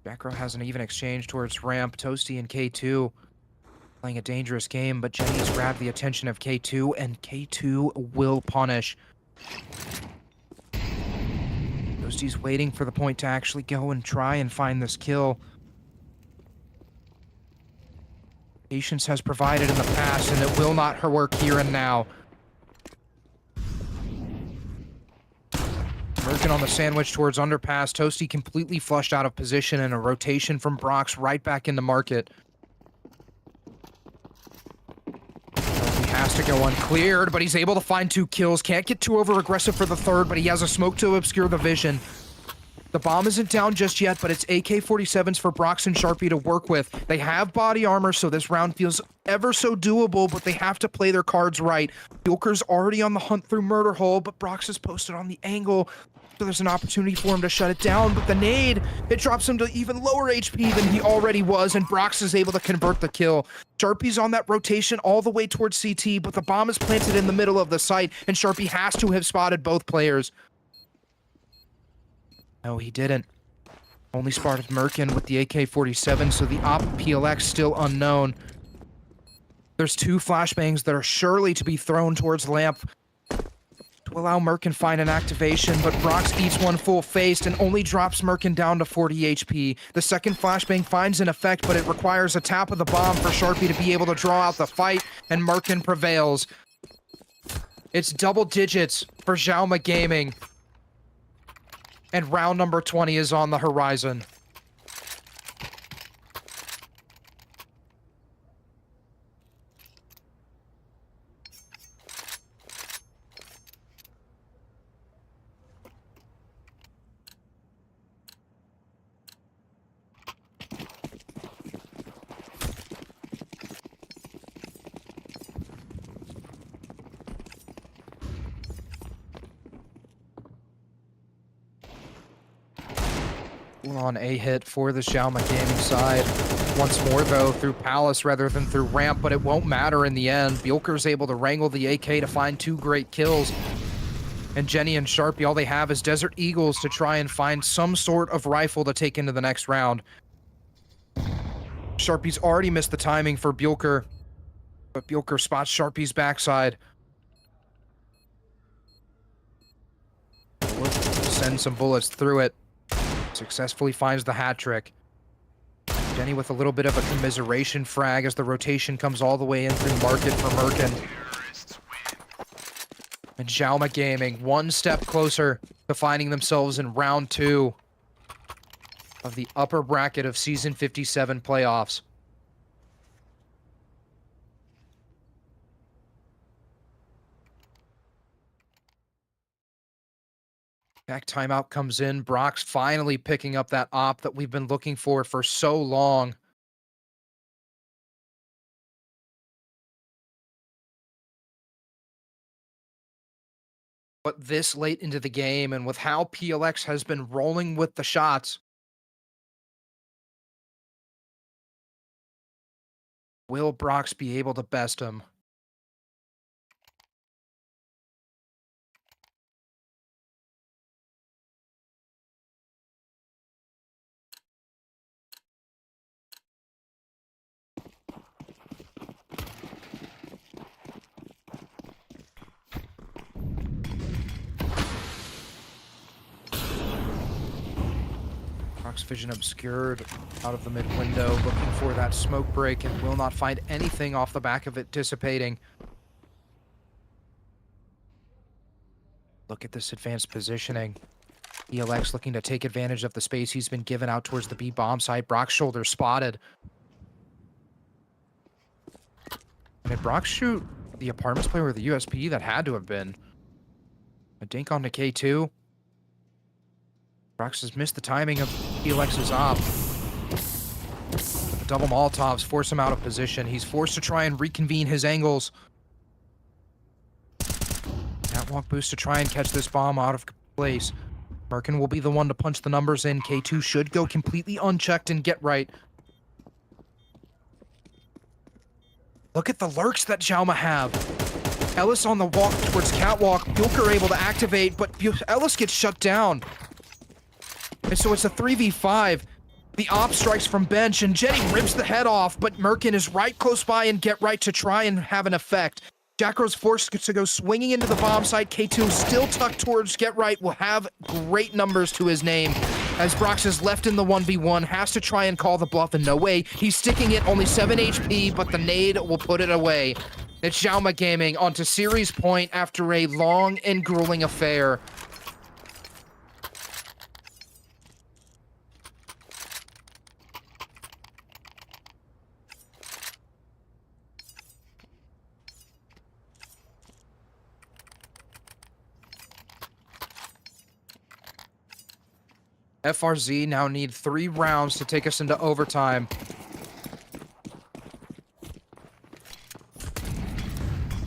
Jackro has an even exchange towards ramp. Toasty and K2 playing a dangerous game, but Jenny's grabbed the attention of K2, and K2 will punish. Toasty's waiting for the point to actually go and try and find this kill. Patience has provided in the past, and it will not work here and now. Merkin on the sandwich towards underpass. Toasty completely flushed out of position, and a rotation from Brox right back into market. He has to go uncleared, but he's able to find 2 kills. Can't get too over-aggressive for the third, but he has a smoke to obscure the vision. The bomb isn't down just yet, but it's AK-47s for Brox and Sharpie to work with. They have body armor, so this round feels ever so doable, but they have to play their cards right. Bjorker's already on the hunt through Murder Hole, but Brox is posted on the angle, so there's an opportunity for him to shut it down. But the nade, it drops him to even lower HP than he already was, and Brox is able to convert the kill. Sharpie's on that rotation all the way towards CT, but the bomb is planted in the middle of the site, and Sharpie has to have spotted both players. No, he didn't. Only spotted Merkin with the AK-47, so the op PLX still unknown. There's 2 flashbangs that are surely to be thrown towards Lamp to allow Merkin find an activation, but Brox eats one full-faced and only drops Merkin down to 40 HP. The second flashbang finds an effect, but it requires a tap of the bomb for Sharpie to be able to draw out the fight, and Merkin prevails. It's double digits for Xiaoma Gaming. And round number 20 is on the horizon. On a hit for the Xiaoma Gaming side. Once more, though, through Palace rather than through Ramp, but it won't matter in the end. Bjorker's able to wrangle the AK to find 2 great kills. And Jenny and Sharpie, all they have is Desert Eagles to try and find some sort of rifle to take into the next round. Sharpie's already missed the timing for Bjorker, but Bjorker spots Sharpie's backside. Send some bullets through it. Successfully finds the hat trick. Jenny with a little bit of a commiseration frag as the rotation comes all the way in through market for Merkin. And Xiaoma Gaming one step closer to finding themselves in round 2 of the upper bracket of Season 57 playoffs. Back timeout comes in. Brox finally picking up that op that we've been looking for so long. But this late into the game, and with how PLX has been rolling with the shots, will Brox be able to best him? Brox vision obscured out of the mid window, looking for that smoke break, and will not find anything off the back of it dissipating. Look at this advanced positioning. ELX looking to take advantage of the space he's been given out towards the B bomb site. Brock's shoulder spotted. And did Brock shoot the apartments player with the USP? That had to have been. A dink on to K2. Brox has missed the timing of ELX's op. The double Molotovs force him out of position. He's forced to try and reconvene his angles. Catwalk boost to try and catch this bomb out of place. Merkin will be the one to punch the numbers in. K2 should go completely unchecked and get right. Look at the lurks that Xiaoma have. Ellis on the walk towards catwalk. Bjulker able to activate, but Ellis gets shut down. And so it's a 3v5. The op strikes from bench, and Jenny rips the head off, but Merkin is right close by and get right to try and have an effect. Jacro's forced to go swinging into the bomb site. K2 still tucked towards get right, will have great numbers to his name. As Brox is left in the 1v1, has to try and call the bluff, and no way. He's sticking it, only 7 HP, but the nade will put it away. It's Xiaoma Gaming onto series point after a long and grueling affair. FRZ now need 3 rounds to take us into overtime.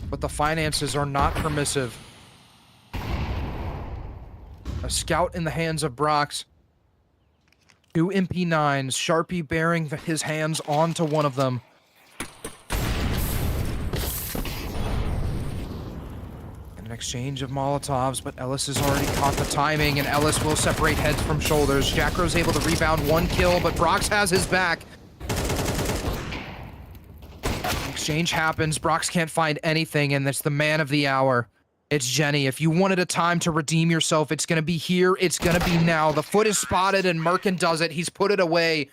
But the finances are not permissive. A scout in the hands of Brox. 2 MP9s, Sharpie bearing his hands onto one of them. An exchange of Molotovs, but Ellis has already caught the timing, and Ellis will separate heads from shoulders. Jacro's able to rebound 1 kill, but Brox has his back. Exchange happens, Brox can't find anything, and it's the man of the hour. It's Jenny. If you wanted a time to redeem yourself, it's gonna be here, it's gonna be now. The foot is spotted, and Merkin does it. He's put it away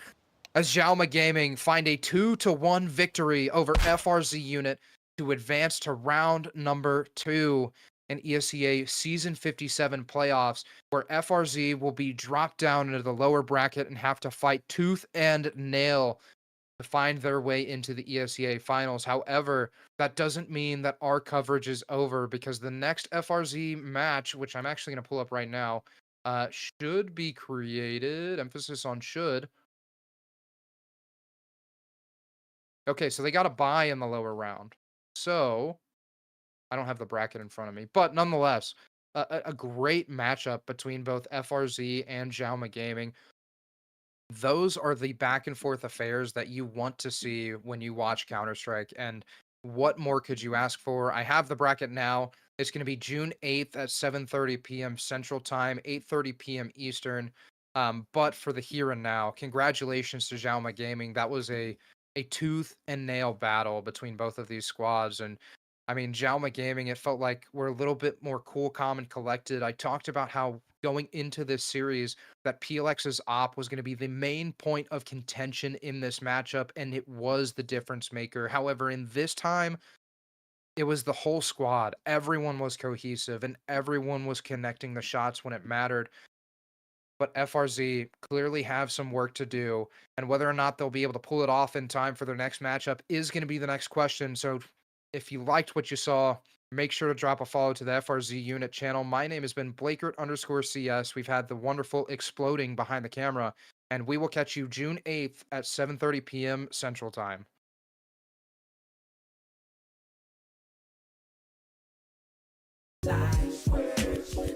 as Xiaoma Gaming find a 2-1 victory over FRZ unit to advance to round number 2 in ESEA Season 57 playoffs, where FRZ will be dropped down into the lower bracket and have to fight tooth and nail to find their way into the ESEA finals. However, that doesn't mean that our coverage is over, because the next FRZ match, which I'm actually going to pull up right now, should be created. Emphasis on should. Okay, so they got a bye in the lower round. So, I don't have the bracket in front of me, but nonetheless, a great matchup between both FRZ and Xiaoma Gaming. Those are the back and forth affairs that you want to see when you watch Counter-Strike, and what more could you ask for? I have the bracket now. It's going to be June 8th at 7:30 p.m. Central Time, 8:30 p.m. Eastern. But for the here and now, congratulations to Xiaoma Gaming. That was a tooth and nail battle between both of these squads, and I mean, Xiaoma Gaming, it felt like we're a little bit more cool, calm, and collected. I talked about how going into this series that PLX's op was going to be the main point of contention in this matchup, and it was the difference maker. However, in this time, it was the whole squad. Everyone was cohesive, and everyone was connecting the shots when it mattered. But FRZ clearly have some work to do, and whether or not they'll be able to pull it off in time for their next matchup is going to be the next question. So if you liked what you saw, make sure to drop a follow to the FRZ unit channel. My name has been Blakert_CS. We've had the wonderful Exploding behind the camera, and we will catch you June 8th at 7:30 p.m. Central Time.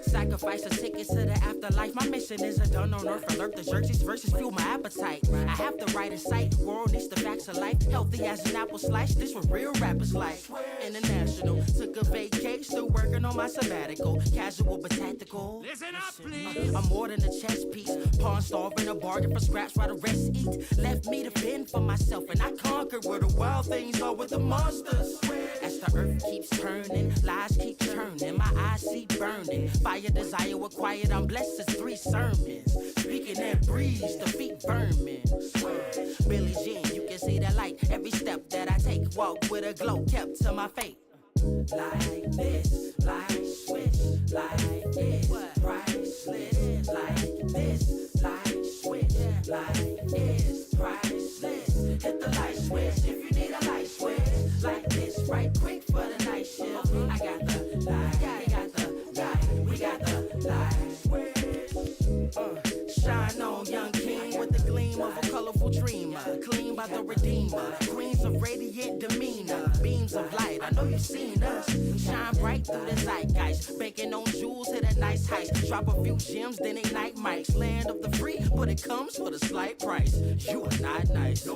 Sacrifice a ticket to the afterlife. My mission isn't done on earth. Alert the Xerxes versus fuel my appetite. I have the right insight. World needs the facts of life. Healthy as an apple slice. This what real rappers like. International. Took a vacation. Still working on my sabbatical. Casual but tactical. Listen up, please. I'm more than a chess piece. Pawn starving a bargain for scraps while the rest eat. Left me to fend for myself, and I conquered where the wild things are with the monsters. As the earth keeps turning, lies keep turning. My eyes see burning. Fire desire acquired, I'm blessed as 3 sermons. Speaking that breeze, defeat vermin. Billie Jean, you can see the light. Every step that I take, walk with a glow, kept to my fate. Like this, like switch, like this, priceless. Like this, like switch, like this, priceless. Hit the light switch if you need a light switch. Like this, right quick for the night shift. I got the light, I got the light, we got the light switch. Shine on, young king, with the gleam of a colorful dreamer. Clean by the redeemer, queens of radiant demeanor. Beams of light, I know you've seen us. Shine bright through the zeitgeist, baking on jewels to the got nice heights. Drop a few gems, then ignite mics. Land of the free, but it comes with a slight price. You are not nice.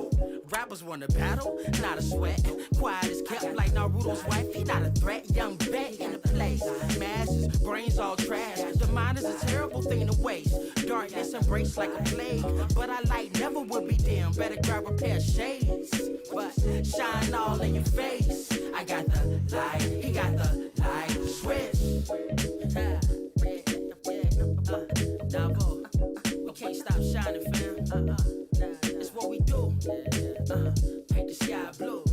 Rappers want to battle, not a sweat. Quiet is kept like Naruto's wife. He not a threat. Young vet in the place. Masses, brains all trash. The mind is a terrible thing to waste. Darkness embraced like a plague. But our light never would be dim. Better grab a pair of shades. But shine all in your face. I got the light, he got the light switch. Davo, we can't stop shining, fam. It's what we do. Paint the sky blue.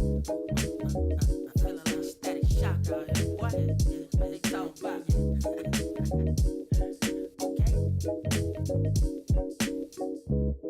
Feeling like static shock out here. What? They talk about it. Okay.